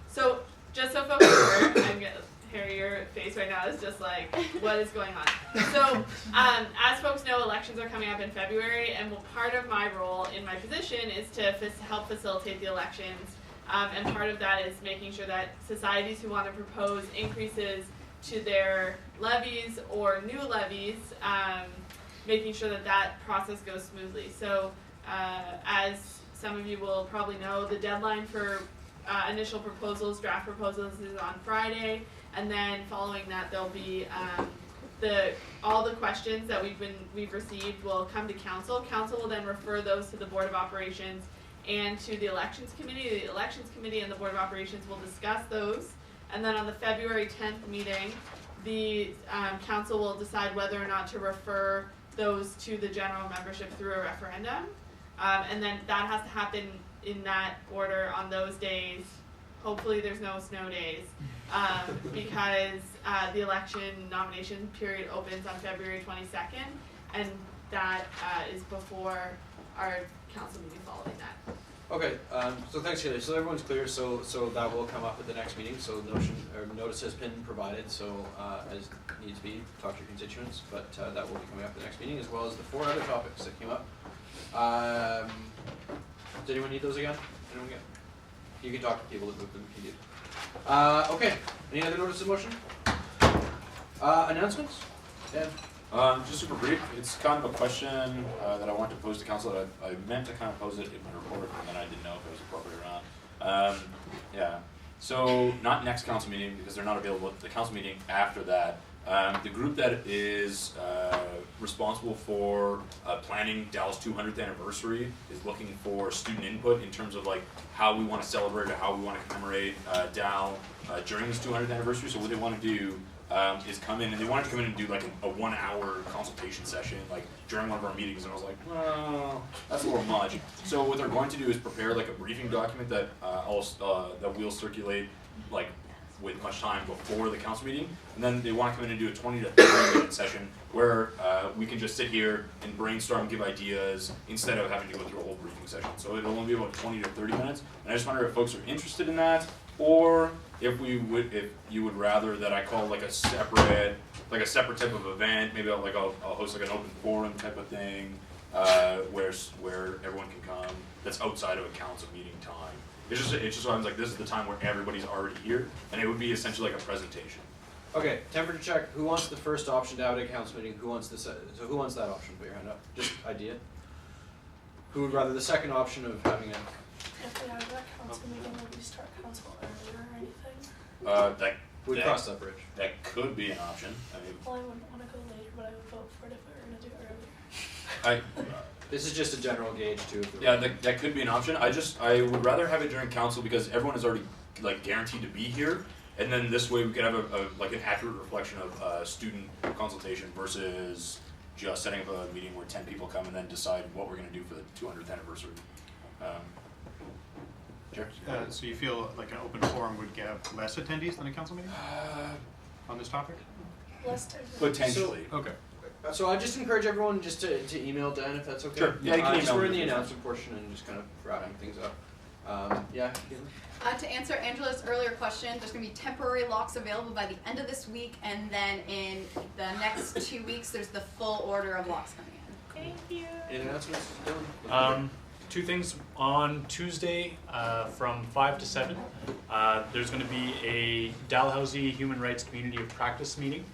Speaker 2: So just so folks are aware, I'm gonna Harry, your face right now is just like, what is going on? So, as folks know, elections are coming up in February, and part of my role in my position is to help facilitate the elections And part of that is making sure that societies who want to propose increases to their levies or new levies, making sure that that process goes smoothly. So as some of you will probably know, the deadline for initial proposals, draft proposals, is on Friday, and then following that there'll be all the questions that we've received will come to council. Council will then refer those to the Board of Operations and to the Elections Committee. The Elections Committee and the Board of Operations will discuss those, and then on the February 10th meeting, the council will decide whether or not to refer those to the general membership through a referendum, and then that has to happen in that order on those days. Hopefully there's no snow days, because the election nomination period opens on February 22nd, and that is before our council meeting following that.
Speaker 1: Okay, so thanks, Kaylee. So everyone's clear, so that will come up at the next meeting, so notice has been provided, so as needs be, talk to your constituents, but that will be coming up at the next meeting, as well as the 4 other topics that came up. Does anyone need those again? Anyone get? You can talk to people that moved them if you need. Okay, any other notice of motion? Announcements? Dan?
Speaker 9: Just super brief, it's kind of a question that I want to pose to council. That I meant to kind of pose it in my report, and then I didn't know if it was appropriate or not. Yeah, so not next council meeting because they're not available. The council meeting after that, the group that is responsible for planning Dallas 200th anniversary is looking for student input in terms of like how we want to celebrate or how we want to commemorate Dal during this 200th anniversary. So what they want to do is come in, and they wanted to come in and do like a 1-hour consultation session like during one of our meetings, and I was like, well, that's a little much. So what they're going to do is prepare like a briefing document that that we'll circulate like with much time before the council meeting, and then they want to come in and do a 20 to 30 minute session where we can just sit here and brainstorm, give ideas, instead of having to go through a whole briefing session. So it'll only be about 20 to 30 minutes, and I just wonder if folks are interested in that, or if you would rather that I call like a separate type of event, maybe I'll host like an open forum type of thing, where everyone can come, that's outside of a council meeting time. It's just so I was like, this is the time where everybody's already here, and it would be essentially like a presentation.
Speaker 1: Okay, temperature check. Who wants the first option to have at a council meeting? Who wants so who wants that option? Put your hand up. Just idea. Who would rather the second option of having it?
Speaker 10: If we have that council meeting, would we start council earlier or anything?
Speaker 1: We'd cross that bridge.
Speaker 9: That could be an option. I mean,
Speaker 10: Well, I wouldn't want to go later, but I would vote for it if we were going to do it earlier.
Speaker 1: This is just a general gauge too.
Speaker 9: Yeah, that could be an option. I would rather have it during council because everyone is already like guaranteed to be here, and then this way we could have like an accurate reflection of student consultation versus just setting up a meeting where 10 people come and then decide what we're going to do for the 200th anniversary. Sure.
Speaker 8: So you feel like an open forum would get less attendees than a council meeting on this topic?
Speaker 10: Less time.
Speaker 9: Potentially.
Speaker 8: Okay.
Speaker 1: So I just encourage everyone just to email Dan if that's okay.
Speaker 9: Sure. Yeah, you can
Speaker 1: just
Speaker 9: email
Speaker 1: we're in
Speaker 9: me.
Speaker 1: the announcement portion and just kind of wrapping things up. Yeah.
Speaker 15: To answer Angela's earlier question, there's going to be temporary locks available by the end of this week, and then in the next 2 weeks, there's the full order of locks coming in.
Speaker 2: Thank you.
Speaker 1: Any announcements? Dylan?
Speaker 7: 2 things. On Tuesday from 5 to 7, there's going to be a Dalhousie Human Rights Community of Practice meeting,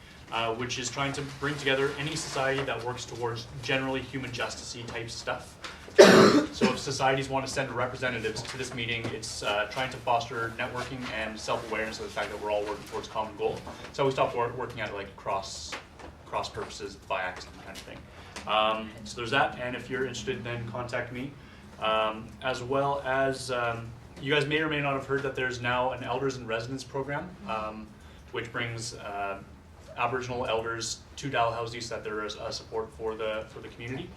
Speaker 7: which is trying to bring together any society that works towards generally human justice-y type stuff. So if societies want to send representatives to this meeting, it's trying to foster networking and self-awareness of the fact that we're all working towards a common goal. So we stopped working at like cross purposes by accident kind of thing. So there's that, and if you're interested, then contact me. As well as, you guys may or may not have heard that there's now an Elders in Residence program, which brings Aboriginal elders to Dalhousie so that there is support for the community.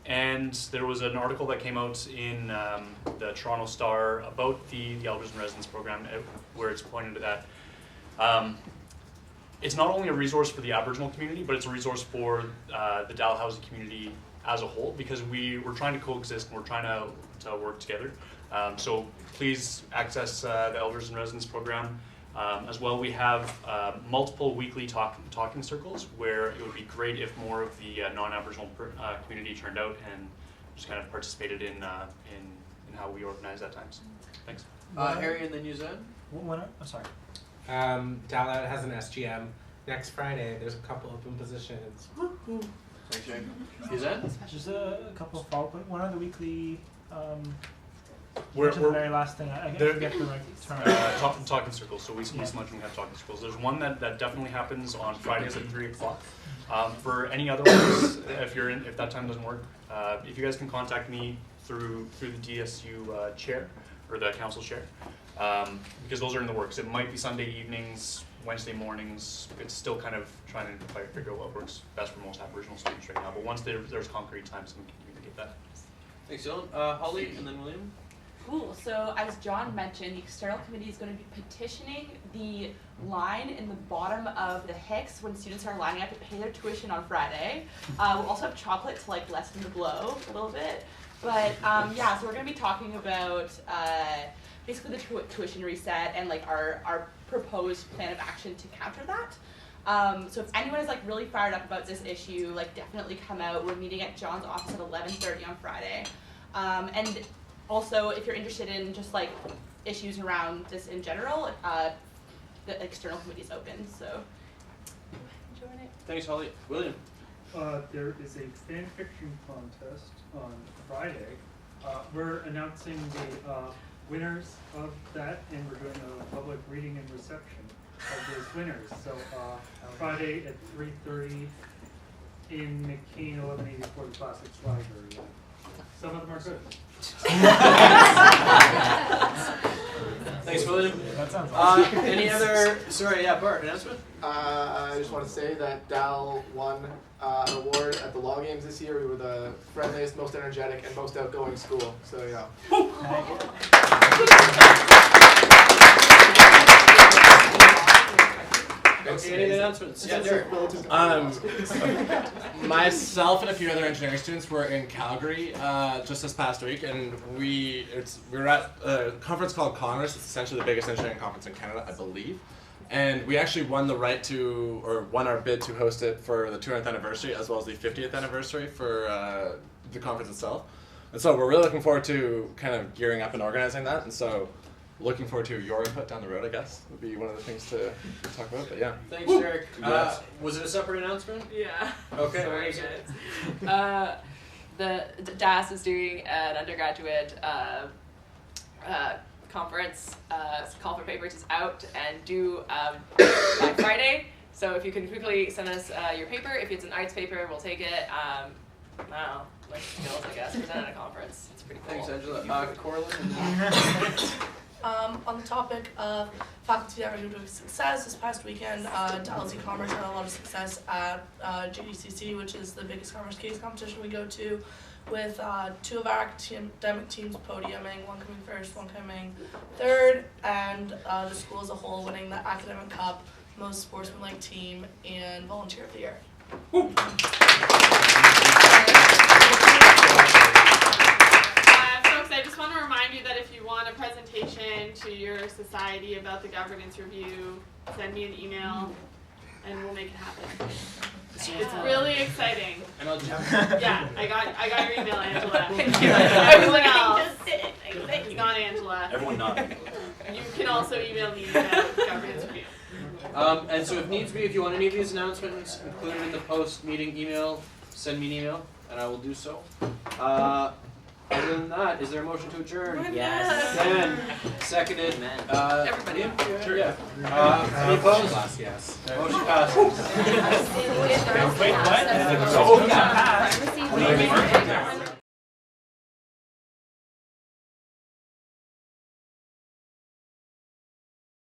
Speaker 7: And there was an article that came out in the Toronto Star about the Elders in Residence program, where it's pointed to that. It's not only a resource for the Aboriginal community, but it's a resource for the Dalhousie community as a whole, because we're trying to coexist and we're trying to work together. So please access the Elders in Residence program. As well, we have multiple weekly talking circles where it would be great if more of the non-Aboriginal community turned out and just kind of participated in how we organize at times. Thanks.
Speaker 1: Harry and then you, Zed.
Speaker 3: I'm sorry. Dallout has an SGM next Friday. There's a couple open positions. Woo-hoo.
Speaker 1: Thanks, Jake. You, Zed?
Speaker 22: Just a couple of follow-up. One of the weekly.
Speaker 7: We're
Speaker 22: the very last thing. I
Speaker 7: there-
Speaker 22: forget the right term.
Speaker 7: Talking circles. So we mentioned we have talking circles. There's one that definitely happens on Fridays at 3 o'clock. For any other ones, if that time doesn't work, if you guys can contact me through the DSU chair or the council chair, because those are in the works. It might be Sunday evenings, Wednesday mornings. It's still kind of trying to figure out what works best for most Aboriginal students right now. But once there's concrete times, we can communicate that.
Speaker 1: Thanks, Dylan. Holly and then William.
Speaker 11: Cool. So as John mentioned, the external committee is going to be petitioning the line in the bottom of the Hicks when students are lining up to pay their tuition on Friday. We'll also have chocolate to like lessen the blow a little bit. But yeah, so we're going to be talking about basically the tuition reset and like our proposed plan of action to counter that. So if anyone is like really fired up about this issue, like definitely come out. We're meeting at John's office at 11:30 on Friday. And also, if you're interested in just like issues around this in general, the external committee is open. So join it.
Speaker 1: Thanks, Holly. William.
Speaker 5: There is a fan fiction contest on Friday. We're announcing the winners of that, and we're doing a public reading and reception of those winners. So Friday at 3:30 in McKean, 1184 the Classics Library. Some of them are good.
Speaker 1: Thanks, William.
Speaker 22: That sounds awesome.
Speaker 1: Any other? Sorry, yeah, Bart. Announcement.
Speaker 14: I just want to say that Dal won an award at the Law Games this year. We were the friendliest, most energetic, and most outgoing school. So yeah.
Speaker 1: Okay, any announcents? Yeah, Derek.
Speaker 4: Myself and a few other engineering students were in Calgary just this past week, and we were at a conference called Congress. It's essentially the biggest engineering conference in Canada, I believe. And we actually won our bid to host it for the 200th anniversary as well as the 50th anniversary for the conference itself. And so we're really looking forward to kind of gearing up and organizing that. And so looking forward to your input down the road, I guess, would be one of the things to talk about. But yeah.
Speaker 1: Thanks, Derek. Was it a separate announcement?
Speaker 6: Yeah.
Speaker 1: Okay.
Speaker 6: Sorry, guys. The DAS is doing an undergraduate conference. Call for papers is out and due by Friday. So if you can quickly send us your paper, if it's an arts paper, we'll take it. I don't know, like skills, I guess, present at a conference. It's pretty cool.
Speaker 1: Thanks, Angela. Corlin.
Speaker 10: On the topic of faculty that are doing success, this past weekend, Dallas E-Commerce had a lot of success at JDCC, which is the biggest commerce case competition we go to, with two of our academic teams podiuming, one coming first, one coming third, and the school as a whole winning the academic cup, most sportsmanlike team, and volunteer of the year.
Speaker 2: Folks, I just want to remind you that if you want a presentation to your society about the governance review, send me an email and we'll make it happen. It's really exciting.
Speaker 1: And I'll just
Speaker 2: Yeah, I got your email, Angela.
Speaker 6: Thank you.
Speaker 2: Everyone else. It's not Angela.
Speaker 9: Everyone nodding.
Speaker 2: You can also email me about governance review.
Speaker 1: And so if needs be, if you want any of these announcements included in the post-meeting email, send me an email, and I will do so. Other than that, is there a motion to adjourn?
Speaker 6: Yes.
Speaker 1: Dan, seconded.
Speaker 6: Everybody.
Speaker 1: Sure, yeah. Any opposed?
Speaker 3: Yes.
Speaker 1: Motion passes.
Speaker 3: Wait, what?
Speaker 1: Oh, yeah.